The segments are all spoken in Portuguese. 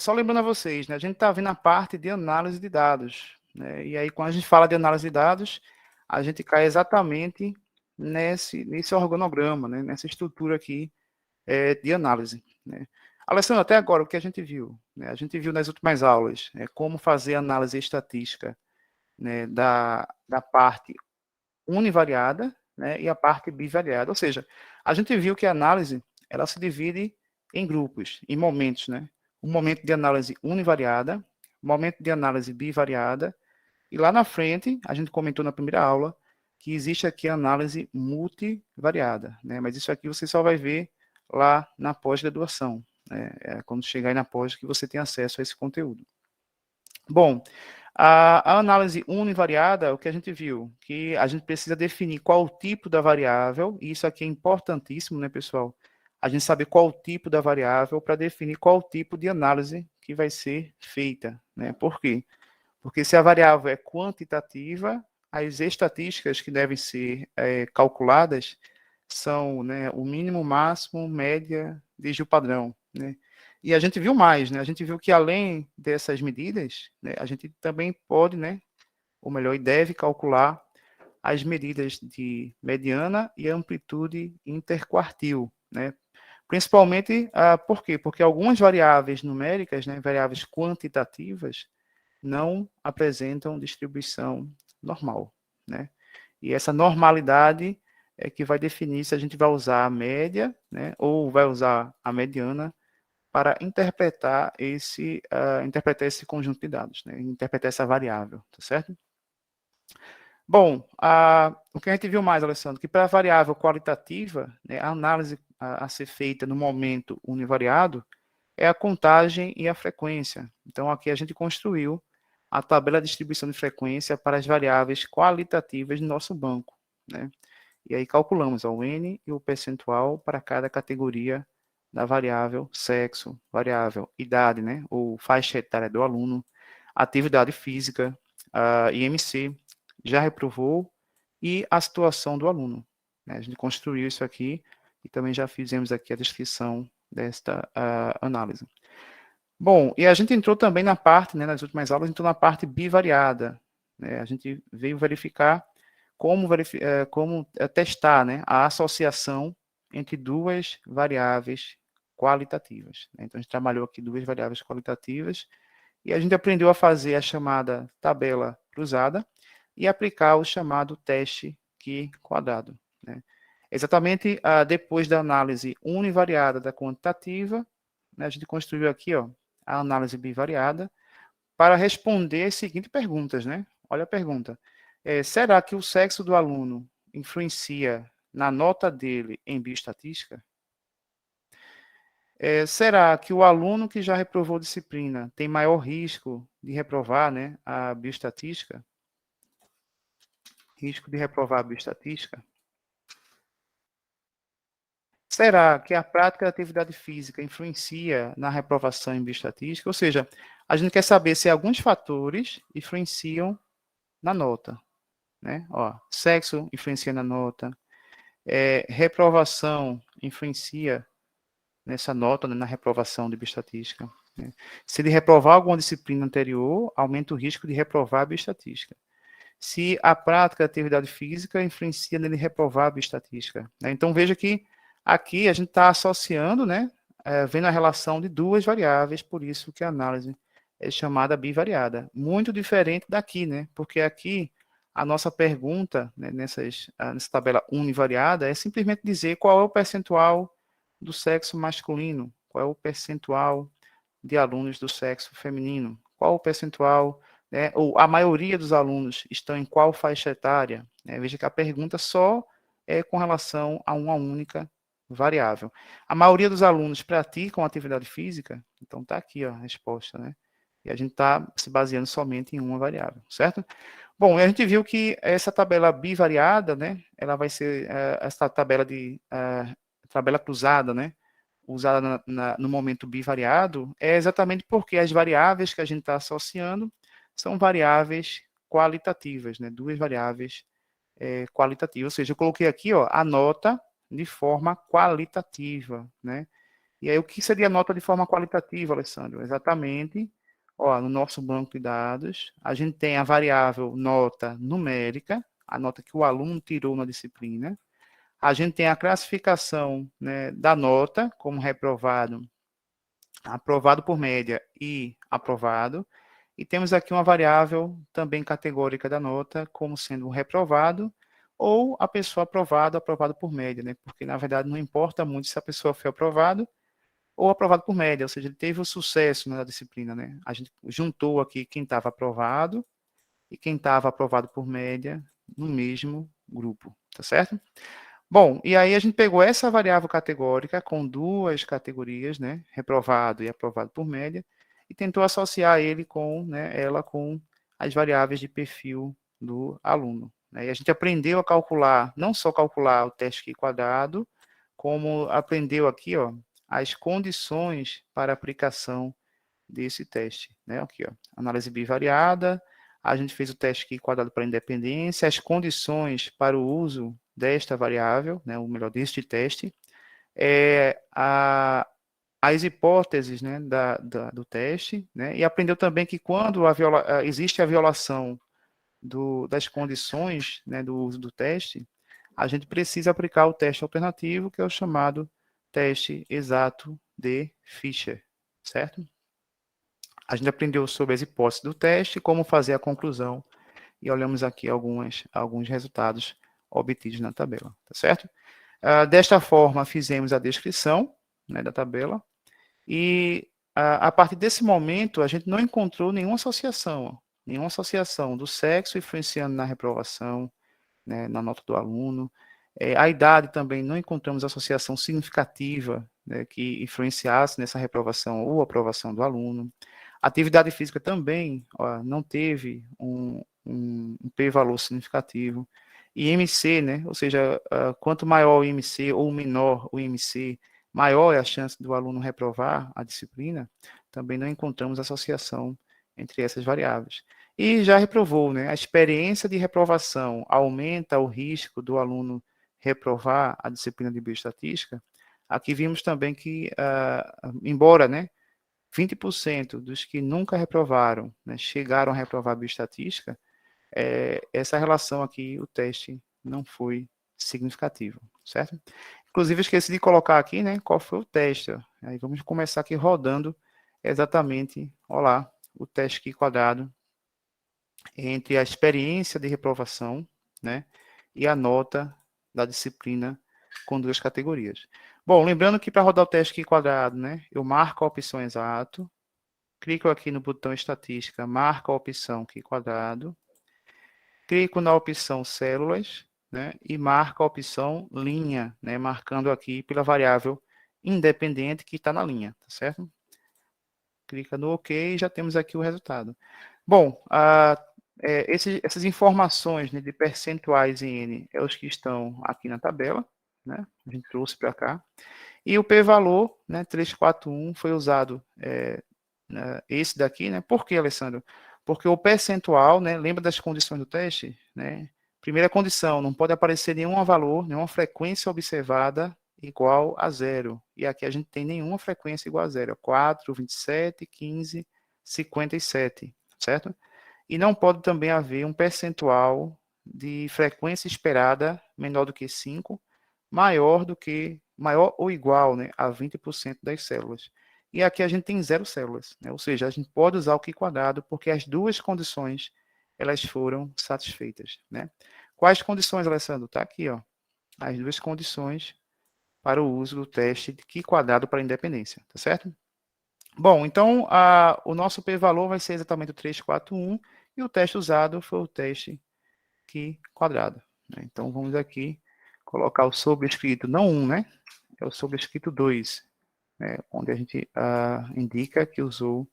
só lembrando a vocês, né, a gente está vendo a parte de análise de dados, né, e aí quando a gente fala de análise de dados, a gente cai exatamente nesse organograma, né, nessa estrutura aqui de análise, né. Alessandro, até agora, o que a gente viu? Né, a gente viu nas últimas aulas como fazer análise estatística, né, da parte univariada, né, e a parte bivariada, ou seja, a gente viu que a análise ela se divide em grupos, em momentos, né? Um momento de análise univariada, momento de análise bivariada, e lá na frente, a gente comentou na primeira aula, que existe aqui a análise multivariada, né? Mas isso aqui você só vai ver lá na pós-graduação, né? Quando chegar aí na pós que você tem acesso a esse conteúdo. Bom, a análise univariada, o que a gente viu? Que a gente precisa definir qual o tipo da variável, e isso aqui é importantíssimo, né, pessoal? A gente saber qual o tipo da variável para definir qual o tipo de análise que vai ser feita, né? Por quê? Porque se a variável é quantitativa, as estatísticas que devem ser calculadas são, né, o mínimo, máximo, média, desvio padrão, né? E a gente viu mais, né? A gente viu que além dessas medidas, né, a gente também pode, né, ou melhor, e deve calcular as medidas de mediana e amplitude interquartil, né? Principalmente, por quê? Porque algumas variáveis numéricas, né, variáveis quantitativas, não apresentam distribuição normal, né? E essa normalidade é que vai definir se a gente vai usar a média, né, ou vai usar a mediana para interpretar esse conjunto de dados, né, interpretar essa variável, tá certo? Bom, o que a gente viu mais, Alessandro, que para a variável qualitativa, né, a análise a ser feita no momento univariado é a contagem e a frequência. Então, aqui a gente construiu a tabela de distribuição de frequência para as variáveis qualitativas do nosso banco, né? E aí calculamos o N e o percentual para cada categoria da variável sexo, variável idade, né, ou faixa etária do aluno, atividade física, IMC, já reprovou e a situação do aluno, né? A gente construiu isso aqui e também já fizemos aqui a descrição desta análise. Bom, e a gente entrou também na parte, né, nas últimas aulas, entrou na parte bivariada, né? A gente veio verificar como testar, né, a associação entre duas variáveis qualitativas, né? Então, a gente trabalhou aqui duas variáveis qualitativas e a gente aprendeu a fazer a chamada tabela cruzada e aplicar o chamado teste Q quadrado, né? Exatamente depois da análise univariada da quantitativa, né, a gente construiu aqui, ó, a análise bivariada para responder as seguintes perguntas, né? Olha a pergunta. Será que o sexo do aluno influencia na nota dele em bioestatística? Será que o aluno que já reprovou disciplina tem maior risco de reprovar, né, a bioestatística? Risco de reprovar a bioestatística? Será que a prática da atividade física influencia na reprovação em bioestatística? Ou seja, a gente quer saber se alguns fatores influenciam na nota, né? Ó, sexo influencia na nota, reprovação influencia nessa nota, né, na reprovação de bioestatística, né? Se ele reprovar alguma disciplina anterior, aumenta o risco de reprovar a bioestatística. Se a prática da atividade física influencia nele reprovar a bioestatística, né? Então, veja que aqui a gente está associando, né, vendo a relação de duas variáveis, por isso que a análise é chamada bivariada. Muito diferente daqui, né? Porque aqui a nossa pergunta, né, nessa tabela univariada é simplesmente dizer qual é o percentual do sexo masculino, qual é o percentual de alunos do sexo feminino, qual o percentual, né, ou a maioria dos alunos estão em qual faixa etária, né? Veja que a pergunta só é com relação a uma única variável. A maioria dos alunos praticam atividade física, então está aqui ó, a resposta, né? E a gente está se baseando somente em uma variável, certo? Bom, a gente viu que essa tabela bivariada, né, ela vai ser essa tabela cruzada, né, usada no momento bivariado, é exatamente porque as variáveis que a gente está associando são variáveis qualitativas, né, duas variáveis qualitativas, ou seja, eu coloquei aqui ó, a nota de forma qualitativa, né, E aí, o que seria nota de forma qualitativa, Alessandro? Exatamente, ó, no nosso banco de dados, a gente tem a variável nota numérica, a nota que o aluno tirou na disciplina. A gente tem a classificação, né, da nota, como reprovado, aprovado por média e aprovado. E temos aqui uma variável também categórica da nota, como sendo um reprovado ou a pessoa aprovado, aprovado por média, né? Porque, na verdade, não importa muito se a pessoa foi aprovado ou aprovado por média, ou seja, ele teve o sucesso na disciplina, né? A gente juntou aqui quem estava aprovado e quem estava aprovado por média no mesmo grupo, tá certo? Bom, e aí a gente pegou essa variável categórica com duas categorias, né, reprovado e aprovado por média, e tentou associar ele com, né, ela com as variáveis de perfil do aluno. Né? E a gente aprendeu a calcular, não só calcular o teste Q quadrado, como aprendeu aqui, ó, as condições para aplicação desse teste, né? Aqui, ó, análise bivariada, a gente fez o teste Q quadrado para independência, as condições para o uso desta variável, né, ou melhor, deste teste, as hipóteses, né, do teste, né, e aprendeu também que quando existe a violação das condições, né, do uso do teste, a gente precisa aplicar o teste alternativo, que é o chamado teste exato de Fischer, certo? A gente aprendeu sobre as hipóteses do teste, como fazer a conclusão, e olhamos aqui alguns resultados obtidos na tabela, tá certo? Desta forma, fizemos a descrição, né, da tabela, e a partir desse momento, a gente não encontrou nenhuma associação do sexo influenciando na reprovação, né, na nota do aluno. A idade também não encontramos associação significativa, né, que influenciasse nessa reprovação ou aprovação do aluno. Atividade física também, ó, não teve um p-valor significativo. E IMC, né, ou seja, quanto maior o IMC ou menor o IMC, maior é a chance do aluno reprovar a disciplina, também não encontramos associação entre essas variáveis. E já reprovou, né? A experiência de reprovação aumenta o risco do aluno reprovar a disciplina de bioestatística. Aqui vimos também que, embora, né, 20% dos que nunca reprovaram, né, chegaram a reprovar a bioestatística, essa relação aqui, o teste não foi significativo, certo? Inclusive, esqueci de colocar aqui, né, qual foi o teste. Aí vamos começar aqui rodando exatamente, olha lá, o teste aqui quadrado entre a experiência de reprovação, né, e a nota da disciplina com duas categorias. Bom, lembrando que para rodar o teste aqui quadrado, né, eu marco a opção exato, clico aqui no botão estatística, marco a opção Q quadrado, clico na opção células, né, e marco a opção linha, né, marcando aqui pela variável independente que está na linha, tá certo? Clica no OK e já temos aqui o resultado. Bom, essas informações, né, de percentuais em N é os que estão aqui na tabela, né, a gente trouxe para cá. E o p-valor, né, 341, foi usado esse daqui, né? Por que, Alessandro? Porque o percentual, né, lembra das condições do teste, né? Primeira condição, não pode aparecer nenhum valor, nenhuma frequência observada igual a zero. E aqui a gente tem nenhuma frequência igual a zero. 4, 27, 15, 57, certo? E não pode também haver um percentual de frequência esperada menor do que 5, maior ou igual, né, a 20% das células. E aqui a gente tem 0 células, né? Ou seja, a gente pode usar o Q quadrado porque as duas condições elas foram satisfeitas, né? Quais condições, Alessandro? Está aqui, ó, as duas condições para o uso do teste de Q quadrado para independência, tá certo? Bom, então o nosso p-valor vai ser exatamente o 341 e o teste usado foi o teste Q quadrado, né? Então vamos aqui colocar o sobrescrito, não 1, né? É o sobrescrito 2, né, onde a gente indica que usou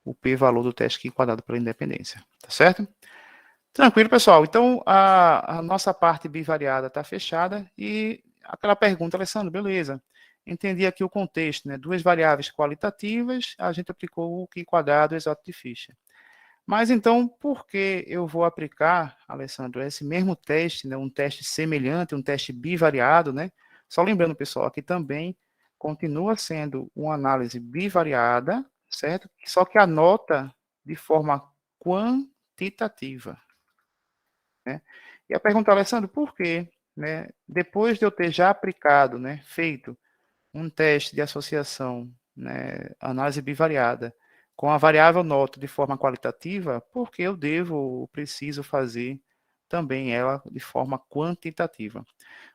o p-valor do teste Q quadrado para independência, tá certo? Tranquilo, pessoal. Então, a nossa parte bivariada está fechada e aquela pergunta, Alessandro, beleza. Entendi aqui o contexto, né? Duas variáveis qualitativas, a gente aplicou o Q quadrado exato de Fischer. Mas então, por que eu vou aplicar, Alessandro, esse mesmo teste, né, um teste semelhante, um teste bivariado, né? Só lembrando, pessoal, aqui também continua sendo uma análise bivariada, certo? Só que anota de forma quantitativa, né? E a pergunta, Alessandro, por quê? Né? Depois de eu ter já aplicado, né, feito um teste de associação, né, análise bivariada, com a variável nota de forma qualitativa, porque eu devo ou preciso fazer também ela de forma quantitativa.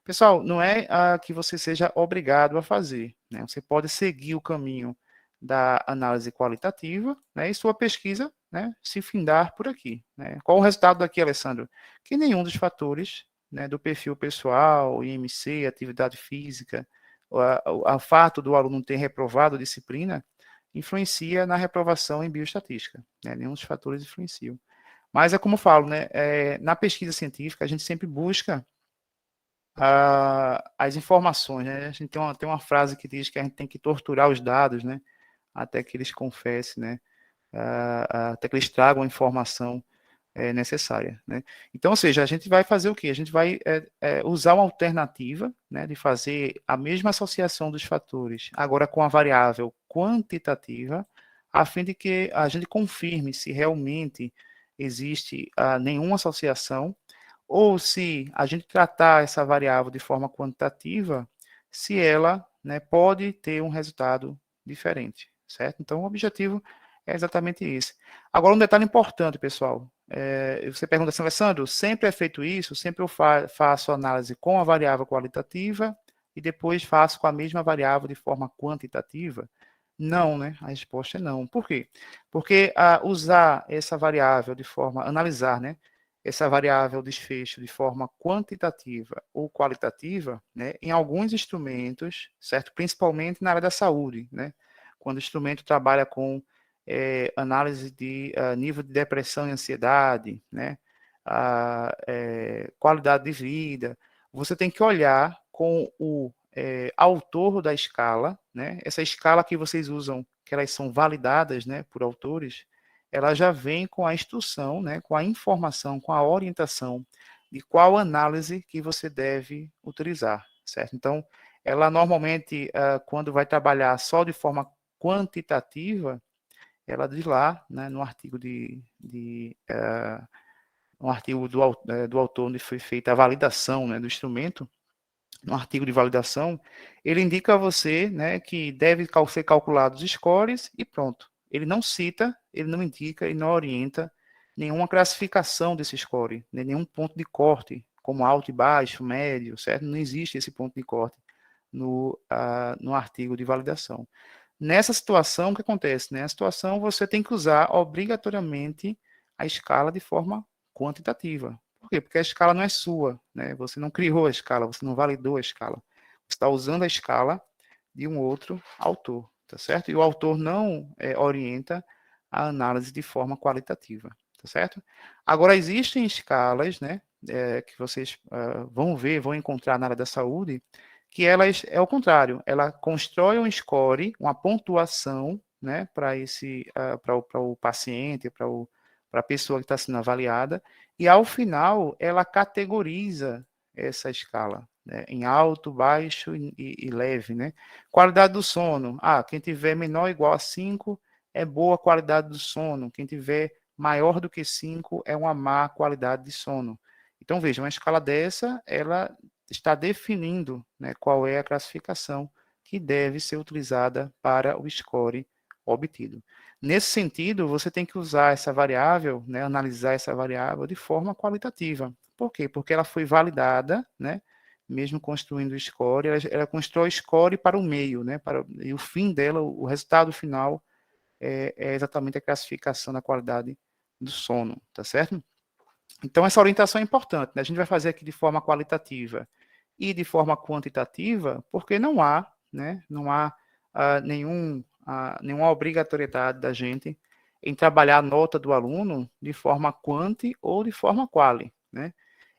Pessoal, não é que você seja obrigado a fazer, né? Você pode seguir o caminho da análise qualitativa, né, e sua pesquisa, né, se findar por aqui, né? Qual o resultado daqui, Alessandro? Que nenhum dos fatores, né, do perfil pessoal, IMC, atividade física, o fato do aluno ter reprovado a disciplina, influencia na reprovação em bioestatística, né? Nenhum dos fatores influenciam. Mas é como eu falo, né, na pesquisa científica, a gente sempre busca as informações, né? A gente tem uma frase que diz que a gente tem que torturar os dados, né? Até que eles confessem, né? Até que eles tragam a informação necessária, né? Então, ou seja, a gente vai fazer o quê? A gente vai usar uma alternativa, né? De fazer a mesma associação dos fatores, agora com a variável quantitativa, a fim de que a gente confirme se realmente existe nenhuma associação ou se a gente tratar essa variável de forma quantitativa, se ela, né, pode ter um resultado diferente, certo? Então, o objetivo é exatamente esse. Agora, um detalhe importante, pessoal. Você pergunta assim, Alessandro, sempre é feito isso? Sempre eu faço análise com a variável qualitativa e depois faço com a mesma variável de forma quantitativa? Não, né? A resposta é não. Por quê? Porque usar essa variável de forma, analisar, né? Essa variável desfecho de forma quantitativa ou qualitativa, né, em alguns instrumentos, certo? Principalmente na área da saúde, né? Quando o instrumento trabalha com análise de nível de depressão e ansiedade, né? Qualidade de vida, você tem que olhar com o autor da escala, né? Essa escala que vocês usam, que elas são validadas, né, por autores, ela já vem com a instrução, né, com a informação, com a orientação de qual análise que você deve utilizar, certo? Então, ela normalmente, quando vai trabalhar só de forma quantitativa, ela diz lá, né, no artigo um artigo do autor onde foi feita a validação, né, do instrumento, no artigo de validação, ele indica a você, né, que deve ser calculados os scores e pronto. Ele não cita, ele não indica e não orienta nenhuma classificação desse score, né, nenhum ponto de corte, como alto e baixo, médio, certo? Não existe esse ponto de corte no artigo de validação. Nessa situação, o que acontece? Nessa situação, você tem que usar obrigatoriamente a escala de forma quantitativa. Por quê? Porque a escala não é sua, né? Você não criou a escala, você não validou a escala. Você está usando a escala de um outro autor, tá certo? E o autor não orienta a análise de forma qualitativa, tá certo? Agora, existem escalas, né, que vocês vão encontrar na área da saúde, que elas é o contrário, ela constrói um score, uma pontuação, né, para esse, para o paciente, para a pessoa que está sendo avaliada, e ao final ela categoriza essa escala, né, em alto, baixo e leve, né? Qualidade do sono, quem tiver menor ou igual a 5 é boa qualidade do sono, quem tiver maior do que 5 é uma má qualidade de sono. Então, veja, uma escala dessa, ela está definindo, né, qual é a classificação que deve ser utilizada para o score obtido. Nesse sentido, você tem que usar essa variável, né, analisar essa variável de forma qualitativa. Por quê? Porque ela foi validada, né, mesmo construindo o score, ela constrói o score para o meio, né, e o fim dela, o resultado final é exatamente a classificação da qualidade do sono, tá certo? Então, essa orientação é importante, né? A gente vai fazer aqui de forma qualitativa e de forma quantitativa, porque não há, né, não há nenhuma obrigatoriedade da gente em trabalhar a nota do aluno de forma quanti ou de forma quali, né?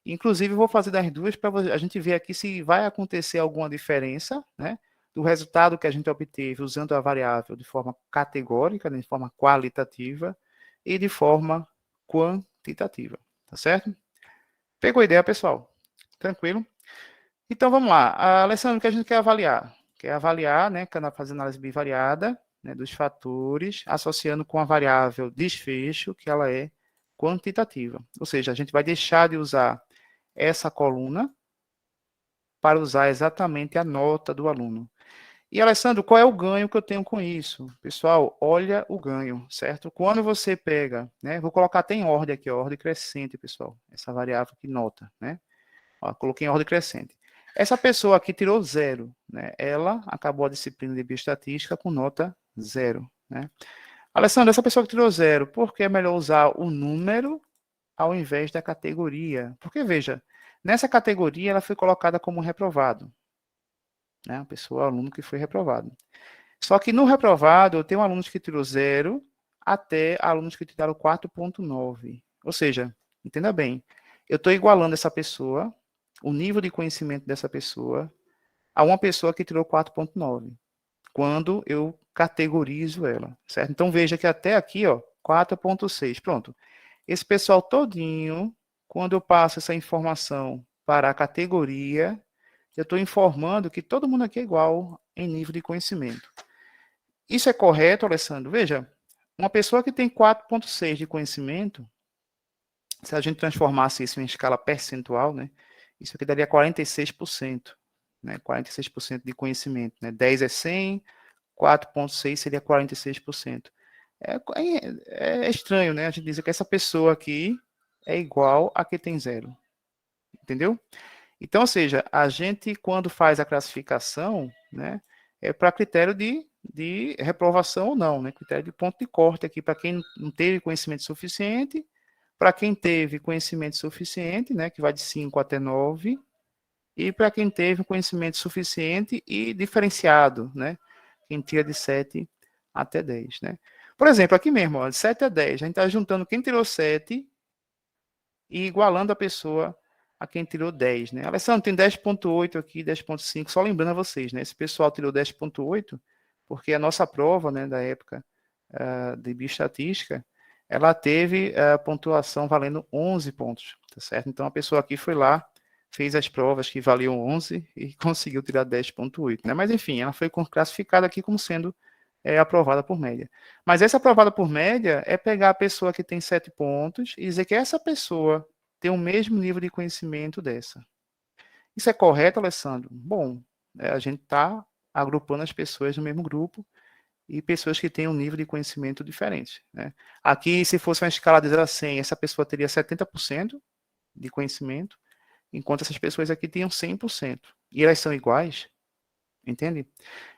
Inclusive, eu vou fazer das duas para a gente ver aqui se vai acontecer alguma diferença, né, do resultado que a gente obteve usando a variável de forma categórica, né, de forma qualitativa e de forma quantitativa, tá certo? Pegou a ideia, pessoal? Tranquilo? Então, vamos lá. Alessandro, o que a gente quer avaliar? que é avaliar, né, fazendo análise bivariada, né, dos fatores, associando com a variável desfecho, que ela é quantitativa. Ou seja, a gente vai deixar de usar essa coluna para usar exatamente a nota do aluno. E, Alessandro, qual é o ganho que eu tenho com isso? Pessoal, olha o ganho, certo? Quando você pega, né, vou colocar até em ordem aqui, ó, ordem crescente, pessoal, essa variável que nota, né? Ó, coloquei em ordem crescente. Essa pessoa aqui tirou 0, né? Ela acabou a disciplina de bioestatística com nota 0, né? Alessandro, essa pessoa que tirou 0, por que é melhor usar o número ao invés da categoria? Porque, veja, nessa categoria ela foi colocada como reprovado, né? A pessoa, o aluno que foi reprovado. Só que no reprovado, eu tenho alunos que tirou 0 até alunos que tiraram 4,9. Ou seja, entenda bem, eu estou igualando essa pessoa, o nível de conhecimento dessa pessoa, a uma pessoa que tirou 4,9, quando eu categorizo ela, certo? Então veja que até aqui, ó, 4,6, pronto. Esse pessoal todinho, quando eu passo essa informação para a categoria, eu estou informando que todo mundo aqui é igual em nível de conhecimento. Isso é correto, Alessandro? Veja, uma pessoa que tem 4,6 de conhecimento, se a gente transformasse isso em escala percentual, né, isso aqui daria 46%, né, 46% de conhecimento, né, 10 é 100, 4,6 seria 46%. É estranho, né, a gente dizer que essa pessoa aqui é igual a que tem 0, entendeu? Então, ou seja, a gente, quando faz a classificação, né, é para critério de reprovação ou não, né, critério de ponto de corte aqui, para quem não teve conhecimento suficiente, para quem teve conhecimento suficiente, né, que vai de 5 até 9, e para quem teve conhecimento suficiente e diferenciado, né, quem tira de 7 até 10, né. Por exemplo, aqui mesmo, ó, de 7 a 10, a gente está juntando quem tirou 7 e igualando a pessoa a quem tirou 10, né? Alessandro, tem 10,8 aqui, 10,5, só lembrando a vocês, né? Esse pessoal tirou 10,8 porque a nossa prova, né, da época de bioestatística, ela teve a pontuação valendo 11 pontos, tá certo? Então a pessoa aqui foi lá, fez as provas que valiam 11 e conseguiu tirar 10,8, né? Mas enfim, ela foi classificada aqui como sendo aprovada por média. Mas essa aprovada por média é pegar a pessoa que tem 7 pontos e dizer que essa pessoa tem o mesmo nível de conhecimento dessa. Isso é correto, Alessandro? Bom, a gente está agrupando as pessoas no mesmo grupo e pessoas que têm um nível de conhecimento diferente, né? Aqui, se fosse uma escala de 0 a 100, essa pessoa teria 70% de conhecimento, enquanto essas pessoas aqui tinham 100%. E elas são iguais, entende?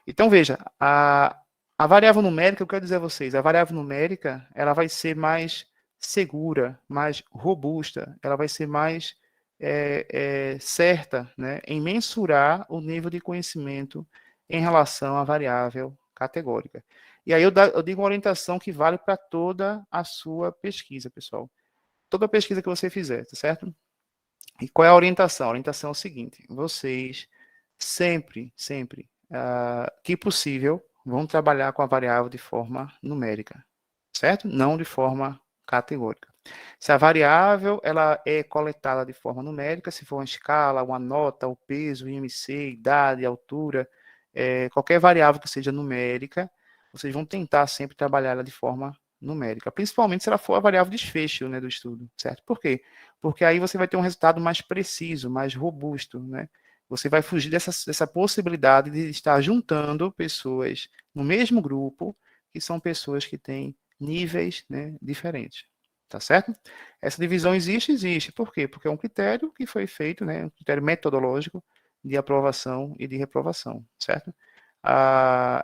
Então, veja, a variável numérica, eu quero dizer a vocês, a variável numérica, ela vai ser mais segura, mais robusta, ela vai ser mais certa, né, em mensurar o nível de conhecimento em relação à variável categórica. E aí eu digo uma orientação que vale para toda a sua pesquisa, pessoal. Toda pesquisa que você fizer, tá certo? E qual é a orientação? A orientação é o seguinte: vocês sempre, sempre, que possível, vão trabalhar com a variável de forma numérica, certo? Não de forma categórica. Se a variável ela é coletada de forma numérica, se for uma escala, uma nota, o peso, o IMC, idade, altura, qualquer variável que seja numérica, vocês vão tentar sempre trabalhar ela de forma numérica, principalmente se ela for a variável desfecho, né, do estudo, certo? Por quê? Porque aí você vai ter um resultado mais preciso, mais robusto, né? Você vai fugir dessa possibilidade de estar juntando pessoas no mesmo grupo, que são pessoas que têm níveis, né, diferentes. Tá certo? Essa divisão existe? Existe. Por quê? Porque é um critério que foi feito, né, um critério metodológico de aprovação e de reprovação, certo?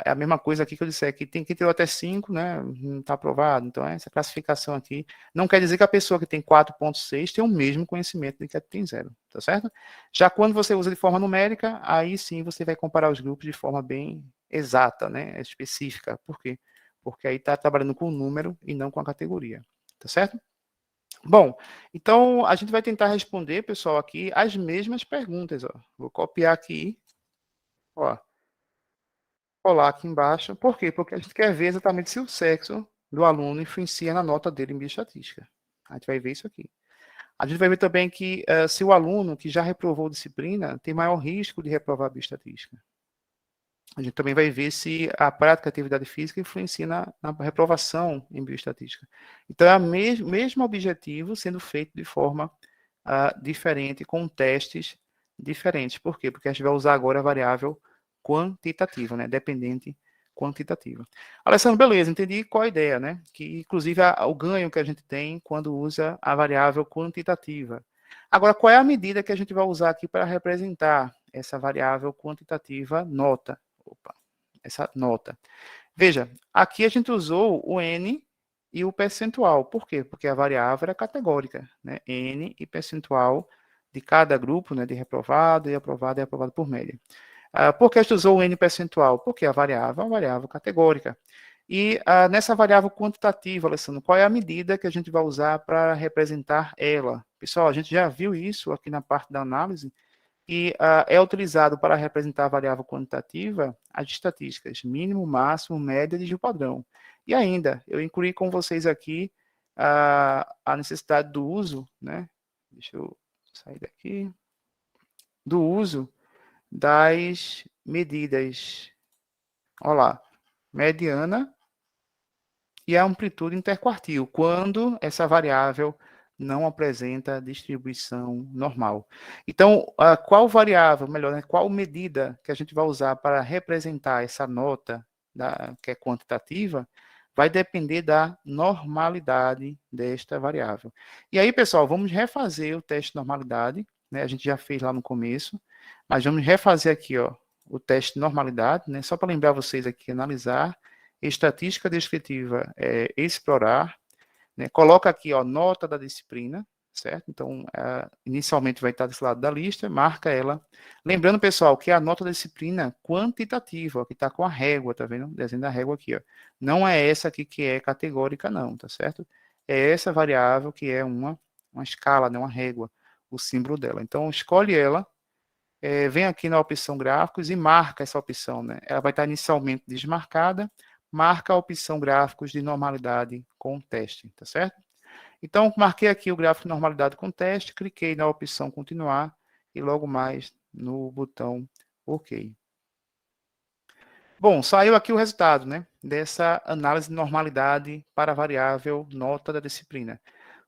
É a mesma coisa aqui que eu disse aqui, tem que ter até 5, né, não está aprovado. Então, essa classificação aqui não quer dizer que a pessoa que tem 4,6 tem o mesmo conhecimento de que tem 0, tá certo? Já quando você usa de forma numérica, aí sim você vai comparar os grupos de forma bem exata, né, específica. Por quê? Porque aí está trabalhando com o número e não com a categoria, tá certo? Bom, então a gente vai tentar responder, pessoal, aqui as mesmas perguntas, ó. Vou copiar aqui, ó, colar aqui embaixo. Por quê? Porque a gente quer ver exatamente se o sexo do aluno influencia na nota dele em bioestatística. A gente vai ver isso aqui. A gente vai ver também que se o aluno que já reprovou disciplina tem maior risco de reprovar bioestatística. a gente também vai ver se a prática da atividade física influencia na reprovação em bioestatística. Então, é o mesmo objetivo sendo feito de forma diferente, com testes diferentes. Por quê? Porque a gente vai usar agora a variável quantitativa, né? Dependente quantitativa. Alessandro, beleza, entendi qual a ideia, né? Que, inclusive, o ganho que a gente tem quando usa a variável quantitativa. Agora, qual é a medida que a gente vai usar aqui para representar essa variável quantitativa nota? Opa, essa nota. Veja, aqui a gente usou o N e o percentual. Por quê? Porque a variável era categórica, né? N e percentual de cada grupo, né? De reprovado e aprovado por média. Por que a gente usou o N percentual? Porque a variável é uma variável categórica. E nessa variável quantitativa, Alessandro, qual é a medida que a gente vai usar para representar ela? Pessoal, a gente já viu isso aqui na parte da análise, e é utilizado para representar a variável quantitativa as estatísticas mínimo, máximo, média e desvio padrão. E ainda, eu incluí com vocês aqui a necessidade do uso, né? Deixa eu sair daqui. Do uso das medidas. Olha lá, mediana e a amplitude interquartil, quando essa variável não apresenta distribuição normal. Então, qual variável, melhor, né, qual medida que a gente vai usar para representar essa nota que é quantitativa, vai depender da normalidade desta variável. E aí, pessoal, vamos refazer o teste de normalidade, né? A gente já fez lá no começo, mas vamos refazer aqui, ó, o teste de normalidade, né? Só para lembrar vocês aqui, analisar, estatística descritiva é explorar, né? Coloca aqui, ó, nota da disciplina, certo? Então, inicialmente vai estar desse lado da lista, marca ela. Lembrando, pessoal, que a nota da disciplina quantitativa, ó, que está com a régua, tá vendo? O desenho da régua aqui, ó. Não é essa aqui que é categórica, não, tá certo? É essa variável que é uma escala, né? Uma régua, o símbolo dela. Então, escolhe ela, vem aqui na opção gráficos e marca essa opção, né? Ela vai estar inicialmente desmarcada, marca a opção gráficos de normalidade com teste, tá certo? Então, marquei aqui o gráfico de normalidade com teste, cliquei na opção continuar e logo mais no botão OK. Bom, saiu aqui o resultado, né, dessa análise de normalidade para a variável nota da disciplina.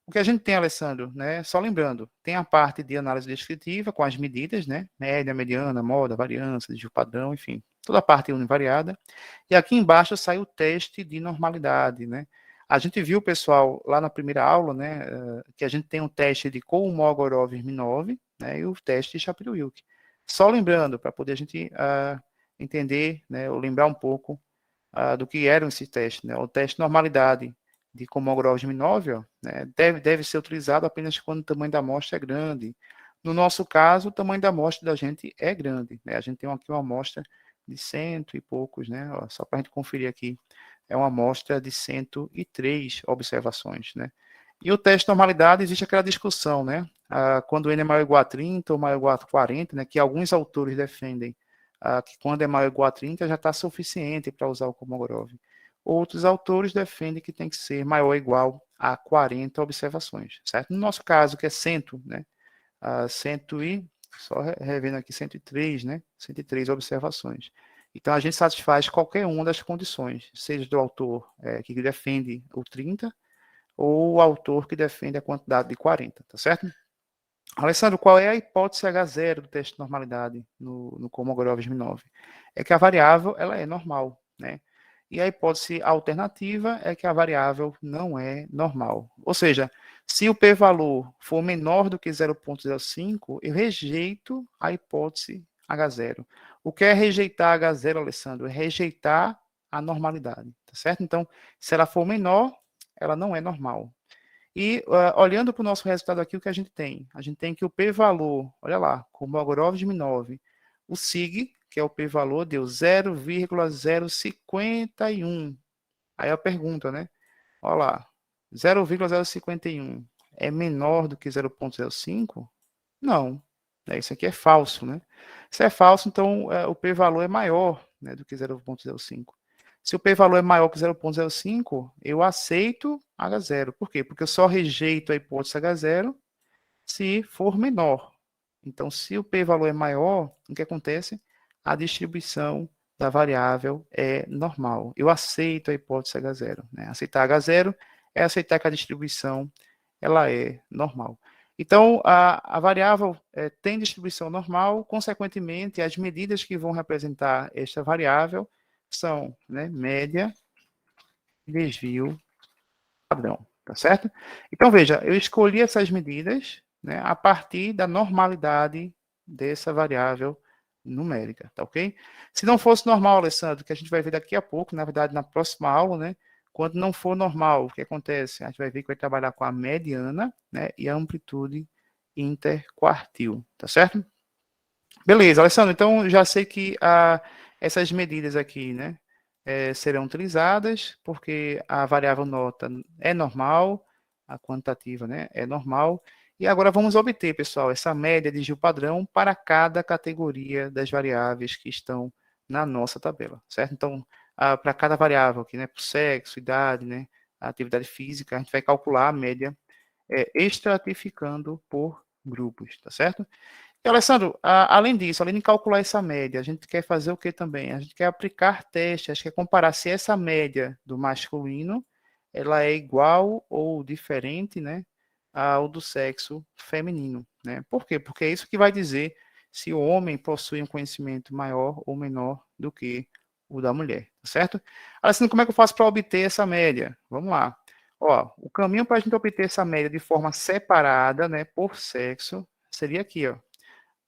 O que a gente tem, Alessandro, né, só lembrando, tem a parte de análise descritiva com as medidas, né, média, mediana, moda, variância, desvio padrão, enfim, toda a parte univariada. E aqui embaixo sai o teste de normalidade, né. A gente viu, pessoal, lá na primeira aula, né, que a gente tem um teste de Kolmogorov-Smirnov, né, e o teste de Shapiro-Wilk. Só lembrando, para poder a gente entender, né, ou lembrar um pouco do que eram esses testes, né, o teste de normalidade de Kolmogorov-Smirnov, né, deve ser utilizado apenas quando o tamanho da amostra é grande. No nosso caso, o tamanho da amostra da gente é grande, né? A gente tem aqui uma amostra de 100 e poucos, né? Ó, só para a gente conferir aqui, é uma amostra de 103 observações, né? E o teste de normalidade, existe aquela discussão, né? Quando N é maior ou igual a 30 ou maior ou igual a 40, né? Que alguns autores defendem que quando é maior ou igual a 30 já está suficiente para usar o Kolmogorov. Outros autores defendem que tem que ser maior ou igual a 40 observações, certo? No nosso caso, que é 100, né? 100 e, só revendo aqui, 103, né? 103 observações. Então, a gente satisfaz qualquer uma das condições, seja do autor que defende o 30 ou o autor que defende a quantidade de 40, tá certo? Alessandro, qual é a hipótese H0 do teste de normalidade no Kolmogorov-Smirnov? É que a variável ela é normal, né? E a hipótese alternativa é que a variável não é normal. Ou seja, se o p-valor for menor do que 0,05, eu rejeito a hipótese H0. O que é rejeitar H0, Alessandro? É rejeitar a normalidade, tá certo? Então, se ela for menor, ela não é normal. E olhando para o nosso resultado aqui, o que a gente tem? A gente tem que o p-valor, olha lá, Kolmogorov-Smirnov, o sig, que é o p-valor, deu 0,051. Aí a pergunta, né? Olha lá, 0,051 é menor do que 0,05? Não. Isso aqui é falso, né? Se é falso, então o p-valor é maior, né, do que 0,05. Se o p-valor é maior que 0,05, eu aceito H0. Por quê? Porque eu só rejeito a hipótese H0 se for menor. Então, se o p-valor é maior, o que acontece? A distribuição essa variável é normal. Eu aceito a hipótese H0. Né? Aceitar H0 é aceitar que a distribuição ela é normal. Então, a variável tem distribuição normal, consequentemente, as medidas que vão representar esta variável são, né, média e desvio padrão, tá certo? Então, veja, eu escolhi essas medidas, né, a partir da normalidade dessa variável numérica, tá ok? Se não fosse normal, Alessandro, que a gente vai ver daqui a pouco, na verdade, na próxima aula, né, quando não for normal, o que acontece? A gente vai ver que vai trabalhar com a mediana, né, e a amplitude interquartil, tá certo? Beleza, Alessandro, então já sei que essas medidas aqui, né, serão utilizadas, porque a variável nota é normal, a quantitativa, né, é normal, e agora vamos obter, pessoal, essa média de Gil padrão para cada categoria das variáveis que estão na nossa tabela, certo? Então, para cada variável aqui, né, por sexo, idade, né, atividade física, a gente vai calcular a média estratificando por grupos, tá certo? E, Alessandro, além disso, além de calcular essa média, a gente quer fazer o que também? A gente quer aplicar testes, a gente quer comparar se essa média do masculino ela é igual ou diferente, né, ao do sexo feminino, né? Por quê? Porque é isso que vai dizer se o homem possui um conhecimento maior ou menor do que o da mulher, tá certo? Alessandro, como é que eu faço para obter essa média? Vamos lá. Ó, o caminho para a gente obter essa média de forma separada, né, por sexo, seria aqui, ó.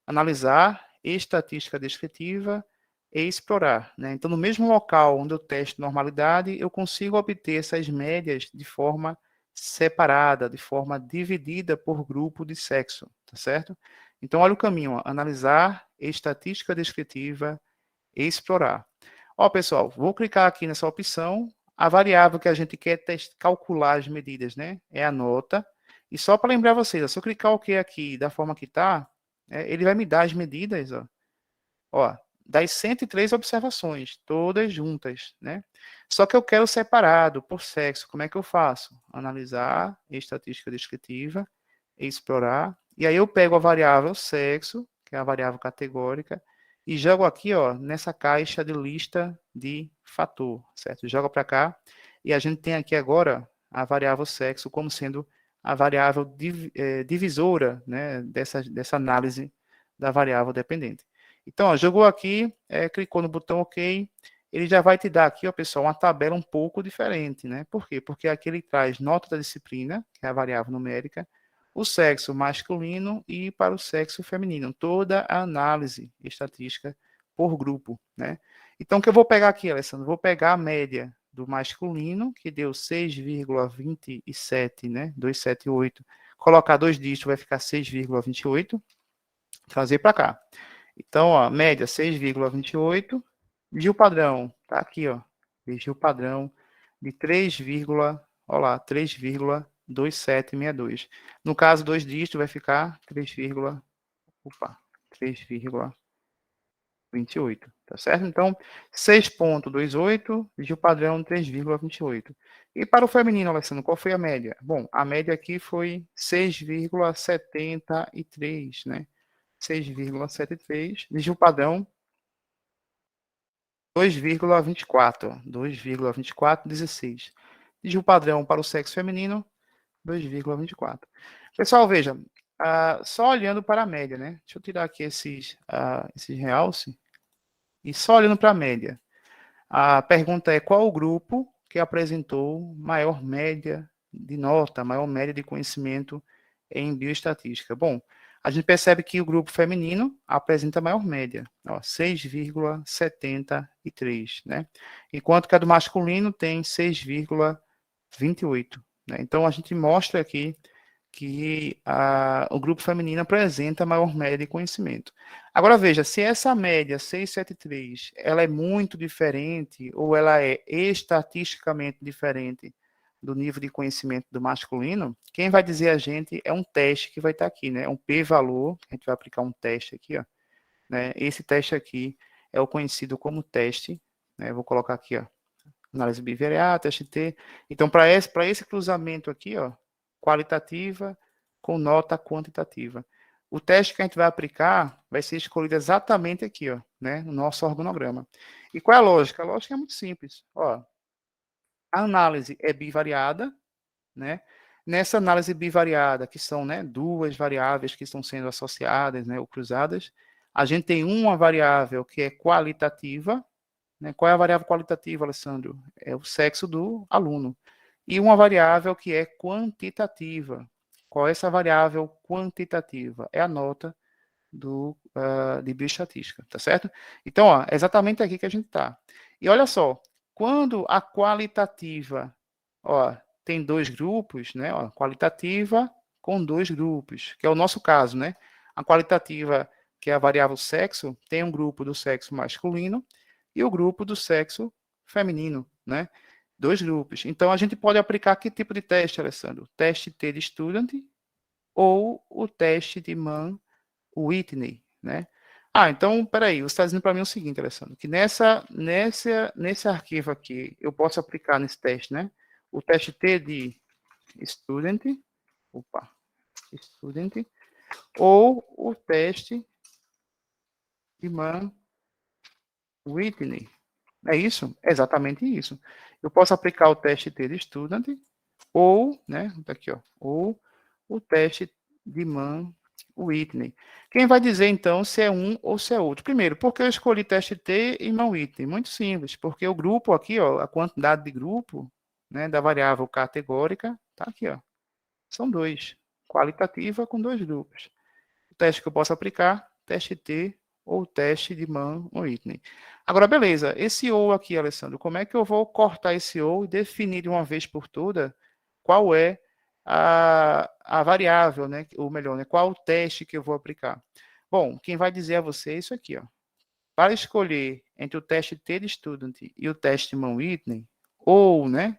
Analisar, estatística descritiva e explorar. Né? Então, no mesmo local onde eu testo normalidade, eu consigo obter essas médias de forma separada, de forma dividida por grupo de sexo, tá certo? Então, olha o caminho, ó. Analisar, estatística descritiva e explorar. Ó, pessoal, vou clicar aqui nessa opção. A variável que a gente quer calcular as medidas, né, é a nota. E só para lembrar vocês, se eu clicar OK aqui da forma que está, ele vai me dar as medidas, ó, das 103 observações, todas juntas, né? Só que eu quero separado por sexo. Como é que eu faço? Analisar, estatística descritiva, explorar. E aí eu pego a variável sexo, que é a variável categórica, e jogo aqui, ó, nessa caixa de lista de fator, certo? Joga para cá. E a gente tem aqui agora a variável sexo como sendo a variável divisora, né, dessa análise da variável dependente. Então, ó, jogou aqui, clicou no botão OK, ele já vai te dar aqui, ó, pessoal, uma tabela um pouco diferente, né? Por quê? Porque aqui ele traz nota da disciplina, que é a variável numérica, o sexo masculino e para o sexo feminino, toda a análise estatística por grupo, né? Então, o que eu vou pegar aqui, Alessandro? Vou pegar a média do masculino, que deu 6,27, né? 278. Colocar dois dígitos vai ficar 6,28. Trazer para cá. Então, ó, média 6,28. Gil padrão, tá aqui, ó. Gil padrão de 3, ó lá, 3,2762. No caso, dois dígitos vai ficar 3,28, tá certo? Então, 6,28, Gil padrão 3,28. E para o feminino, Alessandro, qual foi a média? Bom, a média aqui foi 6,73, né? 6,73, dígito padrão 2,24, 2,2416. Dígito padrão para o sexo feminino 2,24. Pessoal, veja, só olhando para a média, né? Deixa eu tirar aqui esses realce e só olhando para a média. A pergunta é qual o grupo que apresentou maior média de nota, maior média de conhecimento em bioestatística? Bom, a gente percebe que o grupo feminino apresenta maior média, 6,73, né? Enquanto que a do masculino tem 6,28. Né? Então, a gente mostra aqui que o grupo feminino apresenta maior média de conhecimento. Agora, veja, se essa média 673 ela é muito diferente ou ela é estatisticamente diferente do nível de conhecimento do masculino, quem vai dizer a gente é um teste que vai estar aqui, né? Um p-valor, a gente vai aplicar um teste aqui, ó, né? Esse teste aqui é o conhecido como teste, né? Vou colocar aqui, ó, análise bivariate, teste T. Então, para esse cruzamento aqui, ó, qualitativa com nota quantitativa. O teste que a gente vai aplicar vai ser escolhido exatamente aqui, ó, né, no nosso organograma. E qual é a lógica? A lógica é muito simples. Ó, a análise é bivariada, né? Nessa análise bivariada, que são, né, duas variáveis que estão sendo associadas, né, ou cruzadas, a gente tem uma variável que é qualitativa, né? Qual é a variável qualitativa, Alessandro? É o sexo do aluno. E uma variável que é quantitativa. Qual é essa variável quantitativa? É a nota de bioestatística, tá certo? Então, ó, é exatamente aqui que a gente está. E olha só, quando a qualitativa, ó, tem dois grupos, né? Ó, qualitativa com dois grupos, que é o nosso caso, né? A qualitativa, que é a variável sexo, tem um grupo do sexo masculino e o grupo do sexo feminino, né? Dois grupos. Então, a gente pode aplicar que tipo de teste, Alessandro? Teste T de Student ou o teste de Mann-Whitney, né? Ah, então, peraí, você está dizendo para mim o seguinte, Alessandro, que nesse arquivo aqui, eu posso aplicar nesse teste, né? O teste T de Student, opa, Student, ou o teste de Mann-Whitney. É isso? É exatamente isso. Eu posso aplicar o teste T de Student ou, né, tá aqui, ó, ou o teste de Mann-Whitney. Quem vai dizer, então, se é um ou se é outro? Primeiro, por que eu escolhi teste T e Mann-Whitney? Muito simples, porque o grupo aqui, ó, a quantidade de grupo, né, da variável categórica, tá aqui, ó, são dois, qualitativa com dois grupos. O teste que eu posso aplicar, teste T ou teste de Mann-Whitney. Agora, beleza, esse ou aqui, Alessandro, como é que eu vou cortar esse ou e definir de uma vez por toda qual é a variável, né? Ou melhor, né? Qual o teste que eu vou aplicar? Bom, quem vai dizer a você é isso aqui, ó. Para escolher entre o teste T de Student e o teste Mann-Whitney, ou, né?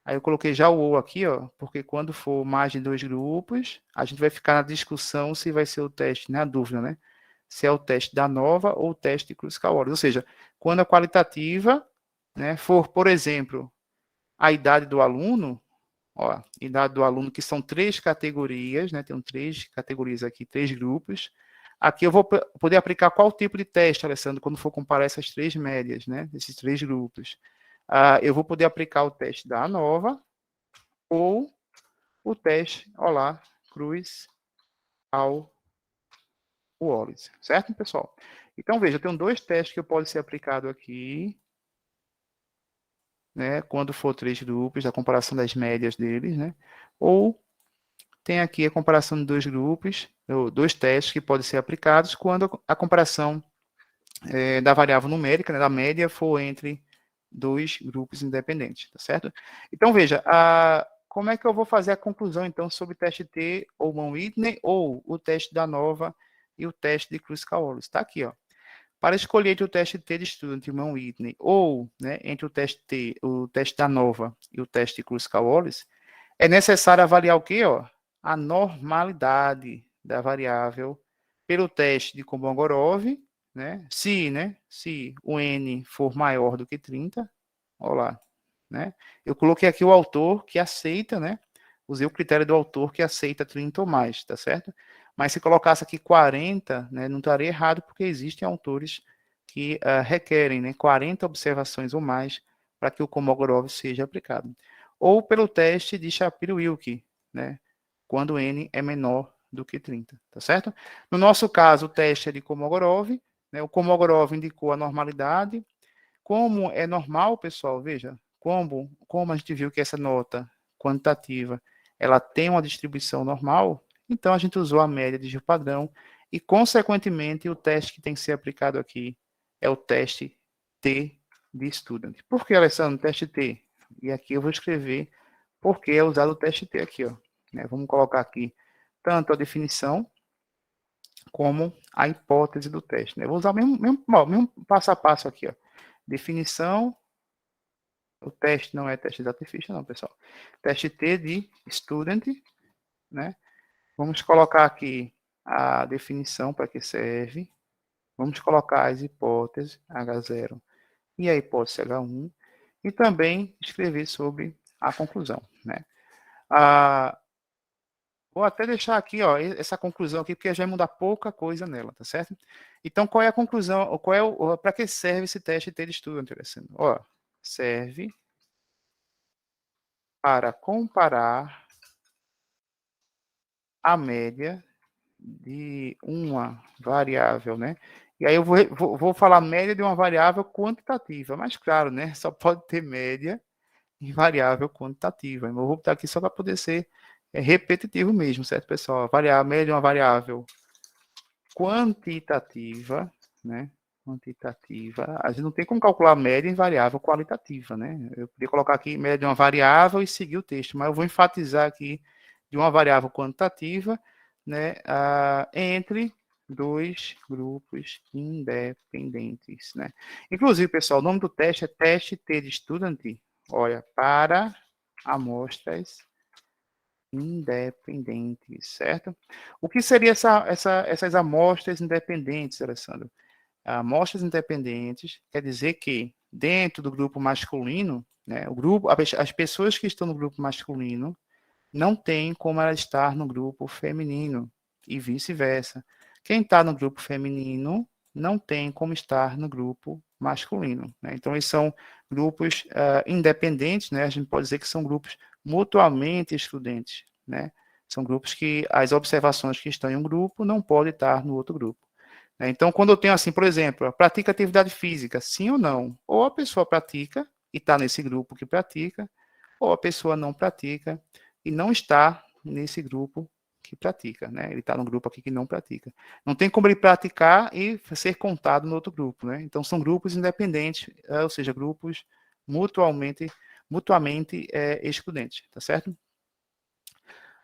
Aí eu coloquei já o ou aqui, ó, porque quando for mais de dois grupos, a gente vai ficar na discussão se vai ser o teste, na dúvida, né? Se é o teste da nova ou o teste de Kruskal-Wallis. Ou seja, quando a qualitativa, né, for, por exemplo, a idade do aluno, ó, idade do aluno, que são três categorias, né? Tem três categorias aqui, três grupos. Aqui eu vou poder aplicar qual tipo de teste, Alessandro, quando for comparar essas três médias, né? Esses três grupos. Eu vou poder aplicar o teste da ANOVA ou o teste Olá Cruz ao Wallace, certo, pessoal? Então, veja, eu tenho dois testes que podem ser aplicados aqui, né? Quando for três grupos, a comparação das médias deles, né? Ou tem aqui a comparação de dois grupos, ou dois testes que podem ser aplicados quando a comparação da variável numérica, né, da média, for entre dois grupos independentes, tá certo? Então, veja, como é que eu vou fazer a conclusão, então, sobre o teste T ou Mann-Whitney, ou o teste da nova e o teste de Kruskal-Wallis? Está aqui, ó. Para escolher entre o teste T de Student e Mann-Whitney, ou, né, entre o teste da nova e o teste de Kruskal-Wallis, é necessário avaliar o quê, ó? A normalidade da variável pelo teste de Kolmogorov, né? Se o n for maior do que 30, olha lá, né? Eu coloquei aqui o autor que aceita, né? Usei o critério do autor que aceita 30 ou mais, tá certo? Mas se colocasse aqui 40, né, não estaria errado, porque existem autores que requerem, né, 40 observações ou mais para que o Kolmogorov seja aplicado. Ou pelo teste de Shapiro-Wilk, né, quando n é menor do que 30, tá certo? No nosso caso, o teste é de Kolmogorov, né, o Kolmogorov indicou a normalidade. Como é normal, pessoal, veja, como a gente viu que essa nota quantitativa, ela tem uma distribuição normal, então a gente usou a média de Gil padrão e, consequentemente, o teste que tem que ser aplicado aqui é o teste T de Student. Por que, Alessandro, teste T? E aqui eu vou escrever por que é usado o teste T aqui, ó. Vamos colocar aqui tanto a definição como a hipótese do teste. Vou usar o mesmo passo a passo aqui, ó. Definição, o teste não é teste de data ficha, não, pessoal. Teste T de student, né? Vamos colocar aqui a definição para que serve. Vamos colocar as hipóteses H0 e a hipótese H1 e também escrever sobre a conclusão, né? Vou até deixar aqui, ó, essa conclusão aqui, porque já vai mudar pouca coisa nela, tá certo? Então, qual é a conclusão, para que serve esse teste T de estudo, interessante? Ó, serve para comparar a média de uma variável, né? E aí eu vou falar média de uma variável quantitativa, mas claro, né? Só pode ter média em variável quantitativa. Eu vou botar aqui só para poder ser repetitivo mesmo, certo, pessoal? Média de uma variável quantitativa, né? Quantitativa. A gente não tem como calcular média em variável qualitativa, né? Eu poderia colocar aqui média de uma variável e seguir o texto, mas eu vou enfatizar aqui de uma variável quantitativa, né? Entre dois grupos independentes, né? Inclusive, pessoal, o nome do teste é teste T de estudante. Olha, para amostras independentes, certo? O que seria essas amostras independentes, Alessandro? Amostras independentes quer dizer que dentro do grupo masculino, né, as pessoas que estão no grupo masculino não tem como ela estar no grupo feminino e vice-versa. Quem está no grupo feminino não tem como estar no grupo masculino, né? Então, eles são grupos independentes, né? A gente pode dizer que são grupos mutuamente excludentes, né? São grupos que as observações que estão em um grupo não podem estar no outro grupo, né? Então, quando eu tenho assim, por exemplo, pratica atividade física, sim ou não? Ou a pessoa pratica e está nesse grupo que pratica, ou a pessoa não pratica e não está nesse grupo que pratica, né? Ele está no grupo aqui que não pratica. Não tem como ele praticar e ser contado no outro grupo, né? Então são grupos independentes, ou seja, grupos mutuamente excludentes, tá certo?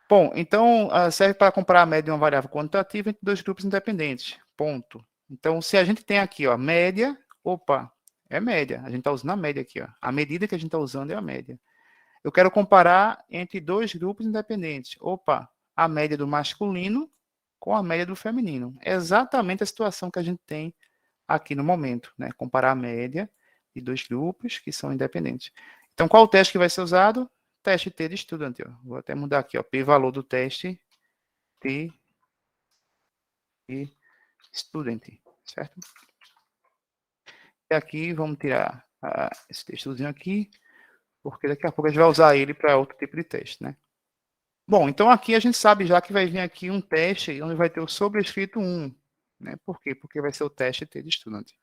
Bom, então serve para comparar a média de uma variável quantitativa entre dois grupos independentes. Ponto. Então, se a gente tem aqui, ó, média, opa, é média. A gente está usando a média aqui, ó. A medida que a gente está usando é a média. Eu quero comparar entre dois grupos independentes. Opa, a média do masculino com a média do feminino. É exatamente a situação que a gente tem aqui no momento, né? Comparar a média de dois grupos que são independentes. Então, qual o teste que vai ser usado? Teste T de estudante. Ó. Vou até mudar aqui, ó, P-valor do teste T de estudante, certo? E aqui vamos tirar esse textozinho aqui, porque daqui a pouco a gente vai usar ele para outro tipo de teste, né? Bom, então aqui a gente sabe já que vai vir aqui um teste onde vai ter o sobrescrito 1. Né? Por quê? Porque vai ser o teste T de estudante.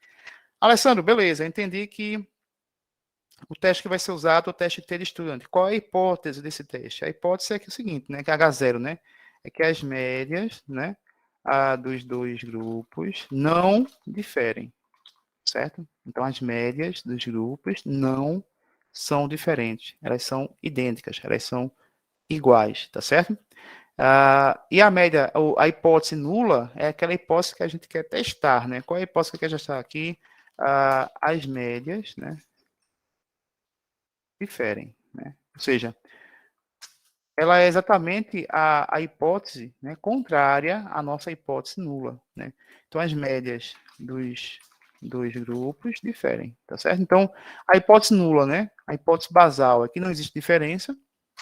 Alessandro, beleza, entendi que o teste que vai ser usado é o teste T de estudante. Qual é a hipótese desse teste? A hipótese é que é o seguinte, né? Que é H0, né? É que as médias, né? Dos dois grupos não diferem, certo? Então, as médias dos grupos não são diferentes. Elas são idênticas, elas são iguais, tá certo? E a média, a hipótese nula é aquela hipótese que a gente quer testar, né? Qual é a hipótese que quer testar aqui? As médias, né, diferem, né? Ou seja, ela é exatamente a hipótese, né, contrária à nossa hipótese nula, né? Então, as médias dos dois grupos diferem, tá certo? Então, a hipótese nula, né? A hipótese basal é que não existe diferença,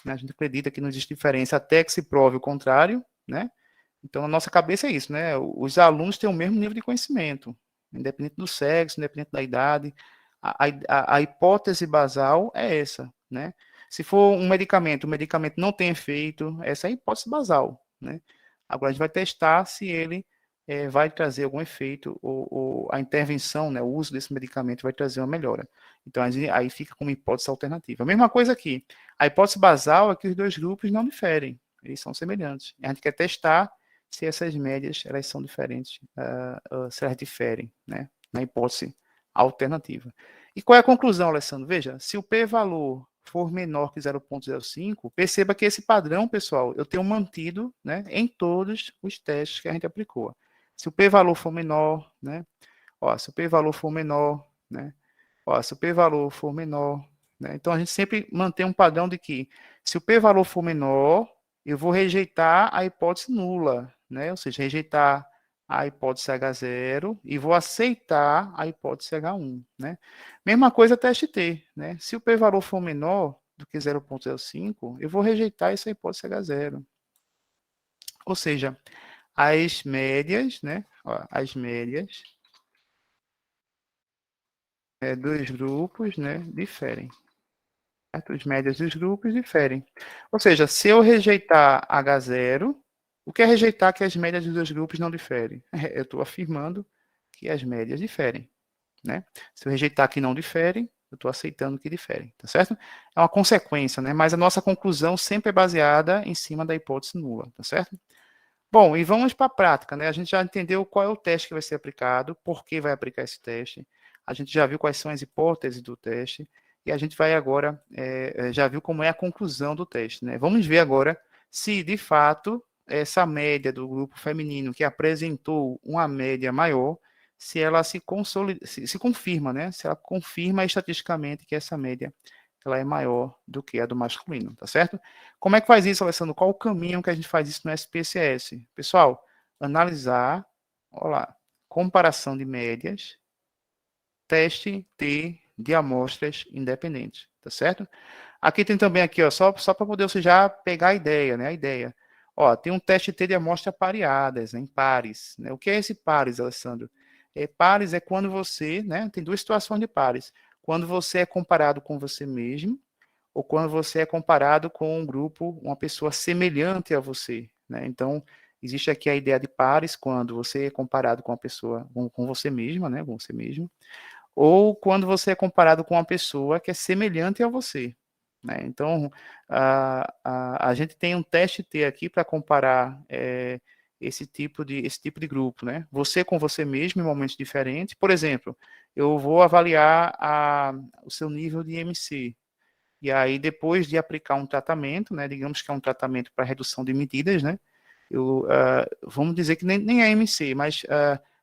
né? A gente acredita que não existe diferença até que se prove o contrário, né? Então, na nossa cabeça é isso, né? Os alunos têm o mesmo nível de conhecimento, independente do sexo, independente da idade. A hipótese basal é essa, né? Se for um medicamento, o medicamento não tem efeito, essa é a hipótese basal, né? Agora, a gente vai testar se ele vai trazer algum efeito, ou a intervenção, né, o uso desse medicamento vai trazer uma melhora. Então, aí fica como hipótese alternativa. A mesma coisa aqui. A hipótese basal é que os dois grupos não diferem, eles são semelhantes. A gente quer testar se essas médias elas são diferentes, se elas diferem, né, na hipótese alternativa. E qual é a conclusão, Alessandro? Veja, se o p-valor for menor que 0,05, perceba que esse padrão, pessoal, eu tenho mantido, né, em todos os testes que a gente aplicou. Se o p-valor for menor, né, ó, se o p-valor for menor, né, ó, se o p-valor for menor, né, então a gente sempre mantém um padrão de que se o p-valor for menor, eu vou rejeitar a hipótese nula, né, ou seja, rejeitar a hipótese H0 e vou aceitar a hipótese H1, né. Mesma coisa teste T, né, se o p-valor for menor do que 0,05, eu vou rejeitar essa hipótese H0. Ou seja, as médias, né? Ó, as médias dos grupos, né, diferem. Certo? As médias dos grupos diferem. Ou seja, se eu rejeitar H0, o que é rejeitar que as médias dos dois grupos não diferem? Eu estou afirmando que as médias diferem, né? Se eu rejeitar que não diferem, eu estou aceitando que diferem, tá certo? É uma consequência, né? Mas a nossa conclusão sempre é baseada em cima da hipótese nula, tá certo? Bom, e vamos para a prática, né? A gente já entendeu qual é o teste que vai ser aplicado, por que vai aplicar esse teste, a gente já viu quais são as hipóteses do teste, e a gente vai agora, já viu como é a conclusão do teste, né? Vamos ver agora se, de fato, essa média do grupo feminino que apresentou uma média maior, se ela se consolida, se confirma, né? Se ela confirma estatisticamente que essa média ela é maior do que a do masculino, tá certo? Como é que faz isso, Alessandro? Qual o caminho que a gente faz isso no SPSS? Pessoal, analisar, olha lá, comparação de médias, teste T de amostras independentes, tá certo? Aqui tem também aqui, ó, só para poder você já pegar a ideia, né? A ideia. Ó, tem um teste T de amostras pareadas, né, em pares. Né? O que é esse pares, Alessandro? Pares é quando você, né? Tem duas situações de pares. Quando você é comparado com você mesmo, ou quando você é comparado com um grupo, uma pessoa semelhante a você. Né? Então, existe aqui a ideia de pares, quando você é comparado com uma pessoa, com você mesma, né? Com você mesmo, ou quando você é comparado com uma pessoa que é semelhante a você. Né? Então, a gente tem um teste T aqui para comparar esse tipo de grupo. Né? Você com você mesmo em momentos diferentes. Por exemplo, eu vou avaliar o seu nível de MC. E aí, depois de aplicar um tratamento, né, digamos que é um tratamento para redução de medidas, né, vamos dizer que nem é MC, mas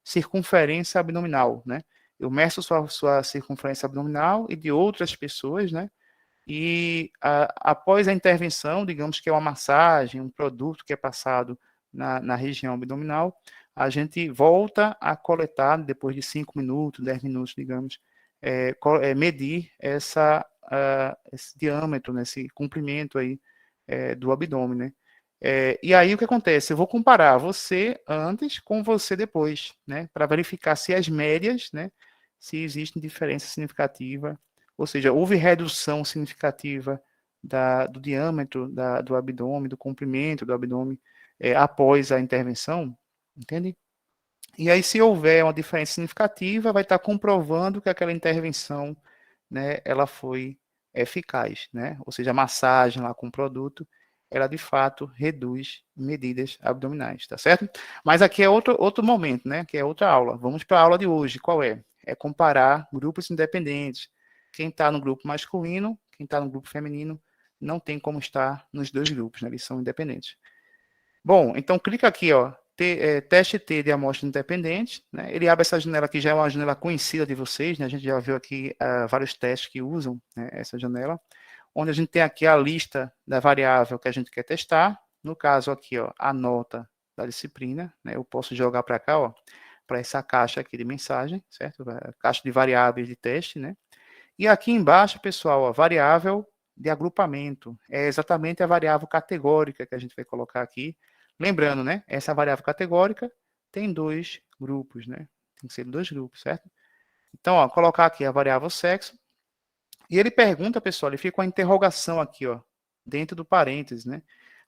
circunferência abdominal, né? Eu meço sua circunferência abdominal e de outras pessoas, né? E após a intervenção, digamos que é uma massagem, um produto que é passado na região abdominal, a gente volta a coletar, depois de 5 minutos, 10 minutos, digamos, medir esse diâmetro, né, esse comprimento aí do abdômen, né? E aí o que acontece? Eu vou comparar você antes com você depois, né? Para verificar se as médias, né? Se existe diferença significativa, ou seja, houve redução significativa do diâmetro do abdômen, do comprimento do abdômen após a intervenção, entende? E aí, se houver uma diferença significativa, vai estar comprovando que aquela intervenção, né, ela foi eficaz, né? Ou seja, a massagem lá com o produto, ela de fato reduz medidas abdominais, tá certo? Mas aqui é outro momento, né? Que é outra aula. Vamos para a aula de hoje. Qual é? É comparar grupos independentes. Quem está no grupo masculino, quem está no grupo feminino, não tem como estar nos dois grupos, né? Eles são independentes. Bom, então clica aqui, ó, teste T de amostra independente, né? Ele abre essa janela aqui, já é uma janela conhecida de vocês, né? A gente já viu aqui vários testes que usam, né, essa janela, onde a gente tem aqui a lista da variável que a gente quer testar, no caso aqui, ó, a nota da disciplina, né? Eu posso jogar para cá, ó, para essa caixa aqui de mensagem, certo? A caixa de variáveis de teste, né? E aqui embaixo, pessoal, a variável de agrupamento, é exatamente a variável categórica que a gente vai colocar aqui. Lembrando, né? Essa variável categórica tem dois grupos, né? Tem que ser dois grupos, certo? Então, ó, colocar aqui a variável sexo. E ele pergunta, pessoal, ele fica com a interrogação aqui, ó, dentro do parênteses, né?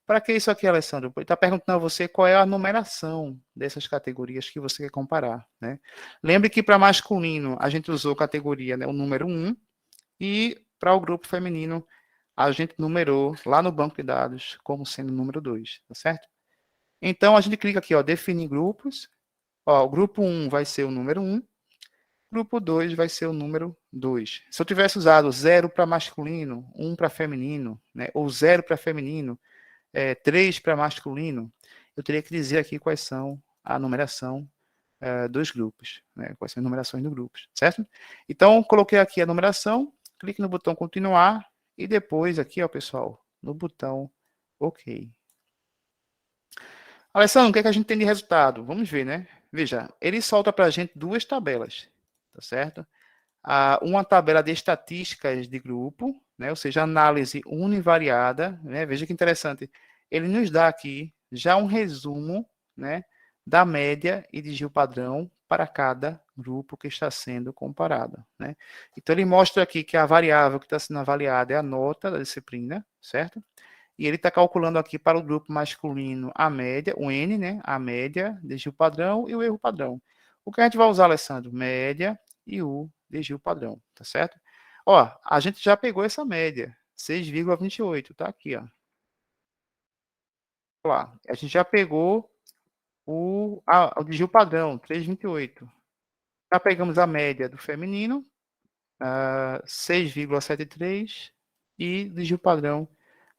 Para que isso aqui, Alessandro? Ele está perguntando a você qual é a numeração dessas categorias que você quer comparar, né? Lembre que para masculino a gente usou categoria, né, o número 1, e para o grupo feminino, a gente numerou lá no banco de dados como sendo o número 2, tá certo? Então, a gente clica aqui, ó, definir grupos. Ó, o grupo 1 vai ser o número 1, grupo 2 vai ser o número 2. Se eu tivesse usado 0 para masculino, 1 para feminino, né, ou 0 para feminino, 3 para masculino, eu teria que dizer aqui quais são a numeração dos grupos, né, quais são as numerações dos grupos, certo? Então, coloquei aqui a numeração, clique no botão continuar e depois aqui, ó, pessoal, no botão OK. Alessandro, o que é que a gente tem de resultado? Vamos ver, né? Veja, ele solta para a gente duas tabelas, tá certo? Uma tabela de estatísticas de grupo, né? Ou seja, análise univariada, né? Veja que interessante. Ele nos dá aqui, já um resumo, né, da média e desvio padrão para cada grupo que está sendo comparado, né? Então, ele mostra aqui que a variável que está sendo avaliada é a nota da disciplina, certo? E ele está calculando aqui para o grupo masculino a média, o N, né? A média, desvio padrão e o erro padrão. O que a gente vai usar, Alessandro? Média e o desvio padrão, tá certo? Ó, a gente já pegou essa média, 6,28, tá aqui, ó. Lá, a gente já pegou o desvio padrão, 3,28. Já pegamos a média do feminino, 6,73, e desvio padrão,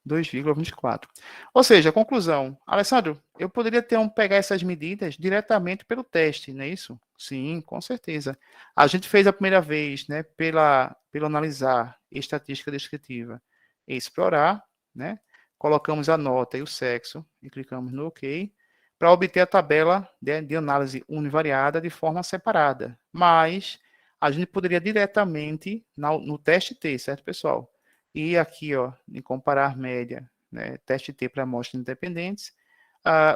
2,24. Ou seja, conclusão. Alessandro, eu poderia pegar essas medidas diretamente pelo teste, não é isso? Sim, com certeza. A gente fez a primeira vez, né, pelo analisar estatística descritiva e explorar, né? Colocamos a nota e o sexo e clicamos no OK para obter a tabela de análise univariada de forma separada. Mas a gente poderia diretamente no teste T, certo, pessoal? E aqui, ó, em comparar média, né, teste T para amostras independentes,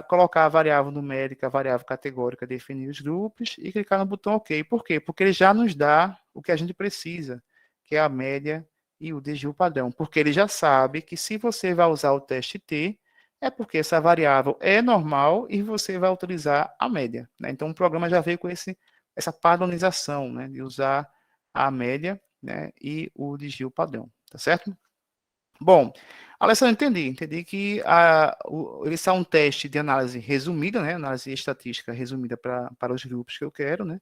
colocar a variável numérica, a variável categórica, definir os grupos e clicar no botão OK. Por quê? Porque ele já nos dá o que a gente precisa, que é a média e o desvio padrão. Porque ele já sabe que se você vai usar o teste T, é porque essa variável é normal e você vai utilizar a média, né? Então, o programa já veio com essa padronização, né, de usar a média, né, e o desvio padrão, tá certo? Bom, Alessandro, entendi que eles são um teste de análise resumida, né, análise estatística resumida para os grupos que eu quero, né,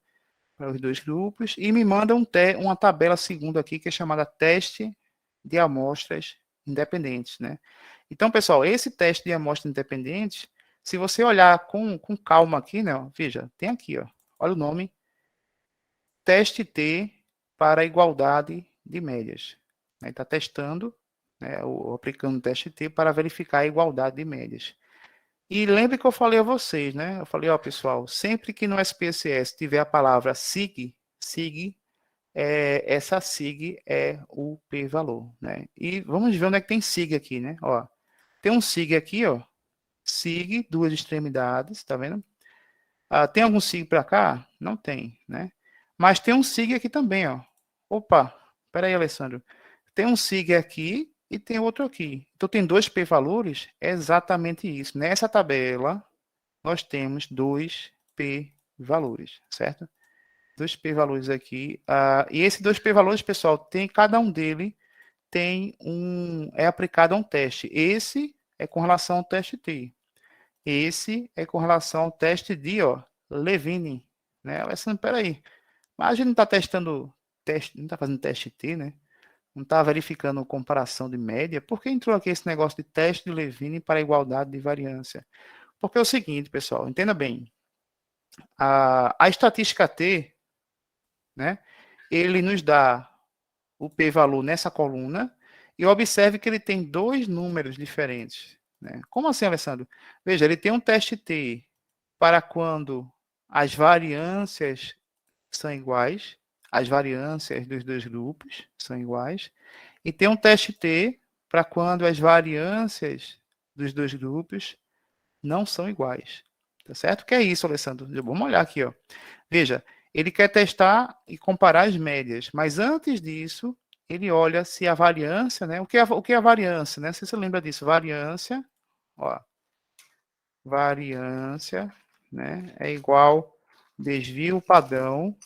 para os dois grupos, e me manda uma tabela segunda aqui, que é chamada teste de amostras independentes, né. Então, pessoal, esse teste de amostras independentes, se você olhar com calma aqui, né, ó, veja, tem aqui, ó, olha o nome, teste T para igualdade de médias. Está testando, né, ou aplicando o teste T para verificar a igualdade de médias. E lembre que eu falei a vocês, né? Eu falei, ó, pessoal, sempre que no SPSS tiver a palavra SIG, essa SIG é o p-valor, né? E vamos ver onde é que tem SIG aqui, né? Ó, tem um SIG aqui, ó, SIG, duas extremidades, tá vendo? Tem algum SIG para cá? Não tem, né? Mas tem um SIG aqui também, ó. Opa, peraí, Alessandro. Tem um SIG aqui e tem outro aqui. Então, tem dois p-valores? É exatamente isso. Nessa tabela, nós temos dois p-valores, certo? Dois p-valores aqui. E esses dois p-valores, pessoal, cada um deles é aplicado a um teste. Esse é com relação ao teste T. Esse é com relação ao teste de, ó, Levine, né? Alessandro, peraí. Mas a gente não está testando teste, não está fazendo teste T, né? Não está verificando comparação de média. Por que entrou aqui esse negócio de teste de Levine para igualdade de variância? Porque é o seguinte, pessoal, entenda bem. A estatística T, né? Ele nos dá o p-valor nessa coluna e observe que ele tem dois números diferentes, né? Como assim, Alessandro? Veja, ele tem um teste T para quando as variâncias são iguais, as variâncias dos dois grupos são iguais, e tem um teste T para quando as variâncias dos dois grupos não são iguais. Tá certo? O que é isso, Alessandro? Vamos olhar aqui, ó. Veja, ele quer testar e comparar as médias, mas antes disso, ele olha se a variância, né? O que é a variância, né? Se você lembra disso, variância, ó, variância, né, é igual desvio padrão.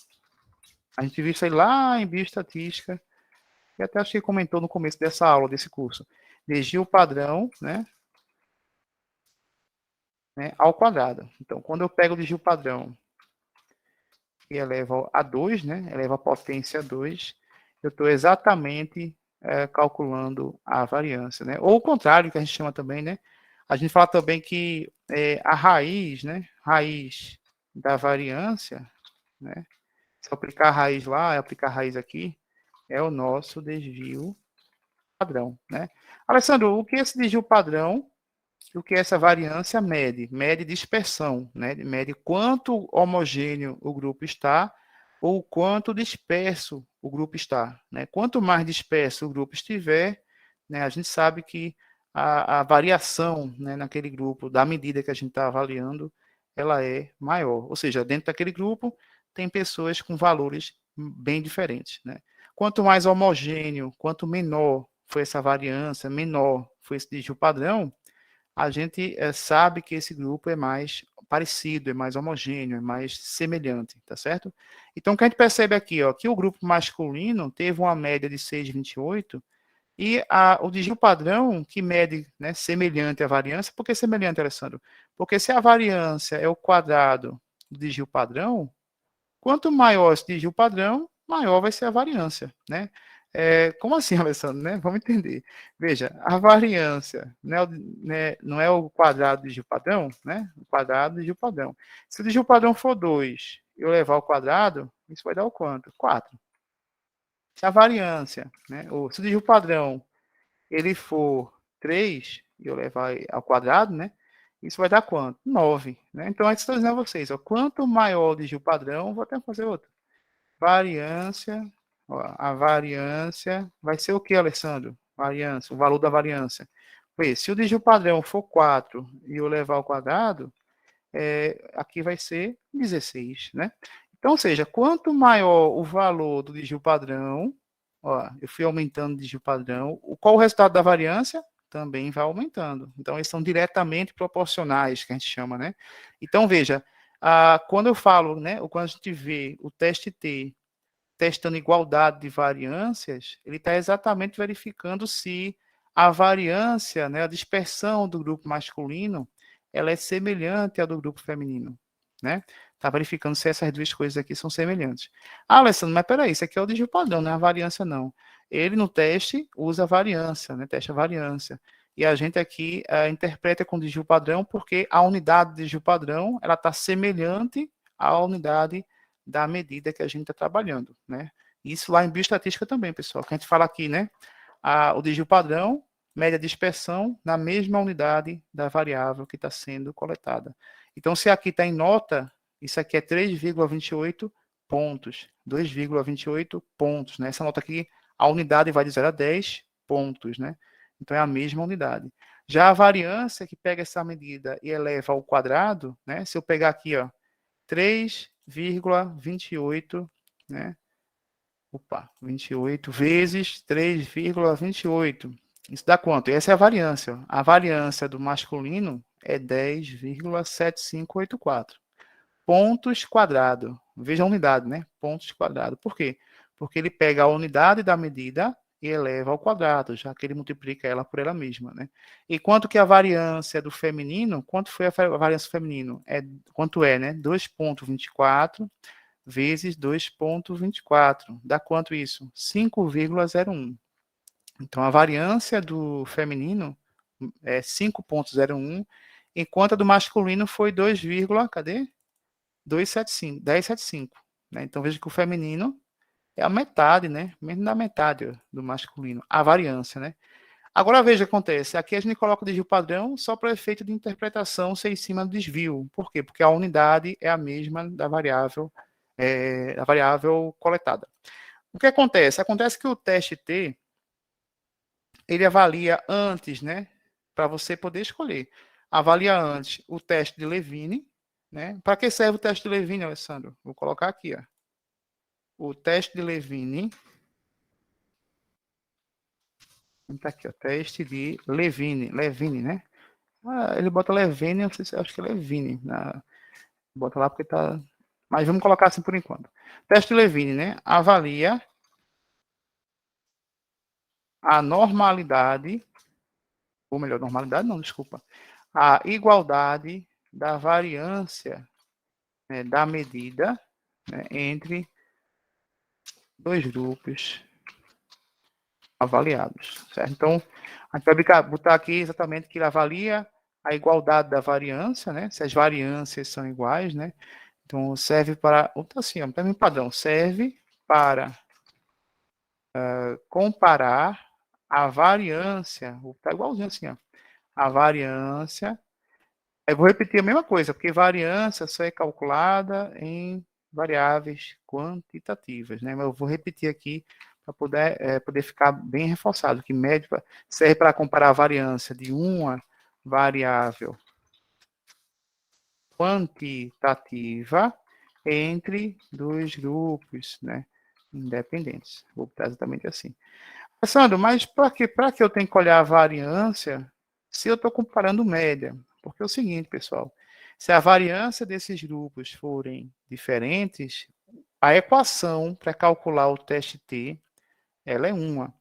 A gente viu isso aí lá em bioestatística, e até acho que comentou no começo dessa aula, desse curso. Desvio padrão, né, ao quadrado. Então, quando eu pego o desvio padrão e elevo a 2, né, elevo a potência a 2, eu estou exatamente calculando a variância, né? Ou o contrário, que a gente chama também, né? A gente fala também que a raiz, né, raiz da variância, né? Se eu aplicar a raiz lá, aplicar a raiz aqui, é o nosso desvio padrão, né? Alessandro, o que é esse desvio padrão? O que é essa variância mede? Mede dispersão, né? Mede quanto homogêneo o grupo está ou quanto disperso o grupo está, né? Quanto mais disperso o grupo estiver, né, a gente sabe que a variação, né, naquele grupo, da medida que a gente está avaliando, ela é maior. Ou seja, dentro daquele grupo, tem pessoas com valores bem diferentes, né? Quanto mais homogêneo, quanto menor foi essa variância, menor foi esse desvio padrão, a gente sabe que esse grupo é mais parecido, é mais homogêneo, é mais semelhante, tá certo? Então, o que a gente percebe aqui, ó, que o grupo masculino teve uma média de 6,28 e o desvio padrão, que mede, né, semelhante à variância. Por que semelhante, Alessandro? Porque se a variância é o quadrado do desvio padrão, quanto maior esse desvio padrão, maior vai ser a variância, né? Como assim, Alessandro? Né? Vamos entender. Veja, a variância, né, não é o quadrado do desvio padrão, né? O quadrado do desvio padrão. Se o desvio padrão for 2 e eu levar ao quadrado, isso vai dar o quanto? 4. Se a variância, né, ou se o desvio padrão ele for 3 e eu levar ao quadrado, né? Isso vai dar quanto? 9, né? Então, antes de eu dizer a vocês, ó, quanto maior o desvio padrão, vou até fazer outro. Variância, ó, a variância vai ser o que, Alessandro? Variância, o valor da variância. Pois, se o desvio padrão for 4 e eu levar ao quadrado, aqui vai ser 16, né? Então, ou seja, quanto maior o valor do desvio padrão, ó, eu fui aumentando o desvio padrão, qual o resultado da variância? Também vai aumentando. Então, eles são diretamente proporcionais, que a gente chama, né? Então, veja, quando eu falo, né, ou quando a gente vê o teste T testando igualdade de variâncias, ele está exatamente verificando se a variância, né, a dispersão do grupo masculino, ela é semelhante à do grupo feminino, né? Está verificando se essas duas coisas aqui são semelhantes. Ah, Alessandro, mas peraí, isso aqui é o desvio padrão, não é a variância, não. Ele, no teste, usa a variância, né? Testa a variância. E a gente aqui interpreta com desvio padrão porque a unidade de desvio padrão, ela está semelhante à unidade da medida que a gente está trabalhando, né? Isso lá em bioestatística também, pessoal, que a gente fala aqui, né? O desvio padrão mede a dispersão na mesma unidade da variável que está sendo coletada. Então, se aqui está em nota, isso aqui é 3,28 pontos, 2,28 pontos, né? Essa nota aqui, a unidade vai de 0 a 10 pontos, né? Então, é a mesma unidade. Já a variância, que pega essa medida e eleva ao quadrado, né? Se eu pegar aqui, ó, 3,28, né? Opa, 28 vezes 3,28. Isso dá quanto? Essa é a variância. A variância do masculino é 10,7584. Pontos quadrado. Veja a unidade, né? Pontos quadrado. Por quê? Porque ele pega a unidade da medida e eleva ao quadrado, já que ele multiplica ela por ela mesma, né? E quanto que a variância do feminino, quanto foi a variância do feminino? Quanto é, né? 2,24 vezes 2,24. Dá quanto isso? 5,01. Então, a variância do feminino é 5,01, enquanto a do masculino foi 2, cadê? 275, 10,75. Né? Então, veja que o feminino é a metade, né? Menos da metade do masculino. A variância, né? Agora, veja o que acontece. Aqui a gente coloca o desvio padrão só para efeito de interpretação ser em cima do desvio. Por quê? Porque a unidade é a mesma da variável coletada. O que acontece? Acontece que o teste T, ele avalia antes, né? Para você poder escolher. Avalia antes o teste de Levine, né? Para que serve o teste de Levine, Alessandro? Vou colocar aqui, ó. O teste de Levine. Tá aqui, ó. Teste de Levine. Levine, né? Ele bota Levine, eu acho que é Levine. Bota lá porque tá. Mas vamos colocar assim por enquanto. Teste de Levine, né? Avalia a normalidade, ou melhor, normalidade não, desculpa. A igualdade da variância, né, da medida, né, entre dois grupos avaliados, certo? Então, a gente vai botar aqui exatamente que ele avalia a igualdade da variância, né? Se as variâncias são iguais, né? Então, serve para, assim, ó, termo padrão, serve para comparar a variância, vou botar igualzinho assim, ó, a variância. Eu vou repetir a mesma coisa, porque variância só é calculada em variáveis quantitativas, né? Mas eu vou repetir aqui para poder ficar bem reforçado, que médio serve para comparar a variância de uma variável quantitativa entre dois grupos, né, independentes. Vou botar exatamente assim. Sandro, mas para que eu tenho que olhar a variância se eu estou comparando média? Porque é o seguinte, pessoal, se a variância desses grupos forem diferentes, a equação para calcular o teste T, ela é uma.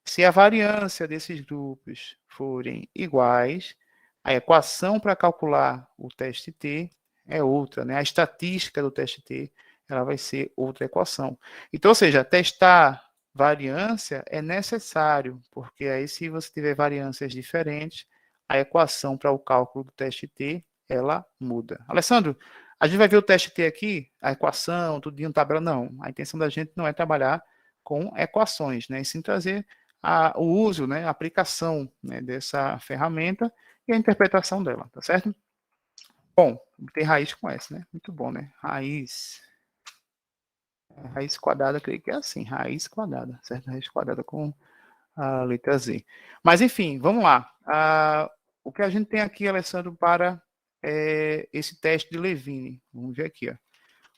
Se a variância desses grupos forem iguais, a equação para calcular o teste T é outra, né? A estatística do teste T, ela vai ser outra equação. Então, ou seja, testar variância é necessário, porque aí se você tiver variâncias diferentes, a equação para o cálculo do teste T, ela muda. Alessandro, a gente vai ver o teste T aqui, a equação, tudo em tabela, não. A intenção da gente não é trabalhar com equações, né? E sim trazer o uso, né, a aplicação, né, dessa ferramenta e a interpretação dela, tá certo? Bom, tem raiz com S, né? Muito bom, né? Raiz quadrada, creio que é assim, raiz quadrada, certo? Raiz quadrada com a letra Z. Mas, enfim, vamos lá. O que a gente tem aqui, Alessandro, para esse teste de Levine? Vamos ver aqui, ó.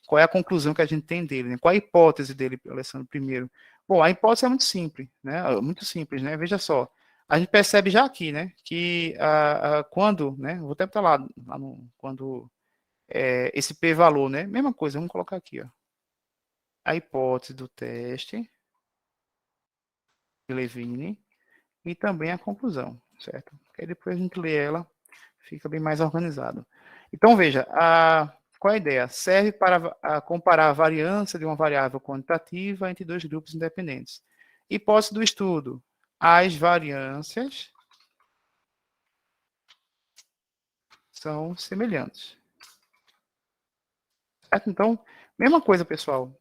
Qual é a conclusão que a gente tem dele, né? Qual a hipótese dele, Alessandro, primeiro? Bom, a hipótese é muito simples, né? Muito simples, né? Veja só, a gente percebe já aqui, né, que quando, né, vou até botar lá quando esse p-valor, né, mesma coisa, vamos colocar aqui, ó, a hipótese do teste de Levine e também a conclusão, certo? Porque aí depois a gente lê ela, fica bem mais organizado. Então, veja, qual é a ideia? Serve para comparar a variância de uma variável quantitativa entre dois grupos independentes. Hipótese do estudo. As variâncias são semelhantes. Certo? Então, mesma coisa, pessoal.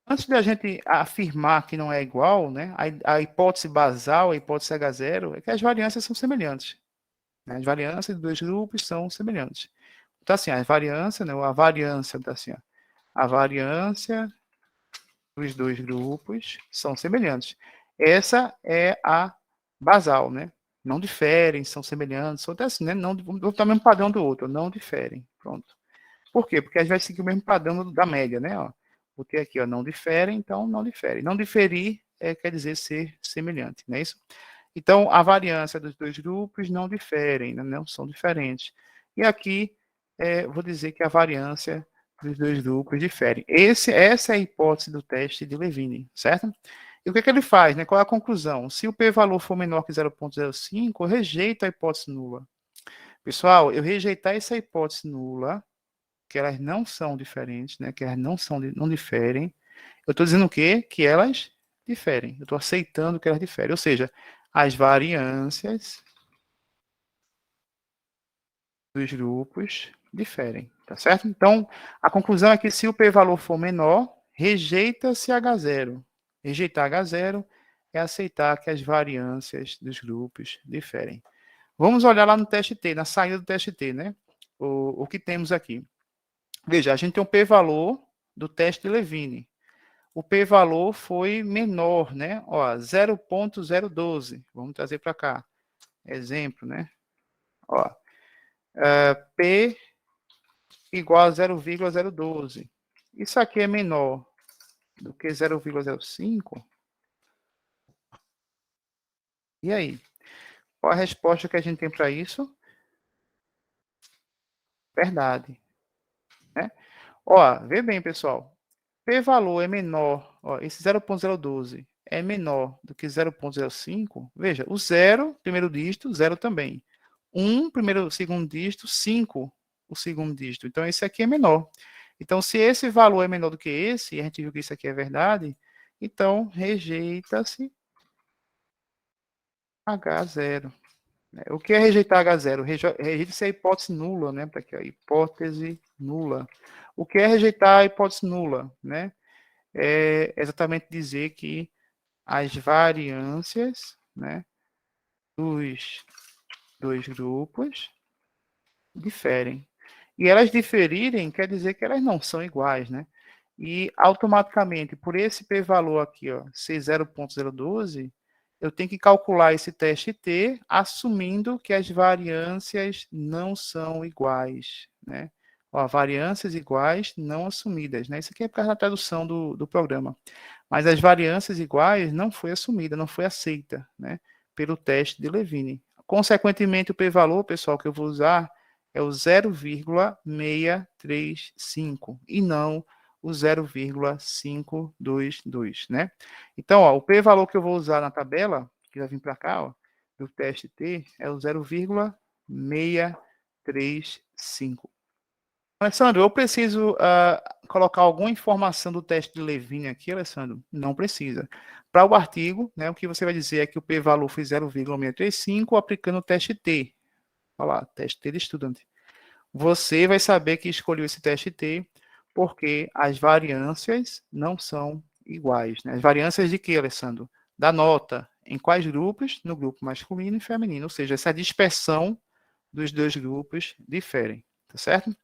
Antes da gente afirmar que não é igual, né, a hipótese basal, a hipótese H0, é que as variâncias são semelhantes. Né? As variâncias de dois grupos são semelhantes. Então, assim, a variância, né, a variância, tá assim, ó, a variância dos dois grupos são semelhantes. Essa é a basal, né? Não diferem, são semelhantes, são até assim, né? Não vão estar o mesmo padrão do outro, não diferem. Pronto. Por quê? Porque a gente vai seguir o mesmo padrão da média, né? Ó, botei aqui, ó, não diferem, então não diferem. Não diferir quer dizer ser semelhante, não é isso? Então, a variância dos dois grupos não diferem, né? Não são diferentes. E aqui, vou dizer que a variância dos dois grupos difere. Essa é a hipótese do teste de Levine, certo? E o que ele faz, né? Qual é a conclusão? Se o p-valor for menor que 0,05, eu rejeito a hipótese nula. Pessoal, eu rejeitar essa hipótese nula, que elas não são diferentes, né? Que elas não diferem. Eu estou dizendo o quê? Que elas diferem. Eu estou aceitando que elas diferem. Ou seja, as variâncias dos grupos diferem, tá certo? Então, a conclusão é que se o p-valor for menor, rejeita-se H0. Rejeitar H0 é aceitar que as variâncias dos grupos diferem. Vamos olhar lá no teste T, na saída do teste T, né? O que temos aqui. Veja, a gente tem um p-valor do teste de Levine. O p-valor foi menor, né? Ó, 0,012. Vamos trazer para cá. Exemplo, né? Ó, P igual a 0,012. Isso aqui é menor do que 0,05? E aí? Qual a resposta que a gente tem para isso? Verdade. Né? Ó, vê bem, pessoal. P-valor é menor, ó, esse 0,012 é menor do que 0,05. Veja, o 0, primeiro dígito, 0 também. 1, primeiro, segundo dígito, 5, o segundo dígito. Então, esse aqui é menor. Então, se esse valor é menor do que esse, e a gente viu que isso aqui é verdade, então rejeita-se H0. O que é rejeitar H0? Rejeita-se a hipótese nula, né? Para aqui, a hipótese nula. O que é rejeitar a hipótese nula, né? É exatamente dizer que as variâncias, né, dos dois grupos diferem. E elas diferirem quer dizer que elas não são iguais, né? e automaticamente, por esse p-valor aqui, ó, ser 0,012, eu tenho que calcular esse teste T, assumindo que as variâncias não são iguais, né? Ó, variâncias iguais não assumidas, né? Isso aqui é por causa da tradução do programa. Mas as variâncias iguais não foi assumida, não foi aceita, né? Pelo teste de Levine. Consequentemente, o p-valor, pessoal, que eu vou usar é o 0,635 e não o 0,522, né? Então, ó, o p-valor que eu vou usar na tabela, que vai vir para cá, ó, do teste T, é o 0,635. Alessandro, eu preciso colocar alguma informação do teste de Levine aqui, Alessandro? Não precisa. Para o artigo, né, o que você vai dizer é que o p-valor foi 0,635 aplicando o teste T. Olha lá, teste T de estudante. Você vai saber que escolheu esse teste T porque as variâncias não são iguais. Né? As variâncias de quê, Alessandro? Da nota. Em quais grupos? No grupo masculino e feminino. Ou seja, essa dispersão dos dois grupos diferem. Tá certo?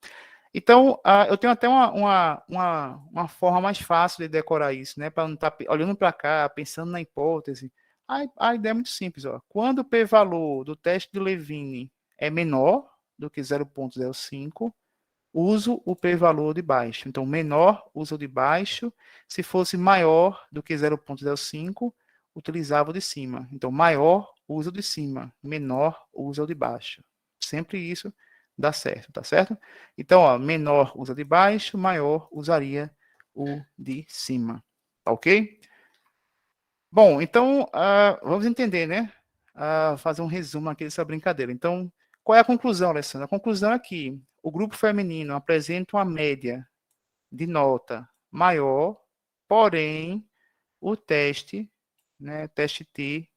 Então, eu tenho até uma forma mais fácil de decorar isso, né? Para não estar olhando para cá, pensando na hipótese. A ideia é muito simples. Ó. Quando o p-valor do teste de Levine é menor do que 0,05, uso o p-valor de baixo. Então, menor, uso o de baixo. Se fosse maior do que 0,05, utilizava o de cima. Então, maior, usa o de cima. Menor, usa o de baixo. Sempre isso dá certo, tá certo? Então, ó, menor usa de baixo, maior usaria o de cima. Tá ok? Bom, então, vamos entender, né? Fazer um resumo aqui dessa brincadeira. Então, qual é a conclusão, Alessandra? A conclusão é que o grupo feminino apresenta uma média de nota maior, porém, o teste, né, teste T,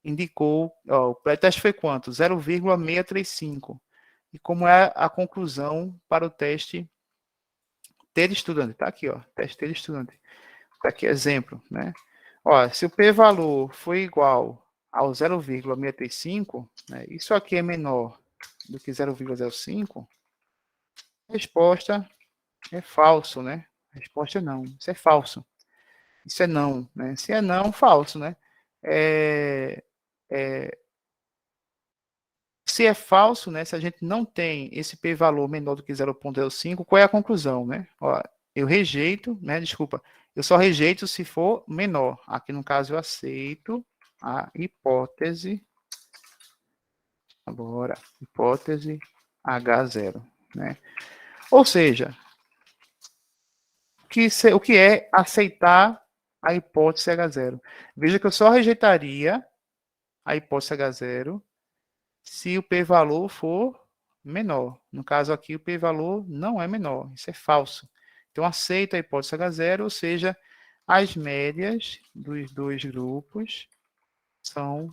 indicou, ó, o pré-teste foi quanto? 0,635. E como é a conclusão para o teste T de estudante? Está aqui, ó, teste T de estudante. Está aqui exemplo, né? Ó, se o p-valor for igual ao 0,635, né, isso aqui é menor do que 0,05, a resposta é falso, né? A resposta é não, isso é falso. Isso é não, né? Se é não, falso, né? É, é, se é falso, né? Se a gente não tem esse p-valor menor do que 0,05, qual é a conclusão, né? Ó, eu rejeito, né? Desculpa, eu só rejeito se for menor. Aqui no caso eu aceito a hipótese. Agora, hipótese H0, né? Ou seja, o que é aceitar a hipótese H0? Veja que eu só rejeitaria a hipótese H0 se o p-valor for menor. No caso aqui, o p-valor não é menor, isso é falso. Então, aceita a hipótese H0, ou seja, as médias dos dois grupos são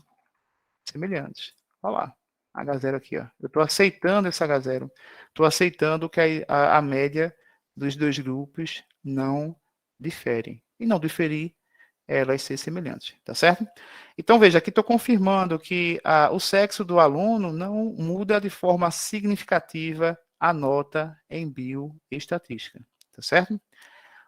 semelhantes. Olha lá, H0 aqui, ó. Eu estou aceitando esse H0. Estou aceitando que a média dos dois grupos não diferem. E não diferir, elas ser semelhantes, tá certo? Então, veja, aqui estou confirmando que o sexo do aluno não muda de forma significativa a nota em bioestatística, tá certo?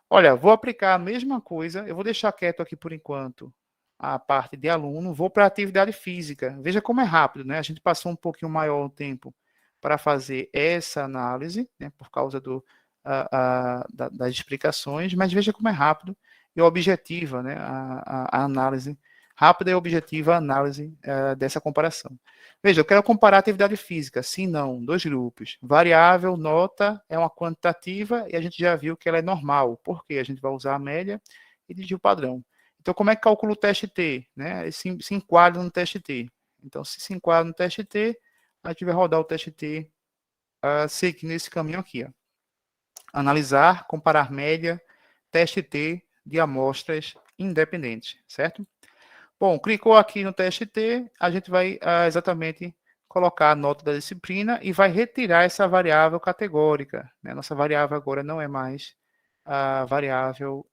Olha, vou aplicar a mesma coisa, eu vou deixar quieto aqui por enquanto a parte de aluno, vou para a atividade física. Veja como é rápido, né? A gente passou um pouquinho maior o tempo para fazer essa análise, né, por causa das explicações, mas veja como é rápido e objetiva, né, a análise, rápida e objetiva a análise dessa comparação. Veja, eu quero comparar a atividade física, sim, não, dois grupos. Variável, nota, é uma quantitativa e a gente já viu que ela é normal, porque a gente vai usar a média e dividir o padrão. Então, como é que calcula o teste T? Né? Se enquadra no teste T. Então, se enquadra no teste T, a gente vai rodar o teste T seguindo esse caminho aqui. Ó. Analisar, comparar média, teste T de amostras independentes, certo? Bom, clicou aqui no teste T, a gente vai exatamente colocar a nota da disciplina e vai retirar essa variável categórica. Né? Nossa variável agora não é mais a variável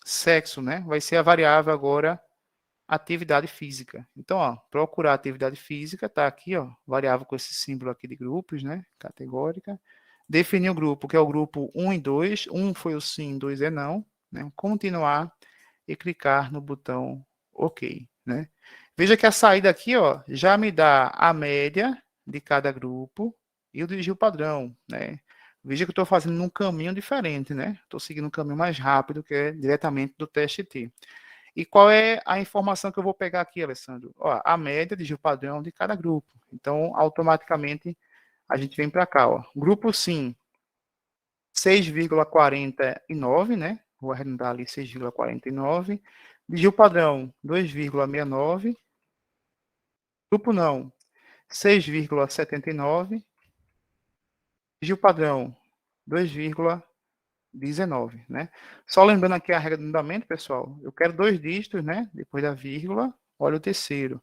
sexo, né? Vai ser a variável agora atividade física. Então, ó, procurar atividade física, tá aqui, ó, variável com esse símbolo aqui de grupos, né? Categórica. definir o grupo, que é o grupo 1 e 2. 1 foi o sim, 2 é não, né? Continuar e clicar no botão OK, né? Veja que a saída aqui, ó, já me dá a média de cada grupo e o desvio padrão, né? Veja que eu estou fazendo num caminho diferente, né? Estou seguindo um caminho mais rápido, que é diretamente do teste T. E qual é a informação que eu vou pegar aqui, Alessandro? Ó, a média de desvio padrão de cada grupo. Então, automaticamente, a gente vem para cá, ó. Grupo sim, 6,49, né? Vou arredondar ali 6,49. Desvio padrão, 2,69. Grupo não, 6,79. Desvio padrão, 2,19, né? Só lembrando aqui a regra do andamento, pessoal, eu quero 2 dígitos, né? Depois da vírgula, olha o terceiro.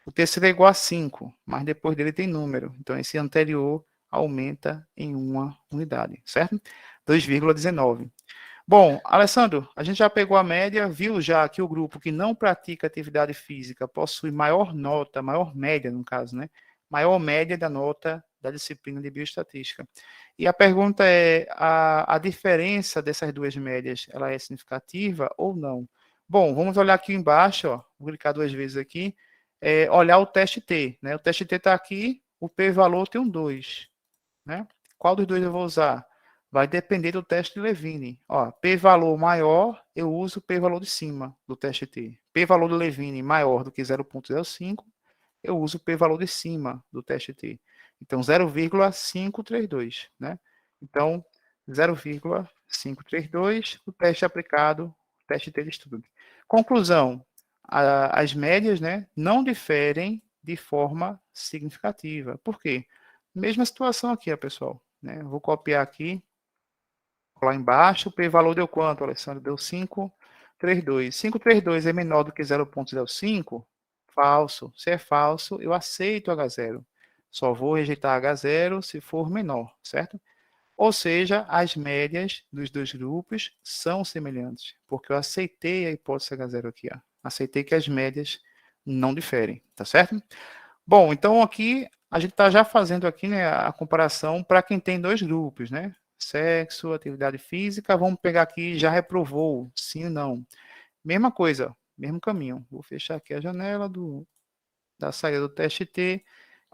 O terceiro é igual a 5, mas depois dele tem número. Então, esse anterior aumenta em uma unidade, certo? 2,19. Bom, Alessandro, a gente já pegou a média, viu já que o grupo que não pratica atividade física possui maior nota, maior média, no caso, né? Maior média da nota da disciplina de bioestatística. E a pergunta é, a diferença dessas duas médias, ela é significativa ou não? Bom, vamos olhar aqui embaixo, ó, vou clicar 2 vezes aqui, olhar o teste T, né? O teste T está aqui, o p-valor tem um 2, né? Qual dos dois eu vou usar? Vai depender do teste de Levine. Ó, p-valor maior, eu uso o p-valor de cima do teste T. P-valor de Levine maior do que 0,05, eu uso o p-valor de cima do teste T. Então, 0,532, né? Então, 0,532, o teste aplicado, o teste T de estudo. Conclusão, as médias, né, não diferem de forma significativa. Por quê? Mesma situação aqui, ó, pessoal. Né? Eu vou copiar aqui, lá embaixo, o p-valor deu quanto, Alessandro? Deu 532. 532 é menor do que 0,05? Falso. Se é falso, eu aceito H0. Só vou rejeitar H0 se for menor, certo? Ou seja, as médias dos dois grupos são semelhantes, porque eu aceitei a hipótese H0 aqui. Ó. Aceitei que as médias não diferem, tá certo? Bom, então aqui a gente está já fazendo aqui, né, a comparação para quem tem dois grupos, né? Sexo, atividade física, vamos pegar aqui, já reprovou, sim ou não. Mesma coisa, mesmo caminho. Vou fechar aqui a janela da saída do teste T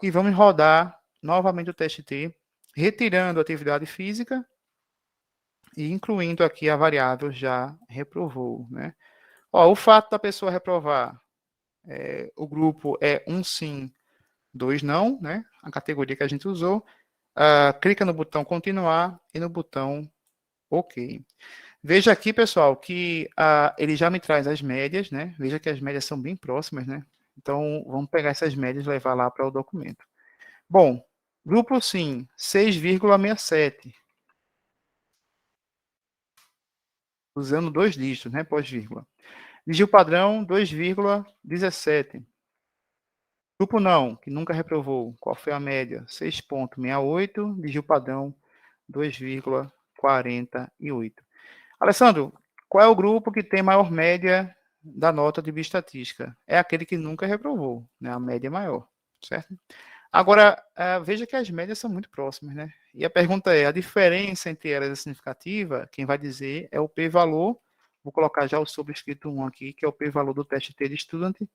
e vamos rodar novamente o teste T, retirando a atividade física e incluindo aqui a variável já reprovou, né? Ó, o fato da pessoa reprovar, o grupo é um sim, 2 não, né? A categoria que a gente usou. Clica no botão continuar e no botão OK. Veja aqui, pessoal, que ele já me traz as médias, né? Veja que as médias são bem próximas, né? Então, vamos pegar essas médias e levar lá para o documento. Bom, grupo sim, 6,67. Usando 2 dígitos, né? Pós-vírgula. Desvio padrão, 2,17. Grupo não, que nunca reprovou. Qual foi a média? 6,68. Desvio padrão, 2,48. Alessandro, qual é o grupo que tem maior média da nota de bioestatística? É aquele que nunca reprovou, né? A média é maior, certo? Agora, veja que as médias são muito próximas, né? E a pergunta é, a diferença entre elas é significativa? Quem vai dizer é o p-valor. Vou colocar já o sobrescrito 1 aqui, que é o p-valor do teste T de estudante,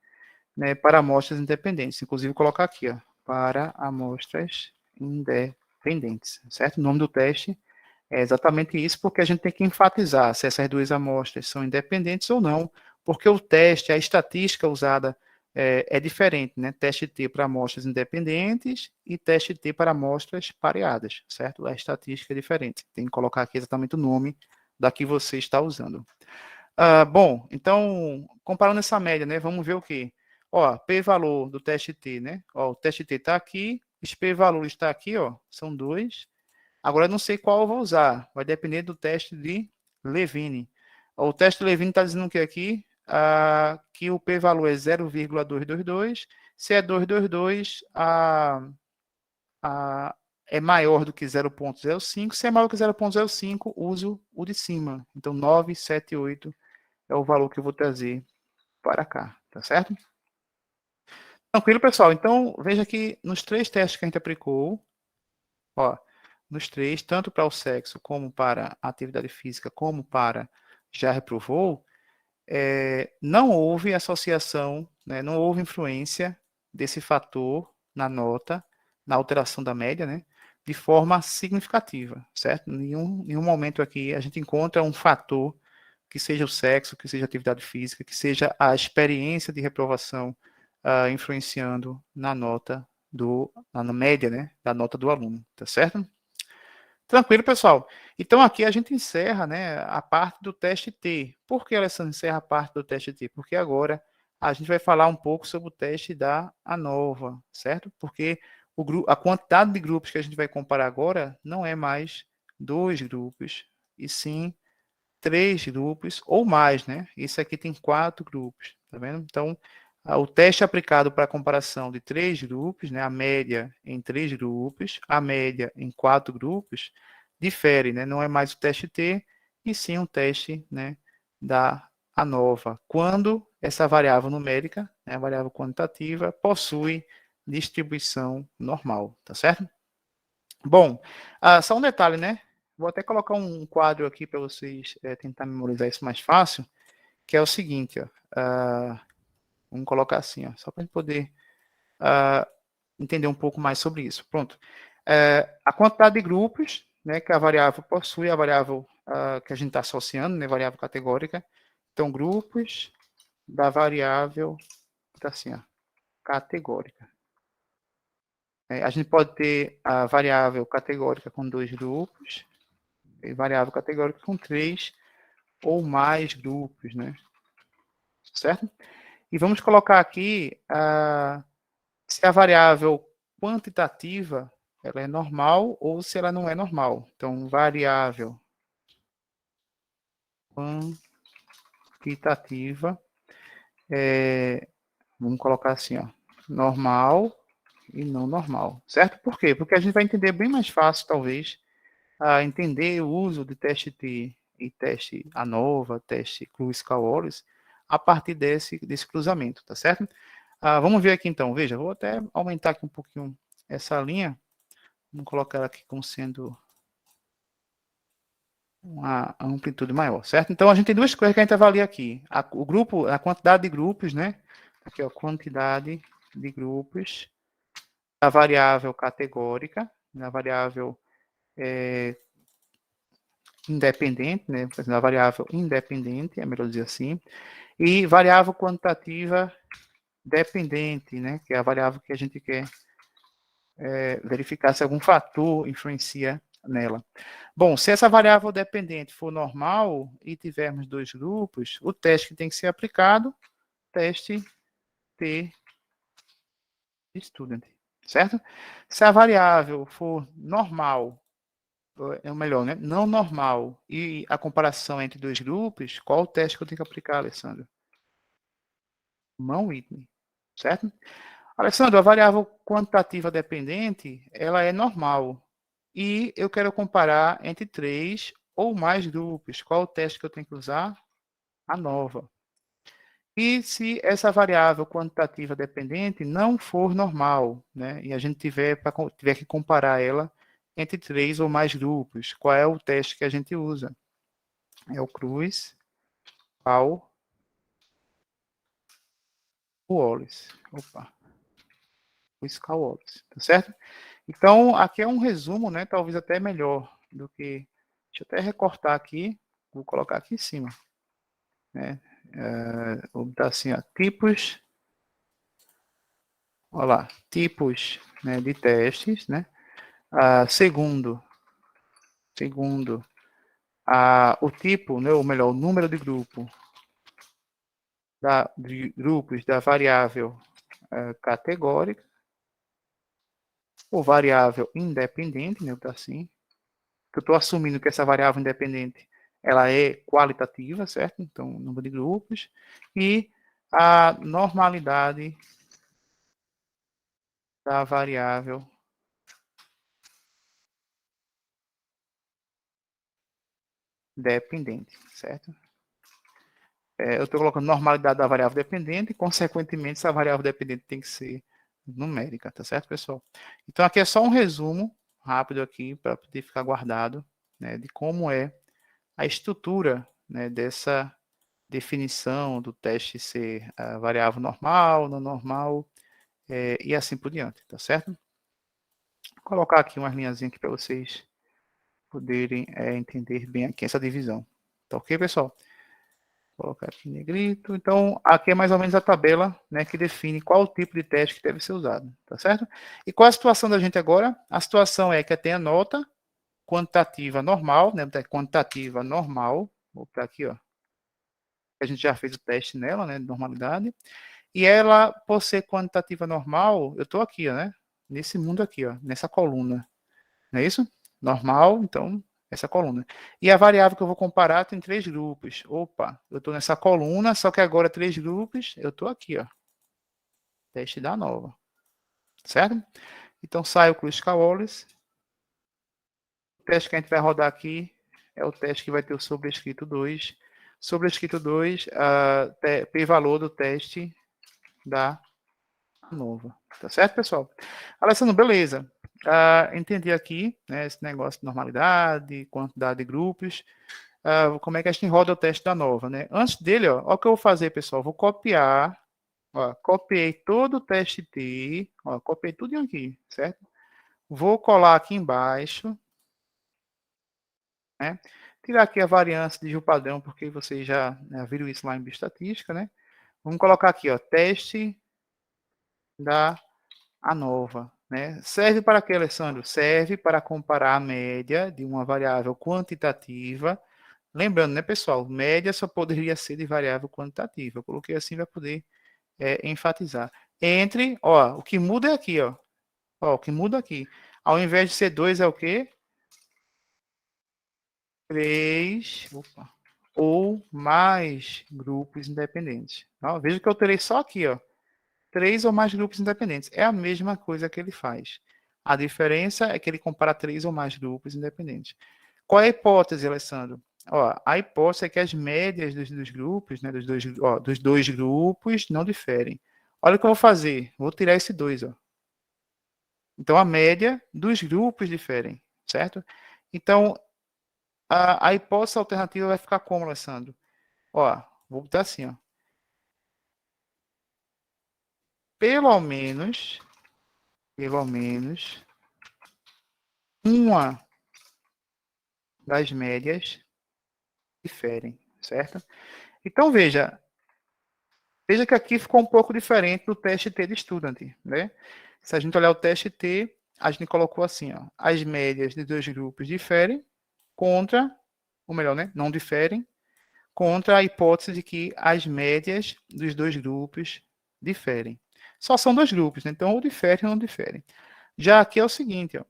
né, para amostras independentes. Inclusive, colocar aqui, ó, para amostras independentes, certo? O nome do teste é exatamente isso, porque a gente tem que enfatizar se essas duas amostras são independentes ou não, porque o teste, a estatística usada é diferente, né? Teste T para amostras independentes e teste T para amostras pareadas, certo? A estatística é diferente. Tem que colocar aqui exatamente o nome da que você está usando. Bom, então, comparando essa média, né? Vamos ver o quê? Ó, p-valor do teste T, né? Ó, o teste T está aqui, esse p-valor está aqui, ó, são 2. Agora, eu não sei qual eu vou usar. Vai depender do teste de Levine. O teste de Levine está dizendo o que aqui? Que o p-valor é 0,222. Se é 222, é maior do que 0,05. Se é maior que 0,05, uso o de cima. Então, 978 é o valor que eu vou trazer para cá. Tá certo? Tranquilo, pessoal. Então, veja que nos 3 testes que a gente aplicou, ó, nos três, tanto para o sexo, como para a atividade física, como para já reprovou, não houve associação, né, não houve influência desse fator na nota, na alteração da média, né, de forma significativa, certo? Em nenhum momento aqui a gente encontra um fator que seja o sexo, que seja a atividade física, que seja a experiência de reprovação influenciando na nota na média, né, da nota do aluno, tá certo? Tranquilo, pessoal. Então, aqui a gente encerra, né, a parte do teste T. Por que, Alessandro, encerra a parte do teste T? Porque agora a gente vai falar um pouco sobre o teste da ANOVA, certo? Porque a quantidade de grupos que a gente vai comparar agora não é mais 2 grupos, e sim 3 grupos ou mais, né? Isso aqui tem 4 grupos, tá vendo? Então, o teste aplicado para a comparação de 3 grupos, né? A média em 3 grupos, a média em 4 grupos, difere, né? Não é mais o teste T, e sim um teste, né, da ANOVA, quando essa variável numérica, né, a variável quantitativa, possui distribuição normal, tá certo? Bom, só um detalhe, né? Vou até colocar um quadro aqui para vocês tentar memorizar isso mais fácil, que é o seguinte, ó, vamos colocar assim, ó, só para a gente poder entender um pouco mais sobre isso. Pronto. A quantidade de grupos, né, que a variável possui, a variável que a gente está associando, né, variável categórica. Então, grupos da variável, tá assim, ó, categórica. A gente pode ter a variável categórica com 2 grupos, e variável categórica com 3 ou mais grupos, né? Certo? E vamos colocar aqui se a variável quantitativa ela é normal ou se ela não é normal. Então, variável quantitativa vamos colocar assim, ó, normal e não normal, certo? Por quê? Porque a gente vai entender bem mais fácil, talvez, a entender o uso de teste T e teste ANOVA, teste Clues-Cauolis, a partir desse cruzamento, tá certo? Vamos ver aqui então, veja, vou até aumentar aqui um pouquinho essa linha, vamos colocar ela aqui como sendo uma amplitude maior, certo? Então a gente tem duas coisas que a gente avalia aqui, a quantidade de grupos, né? Aqui, ó, quantidade de grupos, a variável categórica, a variável independente, né? A variável independente, é melhor dizer assim, e variável quantitativa dependente, né? Que é a variável que a gente quer verificar se algum fator influencia nela. Bom, se essa variável dependente for normal e tivermos 2 grupos, o teste que tem que ser aplicado, teste T student, certo? Se a variável for normal, é o melhor, né? Não normal, e a comparação entre 2 grupos, qual o teste que eu tenho que aplicar, Alessandro? Mann-Whitney, certo? Alessandro, a variável quantitativa dependente, ela é normal. E eu quero comparar entre 3 ou mais grupos. Qual o teste que eu tenho que usar? ANOVA. E se essa variável quantitativa dependente não for normal, né, e a gente tiver que comparar ela entre 3 ou mais grupos, qual é o teste que a gente usa? É o Cruz, Pau, Wallace. Opa, Cruz, Wallace, tá certo? Então, aqui é um resumo, né, talvez até melhor do que... Deixa eu até recortar aqui, vou colocar aqui em cima. Né? Vou botar assim, ó, tipos... Olha lá, tipos, né, de testes, né? Segundo, o tipo, né, ou melhor, o número de grupos da variável categórica, ou variável independente, né, assim, que eu estou assumindo que essa variável independente ela é qualitativa, certo? Então, número de grupos, e a normalidade da variável dependente, certo? Eu estou colocando normalidade da variável dependente e, consequentemente, essa variável dependente tem que ser numérica, tá certo, pessoal? Então, aqui é só um resumo, rápido aqui para poder ficar guardado, né, de como é a estrutura, né, dessa definição do teste ser variável normal, não normal, e assim por diante, tá certo? Vou colocar aqui umas linhazinhas aqui para vocês poderem entender bem aqui essa divisão. Tá ok, pessoal? Vou colocar aqui em negrito. Então, aqui é mais ou menos a tabela, né, que define qual o tipo de teste que deve ser usado, tá certo? E qual a situação da gente agora? A situação é que tem a nota quantitativa normal, né, quantitativa normal, vou botar aqui, ó, a gente já fez o teste nela, né, de normalidade, e ela, por ser quantitativa normal, eu estou aqui, ó, né, nesse mundo aqui, ó, nessa coluna, não é isso? Normal, então, essa coluna. E a variável que eu vou comparar tem 3 grupos. Opa, eu estou nessa coluna, só que agora 3 grupos, eu estou aqui, ó, teste da nova, certo? Então, sai o Kruskal-Wallis. O teste que a gente vai rodar aqui é o teste que vai ter o sobrescrito 2. Sobrescrito 2, p-valor do teste da nova. Tá certo, pessoal? Alessandro, beleza. Entendi aqui, né, esse negócio de normalidade, quantidade de grupos. Como é que a gente roda o teste da nova, né? Antes dele, ó o que eu vou fazer, pessoal. Vou copiar. Ó, copiei todo o teste T. Ó, copiei tudo aqui, certo? Vou colar aqui embaixo. Né? Tirar aqui a variância de Gil padrão, porque vocês já, né, viram isso lá em bioestatística, né? Vamos colocar aqui, ó, teste da ANOVA, né? Serve para quê, Alessandro? Serve para comparar a média de uma variável quantitativa. Lembrando, né, pessoal, média só poderia ser de variável quantitativa. Eu coloquei assim para poder enfatizar. Entre, ó, o que muda é aqui, ó. Ó, o que muda aqui. Ao invés de ser 2 é o quê? 3, ou mais grupos independentes. Então, veja que eu terei só aqui, ó, 3 ou mais grupos independentes. É a mesma coisa que ele faz. A diferença é que ele compara 3 ou mais grupos independentes. Qual é a hipótese, Alessandro? Ó, a hipótese é que as médias dos grupos, né, dos dois grupos, não diferem. Olha o que eu vou fazer. Vou tirar esse 2. Ó. Então, a média dos grupos diferem, certo? Então, a hipótese alternativa vai ficar como, Alessandro? Ó, vou botar assim, ó. Pelo menos, uma das médias diferem, certo? Então, veja que aqui ficou um pouco diferente do teste T de Student, né? Se a gente olhar o teste T, a gente colocou assim, ó, as médias de dois grupos diferem contra, ou melhor, né, não diferem, contra a hipótese de que as médias dos dois grupos diferem. Só são dois grupos, né? Então ou diferem ou não diferem. Já aqui é o seguinte, ó,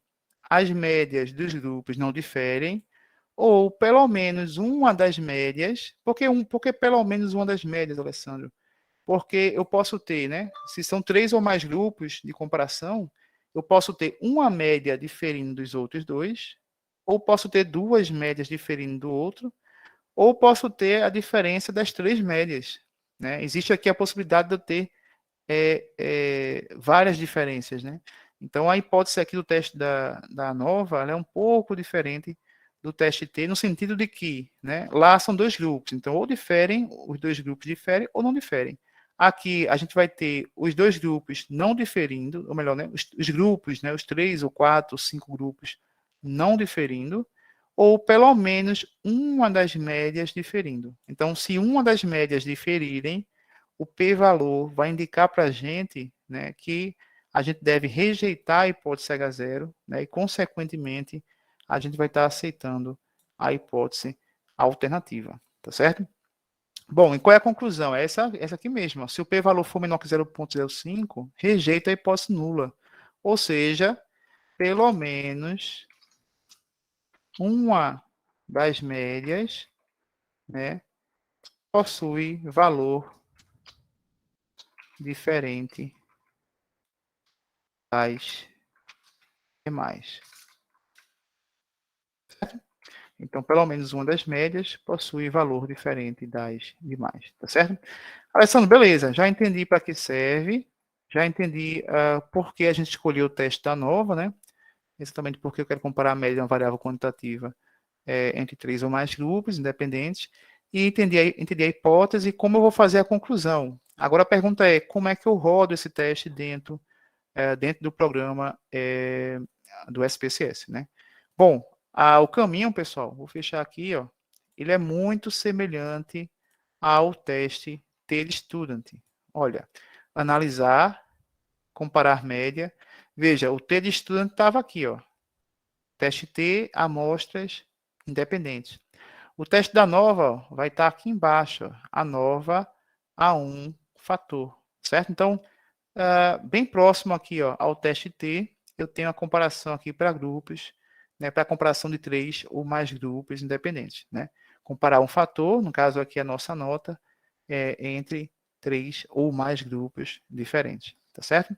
as médias dos grupos não diferem, ou pelo menos uma das médias, porque pelo menos uma das médias, Alessandro? Porque eu posso ter, né? Se são 3 ou mais grupos de comparação, eu posso ter uma média diferindo dos outros dois, ou posso ter duas médias diferindo do outro, ou posso ter a diferença das 3 médias. Né? Existe aqui a possibilidade de eu ter várias diferenças. Né? Então, a hipótese aqui do teste da ANOVA é um pouco diferente do teste T, no sentido de que, né, lá são dois grupos, então ou diferem, os dois grupos diferem ou não diferem. Aqui a gente vai ter os dois grupos não diferindo, ou melhor, né, os grupos, né, os 3 ou 4 ou 5 grupos não diferindo, ou pelo menos uma das médias diferindo. Então, se uma das médias diferirem, o p-valor vai indicar para a gente, né, que a gente deve rejeitar a hipótese H0, né, e, consequentemente, a gente vai estar aceitando a hipótese alternativa, tá certo? Bom, e qual é a conclusão? É essa aqui mesmo. Ó. Se o p-valor for menor que 0,05, rejeita a hipótese nula. Ou seja, pelo menos uma das médias, né, possui valor diferente das demais. Certo? Então, pelo menos uma das médias possui valor diferente das demais, tá certo? Alessandro, beleza, já entendi para que serve, já entendi por que a gente escolheu o teste da nova, né? exatamente porque eu quero comparar a média de uma variável quantitativa entre 3 ou mais grupos independentes, e entender a hipótese e como eu vou fazer a conclusão. Agora a pergunta é, como é que eu rodo esse teste dentro do programa do SPSS, né? Bom, o caminho, pessoal, vou fechar aqui, ó, ele é muito semelhante ao teste TD-Student. Olha, analisar, comparar média. Veja, o TD-Student estava aqui, ó. Teste T, amostras independentes. O teste da nova vai estar aqui embaixo, ó, a nova a um fator, certo? Então, bem próximo aqui, ó, ao teste T, eu tenho a comparação aqui para grupos, né, para a comparação de 3 ou mais grupos independentes, né? Comparar um fator, no caso aqui a nossa nota, entre 3 ou mais grupos diferentes, tá certo?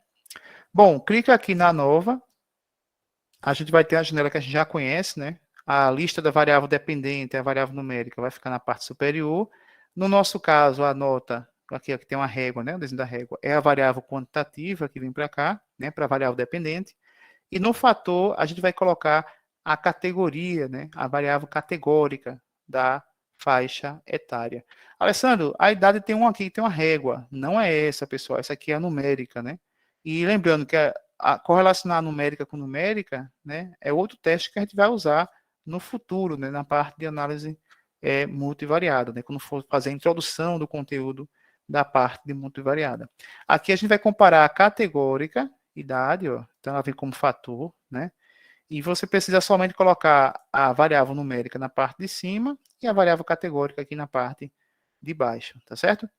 Bom, clica aqui na nova, a gente vai ter a janela que a gente já conhece, né? A lista da variável dependente, a variável numérica, vai ficar na parte superior. No nosso caso, a nota, aqui tem uma régua, né? O desenho da régua, é a variável quantitativa que vem para cá, né? Para a variável dependente. E no fator, a gente vai colocar a categoria, né? A variável categórica da faixa etária. Alessandro, a idade tem um aqui, tem uma régua. Não é essa, pessoal. Essa aqui é a numérica, né? E lembrando que correlacionar numérica com numérica, né, é outro teste que a gente vai usar no futuro, né, na parte de análise multivariada, né, quando for fazer a introdução do conteúdo da parte de multivariada. Aqui a gente vai comparar a categórica, idade, ó, então ela vem como fator, né, e você precisa somente colocar a variável numérica na parte de cima e a variável categórica aqui na parte de baixo, tá certo?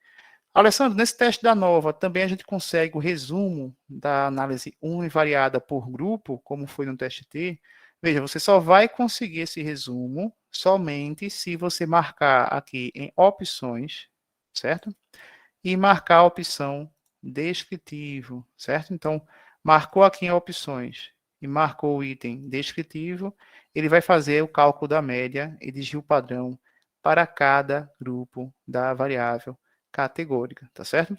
Alessandro, nesse teste da nova, também a gente consegue o resumo da análise univariada por grupo, como foi no teste T. Veja, você só vai conseguir esse resumo somente se você marcar aqui em opções, certo? E marcar a opção descritivo, certo? Então, marcou aqui em opções e marcou o item descritivo, ele vai fazer o cálculo da média e desvio padrão para cada grupo da variável categórica, tá certo?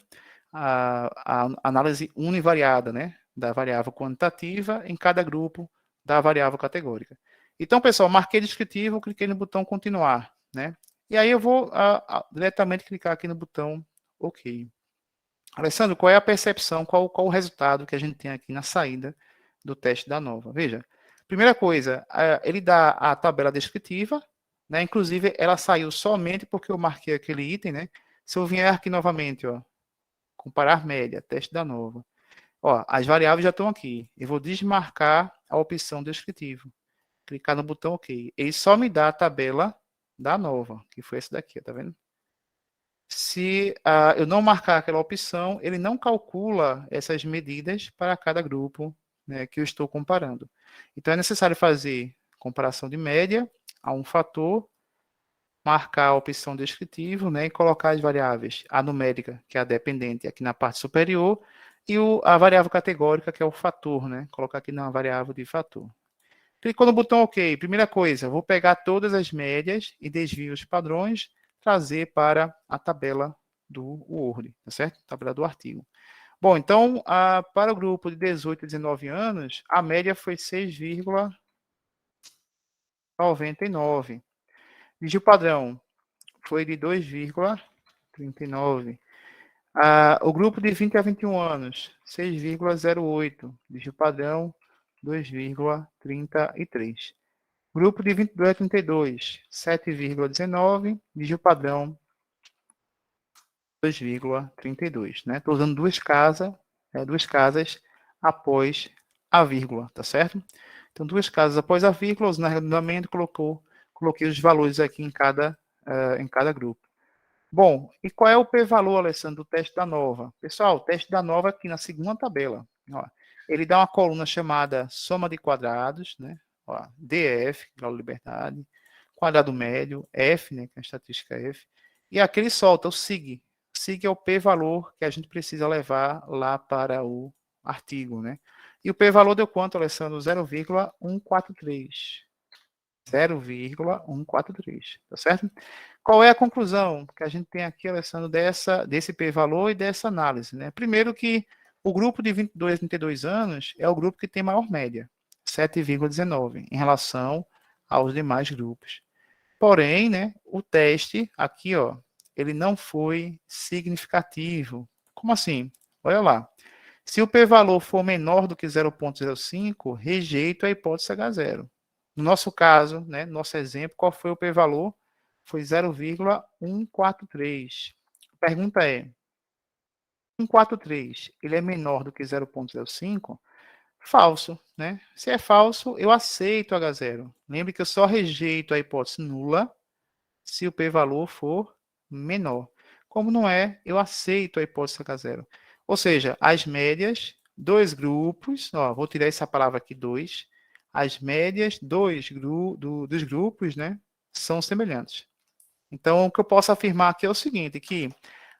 A análise univariada, né, da variável quantitativa em cada grupo da variável categórica. Então, pessoal, marquei descritivo, cliquei no botão continuar, né? E aí eu vou diretamente clicar aqui no botão OK. Alessandro, qual é a percepção, qual o resultado que a gente tem aqui na saída do teste da nova? Veja, primeira coisa, ele dá a tabela descritiva, né? Inclusive ela saiu somente porque eu marquei aquele item, né? Se eu vier aqui novamente, ó, comparar média, teste da nova. Ó, as variáveis já estão aqui. Eu vou desmarcar a opção descritivo. Clicar no botão OK. Ele só me dá a tabela da nova, que foi essa daqui, tá vendo? Se eu não marcar aquela opção, ele não calcula essas medidas para cada grupo, né, que eu estou comparando. Então, é necessário fazer comparação de média a um fator, marcar a opção descritivo, né, e colocar as variáveis, a numérica, que é a dependente, aqui na parte superior, e a variável categórica, que é o fator, né, colocar aqui na variável de fator. Clicou no botão OK. Primeira coisa, vou pegar todas as médias e desvios padrões, trazer para a tabela do Word, tá certo? Tabela do artigo. Bom, então, para o grupo de 18 a 19 anos, a média foi 6,99. Desvio padrão foi de 2,39. O grupo de 20 a 21 anos, 6,08. Desvio padrão, 2,33. Grupo de 22 a 32, 7,19. Dígito padrão, 2,32. Né? Estou usando duas casas após a vírgula, tá certo? Então, duas casas após a vírgula, usando arredondamento, coloquei os valores aqui em cada grupo. Bom, e qual é o p-valor, Alessandro, do teste da nova? Pessoal, o teste da nova aqui na segunda tabela. Ó, ele dá uma coluna chamada soma de quadrados, né? Ó, DF, grau de liberdade, quadrado médio, F, né, que é a estatística F, e aqui ele solta o SIG. SIG é o p-valor que a gente precisa levar lá para o artigo, né? E o p-valor deu quanto, Alessandro? 0,143. 0,143, tá certo? Qual é a conclusão que a gente tem aqui, Alessandro, desse p-valor e dessa análise, né? Primeiro que o grupo de 22 a 32 anos é o grupo que tem maior média, 7,19 em relação aos demais grupos. Porém, né, o teste aqui, ó, ele não foi significativo. Como assim? Olha lá. Se o p-valor for menor do que 0,05, rejeito a hipótese H0. No nosso caso, né, nosso exemplo, qual foi o p-valor? Foi 0,143. A pergunta é, 143, ele é menor do que 0,05? Falso, né? Se é falso, eu aceito H0. Lembre que eu só rejeito a hipótese nula se o p-valor for menor. Como não é, eu aceito a hipótese H0. Ou seja, as médias, dois grupos, ó, vou tirar essa palavra aqui, dois, as médias dos grupos, né, são semelhantes. Então, o que eu posso afirmar aqui é o seguinte, que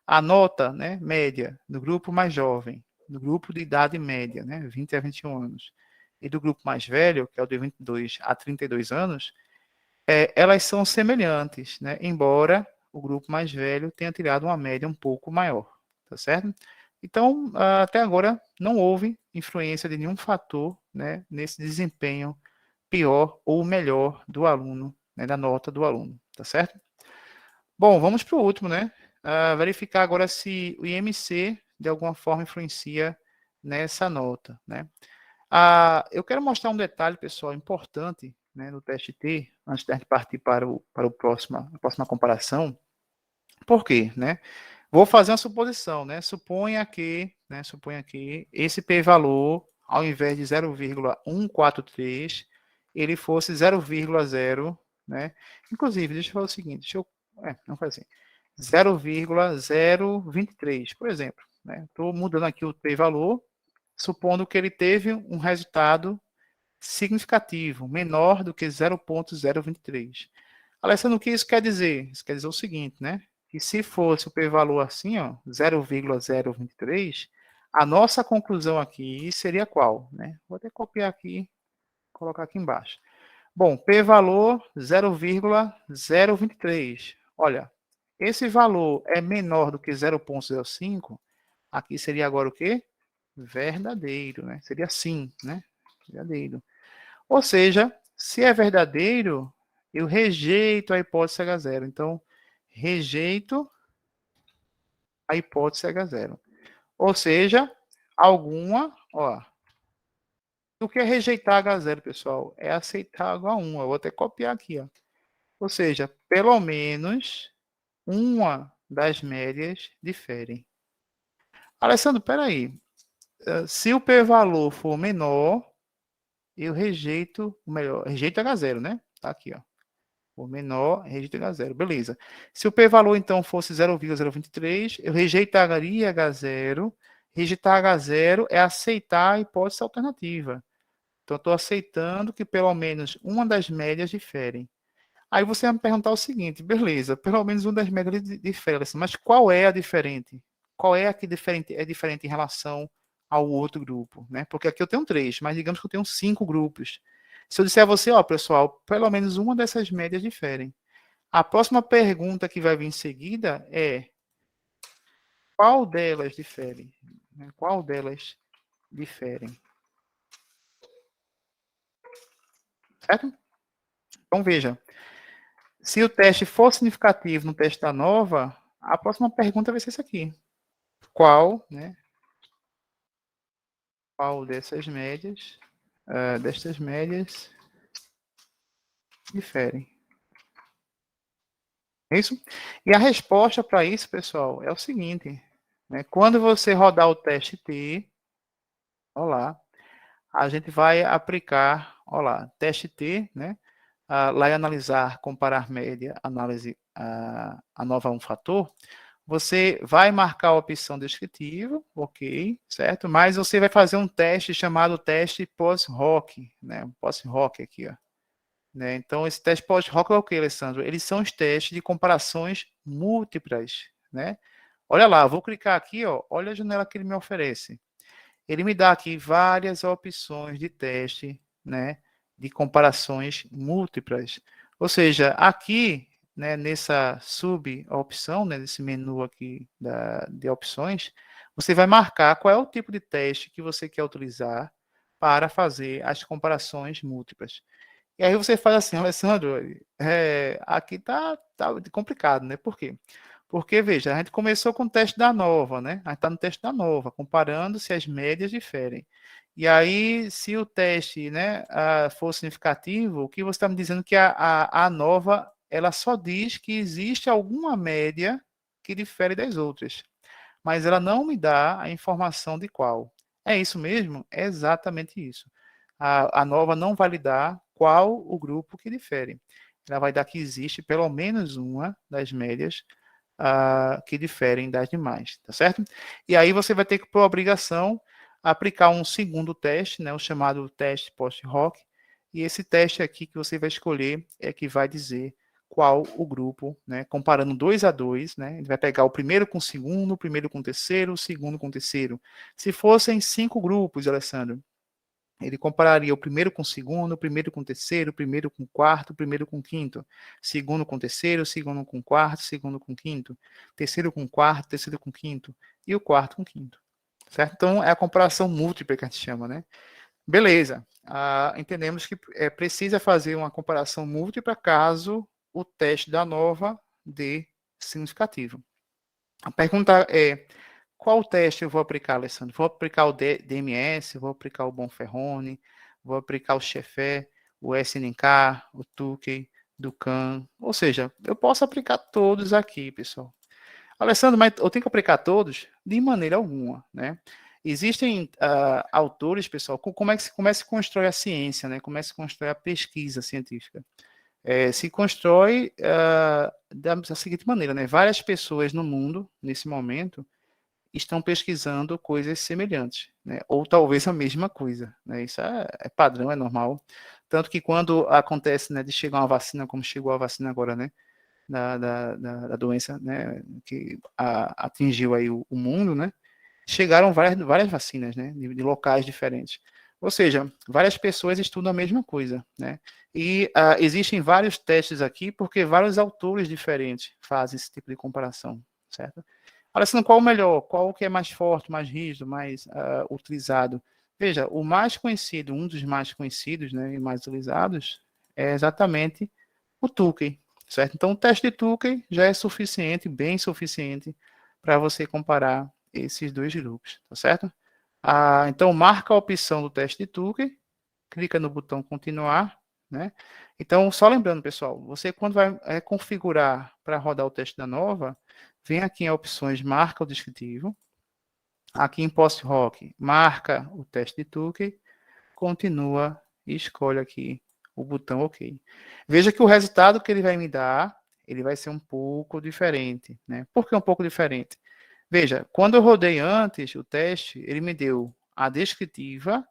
a nota, né, média do grupo mais jovem, do grupo de idade média, né, 20 a 21 anos, e do grupo mais velho, que é o de 22 a 32 anos, elas são semelhantes, né, embora o grupo mais velho tenha tirado uma média um pouco maior, tá certo? Então, até agora, não houve influência de nenhum fator, né, nesse desempenho pior ou melhor do aluno, né, da nota do aluno, tá certo? Bom, vamos para o último, né? Verificar agora se o IMC de alguma forma influencia nessa nota, né? Eu quero mostrar um detalhe, pessoal, importante, né, no teste T, antes de partir para a próxima comparação. Por quê, né? Vou fazer uma suposição, né? Suponha que esse p-valor, ao invés de 0,143, ele fosse 0,0, né? Inclusive, deixa eu fazer o seguinte, não faz assim, 0,023, por exemplo, né? Estou mudando aqui o p-valor, supondo que ele teve um resultado significativo, menor do que 0,023. Alessandro, o que isso quer dizer? Isso quer dizer o seguinte, né? Que se fosse o p-valor assim, ó, 0,023, a nossa conclusão aqui seria qual? Né? Vou até copiar aqui, colocar aqui embaixo. Bom, p-valor 0,023. Olha, esse valor é menor do que 0,05, aqui seria agora o quê? Verdadeiro, né? Seria sim, né? Verdadeiro. Ou seja, se é verdadeiro, eu rejeito a hipótese H0. Então, rejeito a hipótese H0. Ou seja, o que é rejeitar H0, pessoal? É aceitar H1. Eu vou até copiar aqui, ó. Ou seja, pelo menos uma das médias diferem. Alessandro, peraí. Se o p-valor for menor, eu rejeito H0, né? Tá aqui, ó. O menor, rejeito H0. Beleza. Se o p-valor, então, fosse 0,023, eu rejeitaria H0. Rejeitar H0 é aceitar a hipótese alternativa. Então, estou aceitando que pelo menos uma das médias diferem. Aí você vai me perguntar o seguinte, beleza, pelo menos uma das médias difere, mas qual é a diferente? Qual é a que é diferente em relação ao outro grupo, né? Porque aqui eu tenho 3, mas digamos que eu tenho 5 grupos. Se eu disser a você, ó, pessoal, pelo menos uma dessas médias diferem. A próxima pergunta que vai vir em seguida é qual delas difere? Qual delas diferem? Certo? Então veja, se o teste for significativo no teste da nova, a próxima pergunta vai ser essa aqui. Qual, né? Qual destas médias diferem? É isso? E a resposta para isso, pessoal, é o seguinte, né? Quando você rodar o teste T, olha lá, a gente vai aplicar, olha lá, teste T, né? Lá em analisar, comparar média, análise a nova um fator, você vai marcar a opção descritiva, ok, certo? Mas você vai fazer um teste chamado teste post-hoc, né? Post-hoc aqui, ó. Né? Então, esse teste post-hoc é o que, Alessandro? Eles são os testes de comparações múltiplas, né? Olha lá, vou clicar aqui, ó, olha a janela que ele me oferece. Ele me dá aqui várias opções de teste, né, de comparações múltiplas. Ou seja, aqui, né, nessa sub-opção, né, nesse menu aqui de opções, você vai marcar qual é o tipo de teste que você quer utilizar para fazer as comparações múltiplas. E aí você faz assim, Alessandro, aqui tá complicado, né? Por quê? Porque, veja, a gente começou com o teste da nova, né? A gente está no teste da nova, comparando se as médias diferem. E aí, se o teste, né, for significativo, o que você está me dizendo que a nova, ela só diz que existe alguma média que difere das outras, mas ela não me dá a informação de qual. É isso mesmo? É exatamente isso. A nova não vai lhe dar qual o grupo que difere. Ela vai dar que existe pelo menos uma das médias que diferem das demais, tá certo? E aí você vai ter que, por obrigação, aplicar um segundo teste, né, o chamado teste post-hoc, e esse teste aqui que você vai escolher é que vai dizer qual o grupo, né, comparando 2 a 2, né, ele vai pegar o primeiro com o primeiro com o segundo com o terceiro. Se fossem 5 grupos, Alessandro, ele compararia o primeiro com o primeiro com o terceiro, o primeiro com o quarto, o primeiro com o quinto, segundo com o terceiro, segundo com o quarto, segundo com o quinto, terceiro com o quarto, terceiro com o quinto, e o quarto com o quinto. Certo? Então, é a comparação múltipla que a gente chama, né? Beleza. Entendemos que precisa fazer uma comparação múltipla caso o teste da nova dê significativo. A pergunta é, qual teste eu vou aplicar, Alessandro? Vou aplicar o DMS, vou aplicar o Bonferroni, vou aplicar o Chefé, o SNK, o Tukey, Dukan. Ou seja, eu posso aplicar todos aqui, pessoal. Alessandro, mas eu tenho que aplicar todos? De maneira alguma, né? Existem autores, pessoal, como é que se constrói a ciência, né? Como é que se constrói a pesquisa científica? Se constrói da seguinte maneira, né? Várias pessoas no mundo, nesse momento, estão pesquisando coisas semelhantes, né? Ou talvez a mesma coisa, né? Isso é padrão, é normal. Tanto que quando acontece, né, de chegar uma vacina, como chegou a vacina agora, né, da doença, né, que atingiu aí o mundo, né, chegaram várias vacinas, né, de locais diferentes. Ou seja, várias pessoas estudam a mesma coisa, né? E existem vários testes aqui, porque vários autores diferentes fazem esse tipo de comparação, certo? Alessandro, qual o melhor? Qual que é mais forte, mais rígido, mais utilizado? Veja, o mais conhecido, um dos mais conhecidos, né, e mais utilizados, é exatamente o Tukey, certo? Então, o teste de Tukey já é suficiente, bem suficiente, para você comparar esses dois grupos, tá certo? Então, marca a opção do teste de Tukey, clica no botão continuar, né? Então, só lembrando, pessoal, você quando vai configurar para rodar o teste da nova, vem aqui em opções, marca o descritivo, aqui em post-hoc, marca o teste de Tukey, continua e escolhe aqui o botão OK. Veja que o resultado que ele vai me dar, ele vai ser um pouco diferente, né? Por que um pouco diferente? Veja, quando eu rodei antes o teste, ele me deu a descritiva,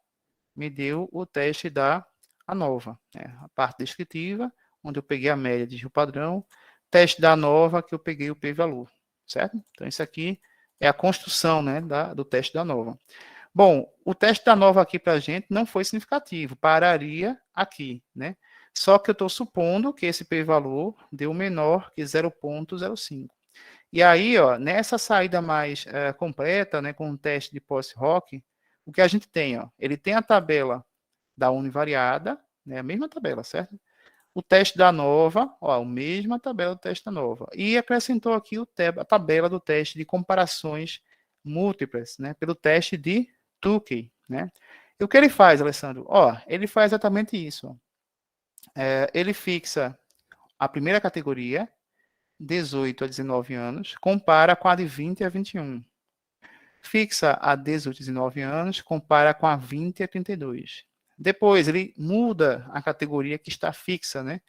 me deu o teste da nova, né? A parte descritiva, onde eu peguei a média de Rio Padrão, teste da nova, que eu peguei o p-valor, certo? Então, isso aqui é a construção, né, do teste da nova. Bom, o teste da nova aqui para a gente não foi significativo, pararia aqui, né? Só que eu estou supondo que esse p-valor deu menor que 0,05. E aí, ó, nessa saída mais completa, né, com o teste de post-hoc, o que a gente tem, ó, ele tem a tabela da univariada, né, a mesma tabela, certo? O teste da nova, ó, a mesma tabela do teste da nova. E acrescentou aqui a tabela do teste de comparações múltiplas, né, pelo teste de Tukey, né? E o que ele faz, Alessandro? Ó, ele faz exatamente isso. Ó. Ele fixa a primeira categoria, 18 a 19 anos, compara com a de 20 a 21. Fixa a 18 a 19 anos, compara com a 20 a 32. Depois, ele muda a categoria que está fixa, né?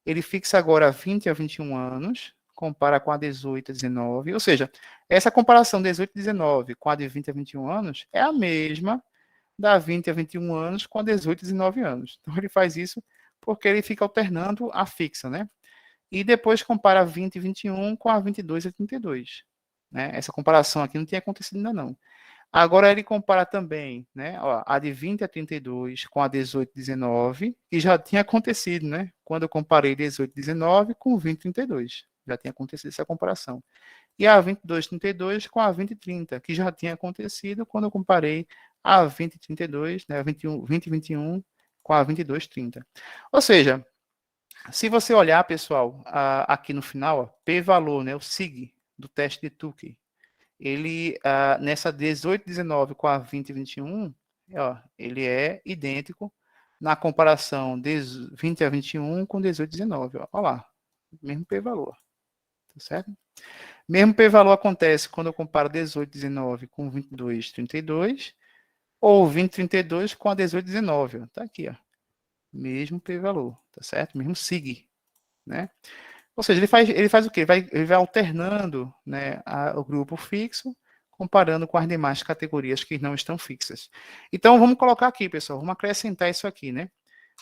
Ele fixa agora 20 a 21 anos, compara com a 18 a 19. Ou seja, essa comparação 18 a 19 com a de 20 a 21 anos é a mesma da 20 a 21 anos com a 18 a 19 anos. Então, ele faz isso porque ele fica alternando a fixa, né? E depois compara 20 e 21 com a 22 e 32. Né? Essa comparação aqui não tinha acontecido ainda não. Agora ele compara também, né, ó, a de 20 a 32 com a 18 e 19, que já tinha acontecido, né? Quando eu comparei 18 e 19 com 20 e 32. Já tinha acontecido essa comparação. E a 22 e 32 com a 20 e 30, que já tinha acontecido quando eu comparei a 2032, né, 2021 com a 2230. Ou seja, se você olhar, pessoal, aqui no final, ó, p-valor, né, o sig do teste de Tukey, ele, nessa 1819 com a 2021, ó, ele é idêntico na comparação de 20 a 21 com 1819. Olha lá, mesmo p-valor, tá certo? Mesmo p-valor acontece quando eu comparo 1819 com 2232, ou 2032 com a 1819. Tá aqui, ó. Mesmo p-valor, tá certo? Mesmo sig, né? Ou seja, ele faz o quê? Ele vai alternando, né, o grupo fixo, comparando com as demais categorias que não estão fixas. Então, vamos colocar aqui, pessoal, vamos acrescentar isso aqui, né?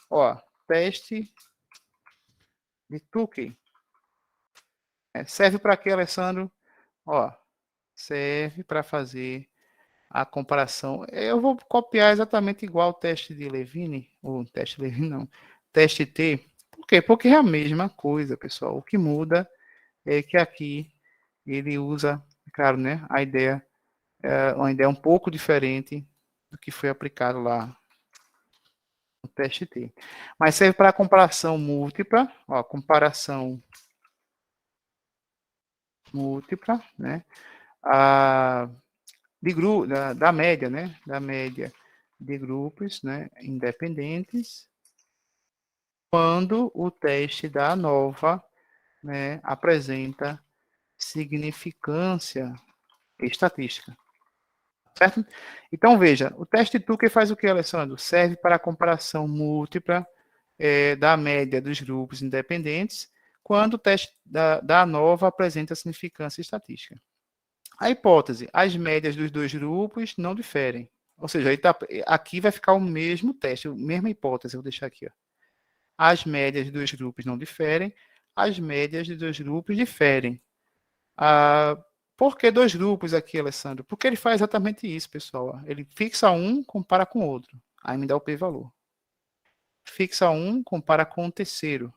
Ó, teste de Tukey. Serve para quê, Alessandro? Ó, serve para fazer a comparação. Eu vou copiar exatamente igual o teste de Levine, ou teste Levine não, teste T. Por quê? Porque é a mesma coisa, pessoal. O que muda é que aqui ele usa, claro, né, a ideia é uma ideia um pouco diferente do que foi aplicado lá no teste T. Mas serve para comparação múltipla, ó, comparação múltipla, né, da média, né, da média de grupos, né, independentes, quando o teste da ANOVA, né, apresenta significância estatística. Certo? Então, veja, o teste Tukey faz o que, Alessandro? Serve para a comparação múltipla da média dos grupos independentes, quando o teste da ANOVA apresenta significância estatística. A hipótese, as médias dos dois grupos não diferem. Ou seja, aqui vai ficar o mesmo teste, a mesma hipótese, eu vou deixar aqui. Ó. As médias dos dois grupos não diferem, as médias dos dois grupos diferem. Por que dois grupos aqui, Alessandro? Porque ele faz exatamente isso, pessoal. Ele fixa um, compara com o outro. Aí me dá o p-valor. Fixa um, compara com o terceiro.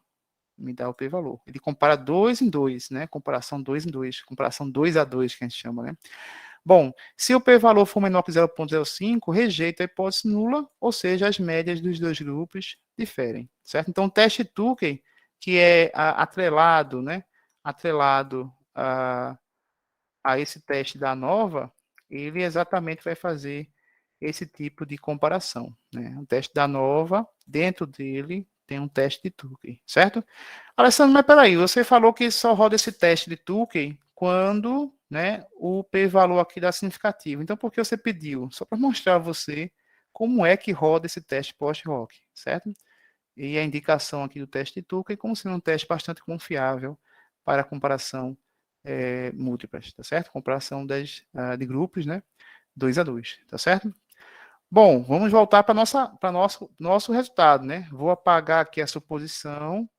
Me dá o p-valor. Ele compara 2 em 2, né? Comparação 2 em 2. Comparação 2 a 2, que a gente chama, né? Bom, se o p-valor for menor que 0,05, rejeita a hipótese nula, ou seja, as médias dos dois grupos diferem, certo? Então, o teste Tukey, que é atrelado, né? Atrelado a esse teste da ANOVA, ele exatamente vai fazer esse tipo de comparação. Né? O teste da ANOVA, dentro dele, tem um teste de Tukey, certo? Alessandro, mas peraí, você falou que só roda esse teste de Tukey quando, né, o p-valor aqui dá significativo. Então, por que você pediu? Só para mostrar a você como é que roda esse teste post-hoc, certo? E a indicação aqui do teste de Tukey como sendo um teste bastante confiável para a comparação múltiplas, tá certo? Comparação de grupos, né? 2 a 2, tá certo? Bom, vamos voltar para nosso resultado, né? Vou apagar aqui a suposição,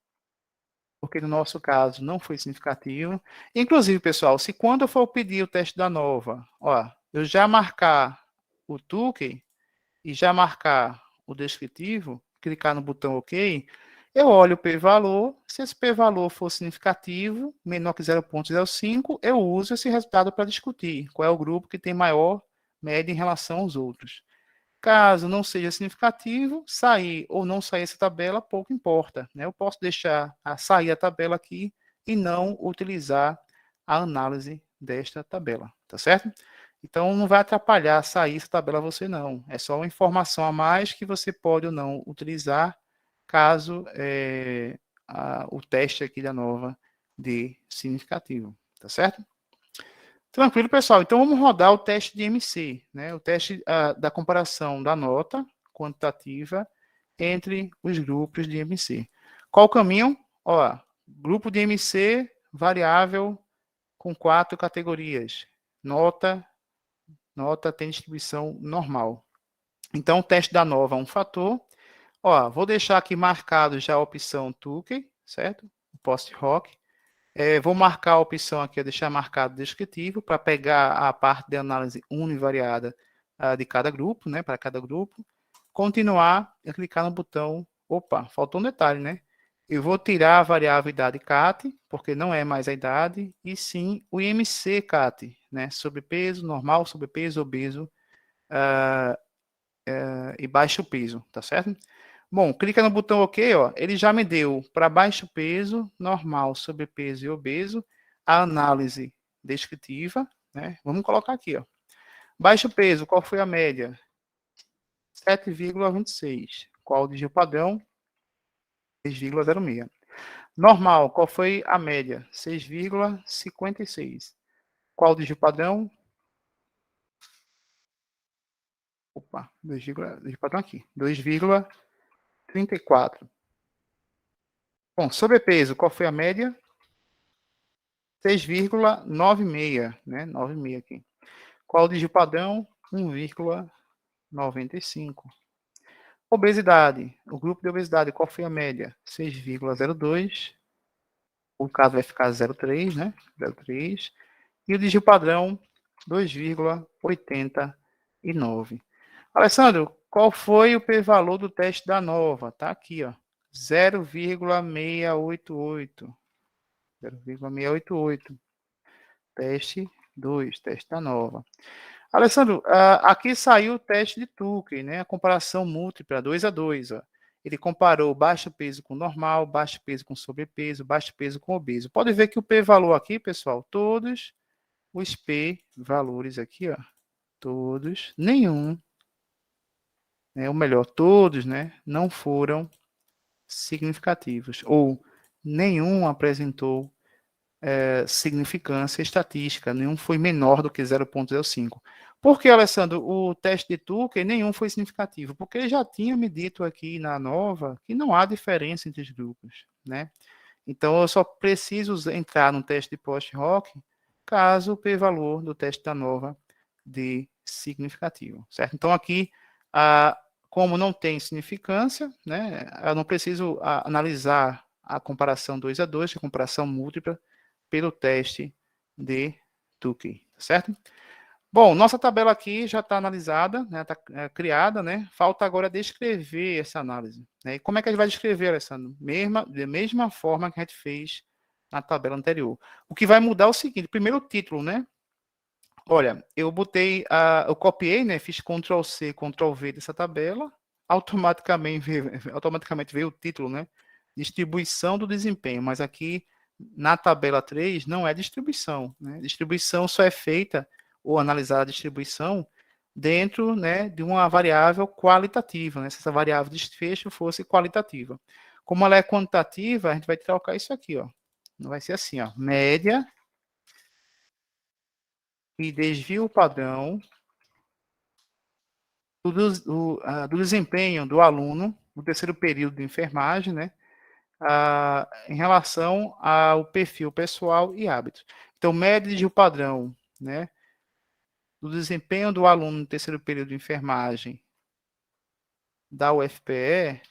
porque no nosso caso não foi significativo. Inclusive, pessoal, se quando eu for pedir o teste da ANOVA, ó, eu já marcar o Tukey e já marcar o descritivo, clicar no botão OK, eu olho o p-valor, se esse p-valor for significativo, menor que 0,05, eu uso esse resultado para discutir qual é o grupo que tem maior média em relação aos outros. Caso não seja significativo, sair ou não sair essa tabela, pouco importa. Né? Eu posso deixar sair a tabela aqui e não utilizar a análise desta tabela, tá certo? Então, não vai atrapalhar sair essa tabela você não. É só uma informação a mais que você pode ou não utilizar caso o teste aqui da ANOVA dê significativo, tá certo? Tranquilo, pessoal. Então, vamos rodar o teste de MC, né? O teste da comparação da nota quantitativa entre os grupos de MC. Qual o caminho? Ó, grupo de MC, variável com 4 categorias. Nota tem distribuição normal. Então, o teste da nova é um fator. Ó, vou deixar aqui marcado já a opção Tukey, certo? Post-hoc. Vou marcar a opção aqui, deixar marcado descritivo, para pegar a parte de análise univariada de cada grupo, né? Para cada grupo. Continuar e clicar no botão. Opa, faltou um detalhe, né? Eu vou tirar a variável idade CAT, porque não é mais a idade, e sim o IMC CAT, né? Sobrepeso, normal, sobrepeso, obeso, e baixo peso, tá certo? Bom, clica no botão OK, ó, ele já me deu para baixo peso, normal, sobrepeso e obeso, a análise descritiva, né? Vamos colocar aqui, ó. Baixo peso, qual foi a média? 7,26. Qual o dígito padrão? 6,06. Normal, qual foi a média? 6,56. Qual o dígito padrão? Opa, 2, dígito padrão aqui. 2,34. Bom, sobrepeso, qual foi a média? 6,96, né? 96 aqui. Qual o dígito padrão? 1,95. Obesidade, o grupo de obesidade, qual foi a média? 6,02. O caso vai ficar 0,3, né? 0,3. E o dígito padrão, 2,89. Alessandro, qual foi o p-valor do teste da nova? Tá aqui, ó. 0,688. 0,688. Teste 2, teste da nova. Alessandro, aqui saiu o teste de Tukey, né? A comparação múltipla, 2 a 2. Ó. Ele comparou baixo peso com normal, baixo peso com sobrepeso, baixo peso com obeso. Pode ver que o p-valor aqui, pessoal, todos os p-valores aqui, ó, todos, nenhum, né, ou melhor, todos, né, não foram significativos, ou nenhum apresentou significância estatística, nenhum foi menor do que 0,05. Por que, Alessandro, o teste de Tukey nenhum foi significativo? Porque ele já tinha me dito aqui na nova que não há diferença entre os grupos, né? Então, eu só preciso entrar no teste de post-hoc caso o p-valor do teste da nova dê significativo, certo? Então, aqui, como não tem significância, né, eu não preciso analisar a comparação 2 a 2, a comparação múltipla, pelo teste de Tukey, certo? Bom, nossa tabela aqui já está analisada, né, está criada, né? Falta agora descrever essa análise. Né? E como é que a gente vai descrever, Alessandro? Da mesma forma que a gente fez na tabela anterior. O que vai mudar é o seguinte: primeiro o título, né? Olha, eu botei, eu copiei, né? Fiz Ctrl+C, Ctrl+V dessa tabela, automaticamente veio o título, né? Distribuição do desempenho, mas aqui na tabela 3 não é distribuição, né? Distribuição só é feita ou analisar a distribuição dentro, né, de uma variável qualitativa, né? Se essa variável de desfecho fosse qualitativa. Como ela é quantitativa, a gente vai trocar isso aqui, ó. Não vai ser assim, ó. Média e desvio padrão do desempenho do aluno no terceiro período de enfermagem, né? Em relação ao perfil pessoal e hábitos. Então, média de padrão, né? Do desempenho do aluno no terceiro período de enfermagem da UFPE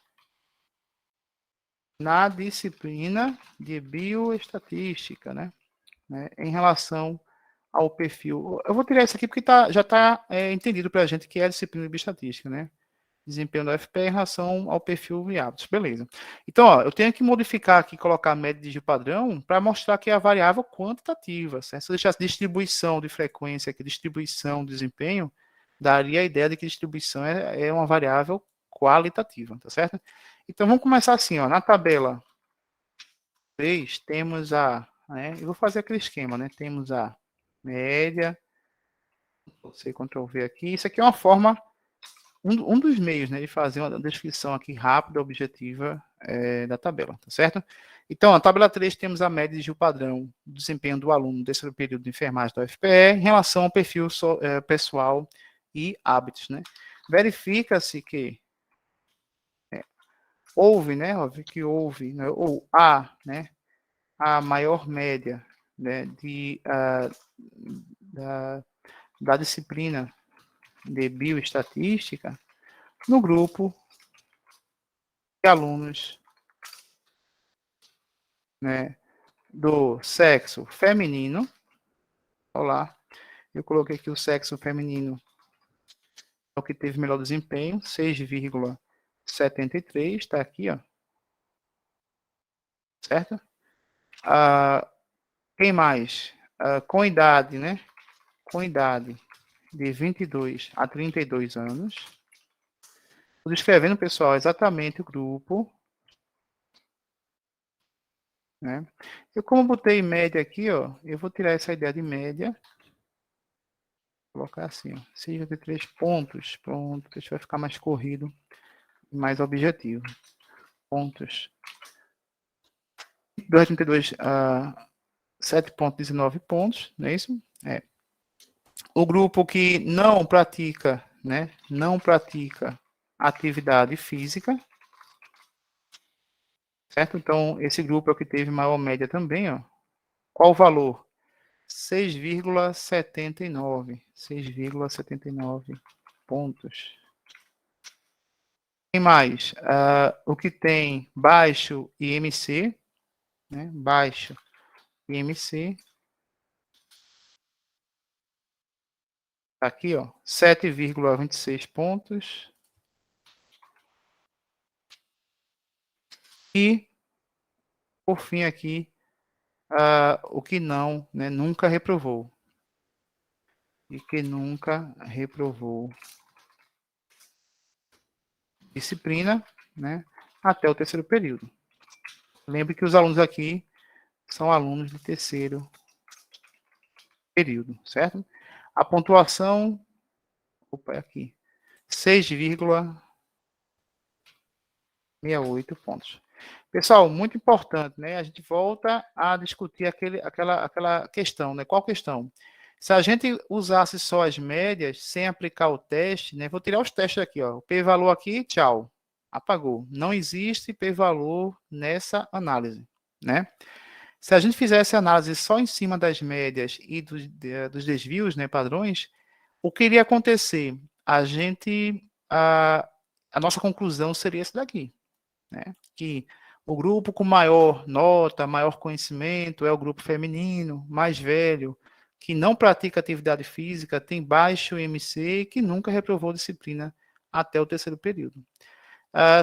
na disciplina de bioestatística, né? Em relação ao perfil. Eu vou tirar isso aqui porque já está entendido para a gente que é a disciplina de bioestatística, né? Desempenho da UFPE em relação ao perfil e hábitos. Beleza. Então, ó, eu tenho que modificar aqui, colocar a média de padrão para mostrar que é a variável quantitativa. Certo? Se eu deixasse distribuição de frequência aqui, distribuição de desempenho, daria a ideia de que distribuição é uma variável qualitativa, tá certo? Então, vamos começar assim, ó, na tabela 3, temos né, eu vou fazer aquele esquema, né? Temos a média, você Ctrl+V aqui. Isso aqui é uma forma, um dos meios, né, de fazer uma descrição aqui rápida, objetiva da tabela, tá certo? Então, na tabela 3 temos a média de padrão do desempenho do aluno desse período de enfermagem da UFPE em relação ao perfil pessoal e hábitos, né? Verifica-se que houve, né, óbvio que houve, né, ou né, a maior média, né, da disciplina de bioestatística no grupo de alunos, né, do sexo feminino. Olá, eu coloquei aqui o sexo feminino, é o que teve melhor desempenho, 6,73, está aqui, ó, certo? Quem mais? Com idade, né? Com idade de 22 a 32 anos, Estou descrevendo, pessoal, exatamente o grupo, né? Eu, como botei média aqui, ó, eu vou tirar essa ideia de média, colocar assim, ó, 6,3 pontos, pronto, isso vai ficar mais corrido, mais objetivo. Pontos. 2,32 a 7,19 pontos, não é isso? É. O grupo que não pratica, né, não pratica atividade física, certo? Então, esse grupo é o que teve maior média também, ó. Qual o valor? 6,79. 6,79 pontos. Tem mais? O que tem baixo IMC, né? Baixo IMC. Aqui, ó, 7,26 pontos. E, por fim, aqui, o que não, né, nunca reprovou. E que nunca reprovou disciplina, né, até o terceiro período. Lembre que os alunos aqui são alunos de terceiro período, certo? A pontuação, opa, é aqui, 6,68 pontos. Pessoal, muito importante, né? A gente volta a discutir aquela questão, né? Qual questão? Se a gente usasse só as médias, sem aplicar o teste, né? Vou tirar os testes aqui, ó. O p-valor aqui, tchau. Apagou. Não existe p-valor nessa análise, né? Se a gente fizesse análise só em cima das médias e dos desvios, né, padrões, o que iria acontecer? A nossa conclusão seria essa daqui, né? Que o grupo com maior nota, maior conhecimento é o grupo feminino, mais velho, que não pratica atividade física, tem baixo IMC e que nunca reprovou disciplina até o terceiro período.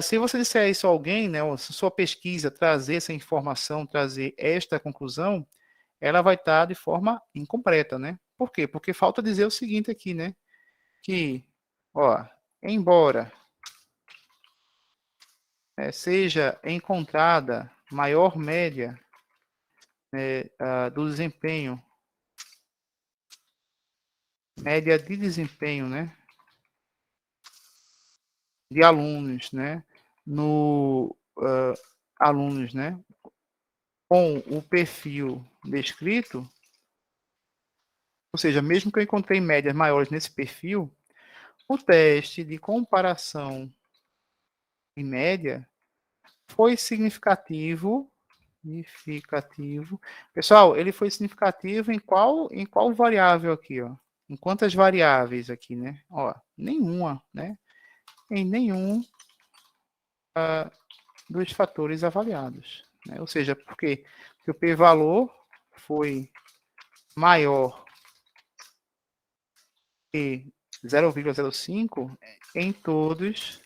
Se você disser isso a alguém, né, ou se sua pesquisa trazer essa informação, trazer esta conclusão, ela vai estar de forma incompleta, né? Por quê? Porque falta dizer o seguinte aqui, né? Que, ó, embora seja encontrada maior média do desempenho, média de desempenho, né, de alunos, né, no alunos, né, com o perfil descrito, ou seja, mesmo que eu encontrei médias maiores nesse perfil, o teste de comparação em média foi significativo. Pessoal, ele foi significativo em qual variável aqui, ó? Em quantas variáveis aqui, né? Ó, nenhuma, né? Em nenhum dos fatores avaliados, né? Ou seja, porque o p-valor foi maior que 0,05 em todos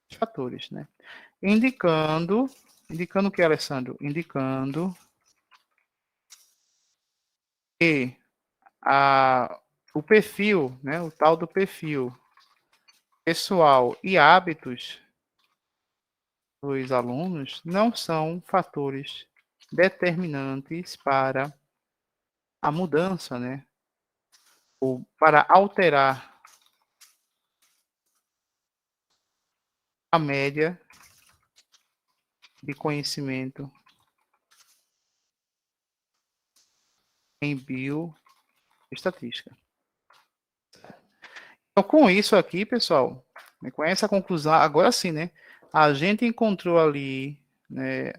os fatores, né? Indicando o que, Alessandro? Indicando que o perfil, né, o tal do perfil pessoal e hábitos dos alunos não são fatores determinantes para a mudança, né, ou para alterar a média de conhecimento em bioestatística. Então, com isso aqui, pessoal, com essa conclusão, agora sim, né, a gente encontrou ali, né,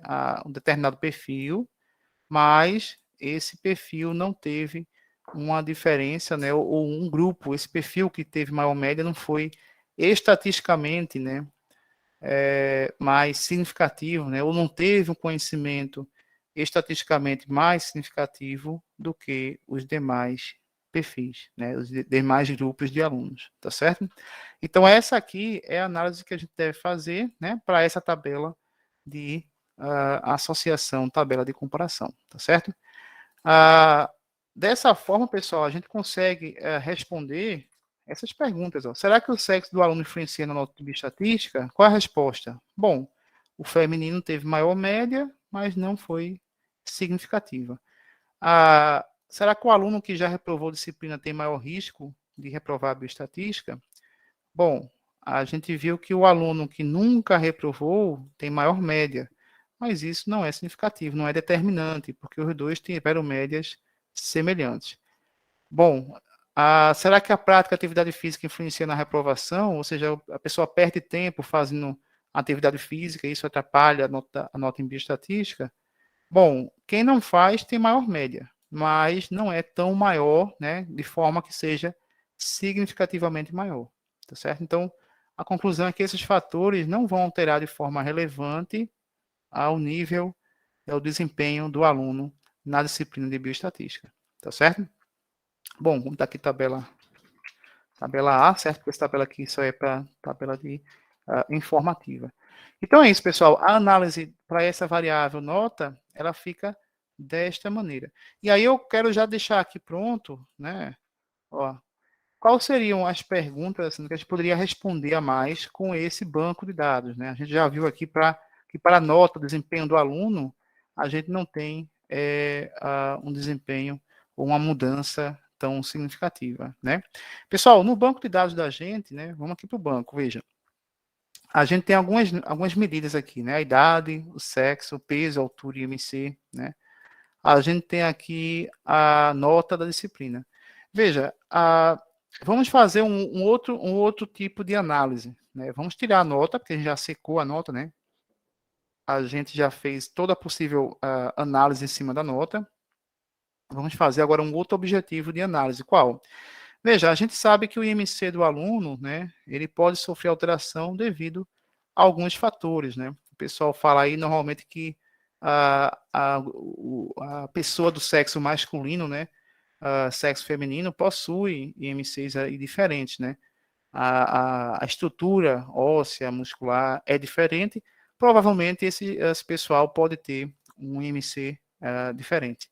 um determinado perfil, mas esse perfil não teve uma diferença, né, ou um grupo, esse perfil que teve maior média não foi estatisticamente, né, mais significativo, né, ou não teve um conhecimento estatisticamente mais significativo do que os demais perfis, né, os demais grupos de alunos, tá certo? Então, essa aqui é a análise que a gente deve fazer, né, para essa tabela de associação, tabela de comparação, tá certo? Dessa forma, pessoal, a gente consegue responder essas perguntas. Ó. Será que o sexo do aluno influencia na nota de bioestatística? Qual a resposta? Bom, o feminino teve maior média, mas não foi significativa. Será que o aluno que já reprovou disciplina tem maior risco de reprovar a bioestatística? Bom, a gente viu que o aluno que nunca reprovou tem maior média, mas isso não é significativo, não é determinante, porque os dois tiveram médias semelhantes. Bom, será que a prática de atividade física influencia na reprovação? Ou seja, a pessoa perde tempo fazendo atividade física, e isso atrapalha a nota em bioestatística? Bom, quem não faz tem maior média, mas não é tão maior, né, de forma que seja significativamente maior, tá certo? Então, a conclusão é que esses fatores não vão alterar de forma relevante ao nível, ao desempenho do aluno na disciplina de bioestatística, tá certo? Bom, vamos dar aqui tabela A, certo? Porque essa tabela aqui só é para tabela de informativa. Então é isso, pessoal. A análise para essa variável nota, ela fica desta maneira. E aí eu quero já deixar aqui pronto, né? Ó, quais seriam as perguntas assim, que a gente poderia responder a mais com esse banco de dados, né? A gente já viu aqui que para a nota, o desempenho do aluno, a gente não tem um desempenho ou uma mudança tão significativa, né? Pessoal, no banco de dados da gente, né? Vamos aqui para o banco, veja. A gente tem algumas medidas aqui, né? A idade, o sexo, o peso, a altura e IMC, né? A gente tem aqui a nota da disciplina. Veja, vamos fazer um outro tipo de análise, né? Vamos tirar a nota, porque a gente já secou a nota, né? A gente já fez toda a possível análise em cima da nota. Vamos fazer agora um outro objetivo de análise. Qual? Veja, a gente sabe que o IMC do aluno, né, ele pode sofrer alteração devido a alguns fatores, né? O pessoal fala aí normalmente que a pessoa do sexo masculino, né, sexo feminino, possui IMCs aí diferentes, né? A estrutura óssea, muscular é diferente. Provavelmente esse pessoal pode ter um IMC diferente.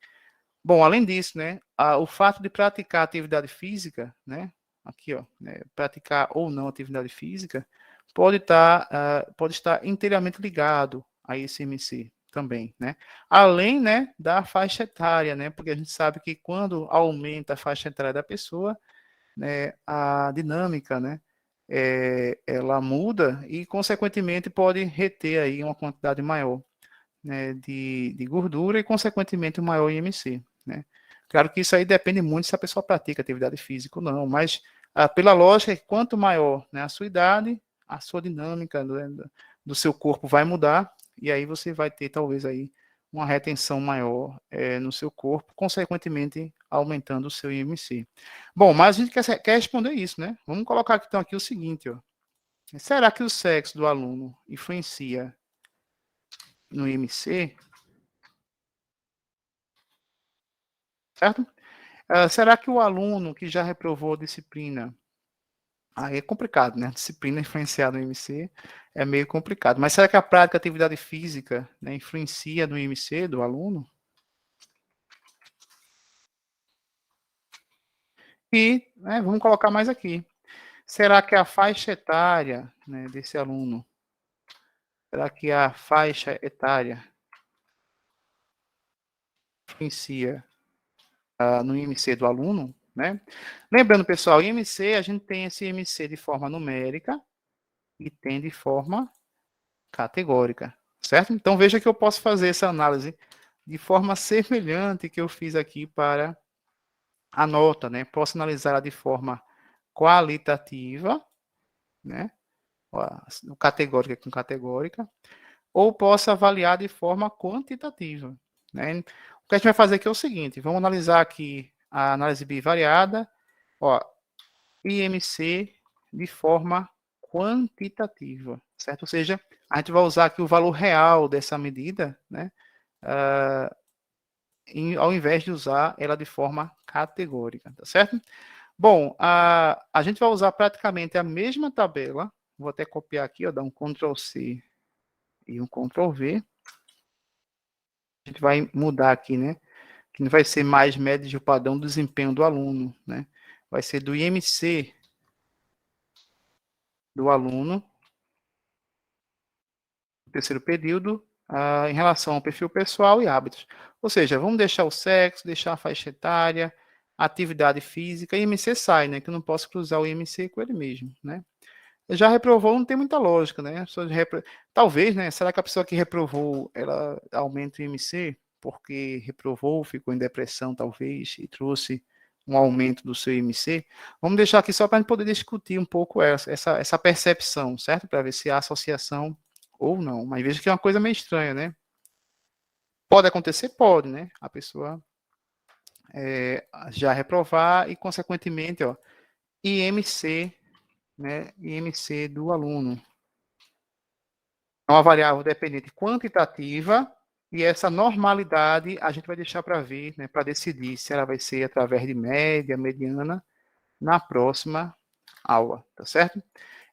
Bom, além disso, né, o fato de praticar atividade física, né, aqui, ó, né, praticar ou não atividade física, pode estar inteiramente ligado a esse MC também, né? Além, né, da faixa etária, né, porque a gente sabe que quando aumenta a faixa etária da pessoa, né, a dinâmica, né, ela muda e, consequentemente, pode reter aí uma quantidade maior, né, de gordura e, consequentemente, um maior IMC, né? Claro que isso aí depende muito se a pessoa pratica atividade física ou não, mas pela lógica, quanto maior, né, a sua idade, a sua dinâmica do seu corpo vai mudar e aí você vai ter talvez aí uma retenção maior no seu corpo, consequentemente aumentando o seu IMC. Bom, mas a gente quer responder isso, né? Vamos colocar aqui, então aqui o seguinte, ó. Será que o sexo do aluno influencia no IMC? Certo? Será que o aluno que já reprovou a disciplina, aí é complicado, né? Disciplina influenciada no IMC é meio complicado. Mas será que a prática de atividade física, né, influencia no IMC do aluno? E vamos colocar mais aqui. Será que a faixa etária, né, desse aluno, será que a faixa etária influencia no IMC do aluno? Né? Lembrando, pessoal, IMC, a gente tem esse IMC de forma numérica e tem de forma categórica, certo? Então, veja que eu posso fazer essa análise de forma semelhante que eu fiz aqui para a nota, né? Posso analisar de forma qualitativa, né? O categórica com categórica, ou posso avaliar de forma quantitativa, né? O que a gente vai fazer aqui é o seguinte, vamos analisar aqui a análise bivariada, ó, IMC de forma quantitativa, certo? Ou seja, a gente vai usar aqui o valor real dessa medida, né? Ao invés de usar ela de forma categórica, tá certo? Bom, a gente vai usar praticamente a mesma tabela, vou até copiar aqui, ó, dar um Ctrl+C e um Ctrl+V. A gente vai mudar aqui, né? Que não vai ser mais média de padrão do desempenho do aluno, né? Vai ser do IMC do aluno, no terceiro período, em relação ao perfil pessoal e hábitos. Ou seja, vamos deixar o sexo, deixar a faixa etária, atividade física, e IMC sai, né? Que eu não posso cruzar o IMC com ele mesmo, né? Já reprovou não tem muita lógica, né? Talvez, né? Será que a pessoa que reprovou, ela aumenta o IMC? Porque reprovou, ficou em depressão, talvez, e trouxe um aumento do seu IMC? Vamos deixar aqui só para a gente poder discutir um pouco essa percepção, certo? Para ver se há associação ou não. Mas veja que é uma coisa meio estranha, né? Pode acontecer? Pode, né? A pessoa já reprovar e, consequentemente, ó, IMC, né? IMC do aluno. É uma variável dependente quantitativa e essa normalidade a gente vai deixar para ver, né, para decidir se ela vai ser através de média, mediana, na próxima aula, tá certo?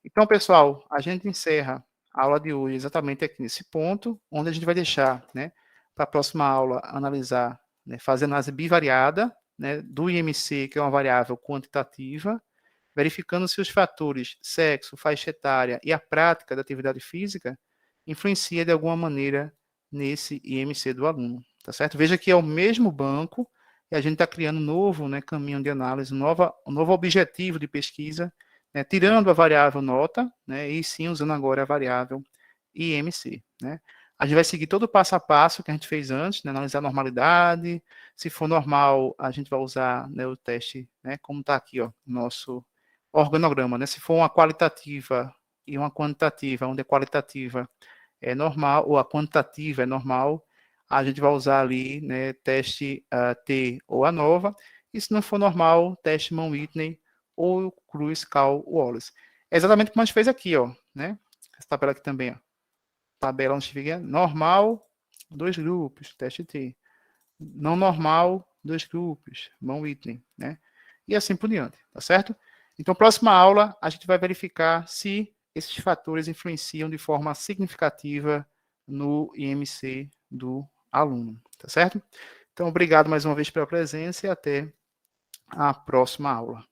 Então, pessoal, a gente encerra a aula de hoje exatamente aqui nesse ponto, onde a gente vai deixar, né, para a próxima aula analisar, né, fazer análise bivariada, né, do IMC, que é uma variável quantitativa, verificando se os fatores sexo, faixa etária e a prática da atividade física influencia de alguma maneira nesse IMC do aluno, tá certo? Veja que é o mesmo banco e a gente está criando um novo, né, caminho de análise, um novo objetivo de pesquisa, né, tirando a variável nota, né, e sim usando agora a variável IMC, né? A gente vai seguir todo o passo a passo que a gente fez antes, né, analisar a normalidade, se for normal, a gente vai usar, né, o teste, né, como está aqui, ó, nosso organograma, né? Se for uma qualitativa e uma quantitativa, onde a qualitativa é normal, ou a quantitativa é normal, a gente vai usar ali, né, teste T ou ANOVA, e se não for normal, teste Mann-Whitney ou Cruz-Cal-Wallace. É exatamente como a gente fez aqui, ó, né? Essa tabela aqui também, ó. Tabela onde fica normal, 2 grupos, teste T. Não normal, 2 grupos, Mann-Whitney, né? E assim por diante, tá certo? Então, próxima aula, a gente vai verificar se esses fatores influenciam de forma significativa no IMC do aluno, tá certo? Então, obrigado mais uma vez pela presença e até a próxima aula.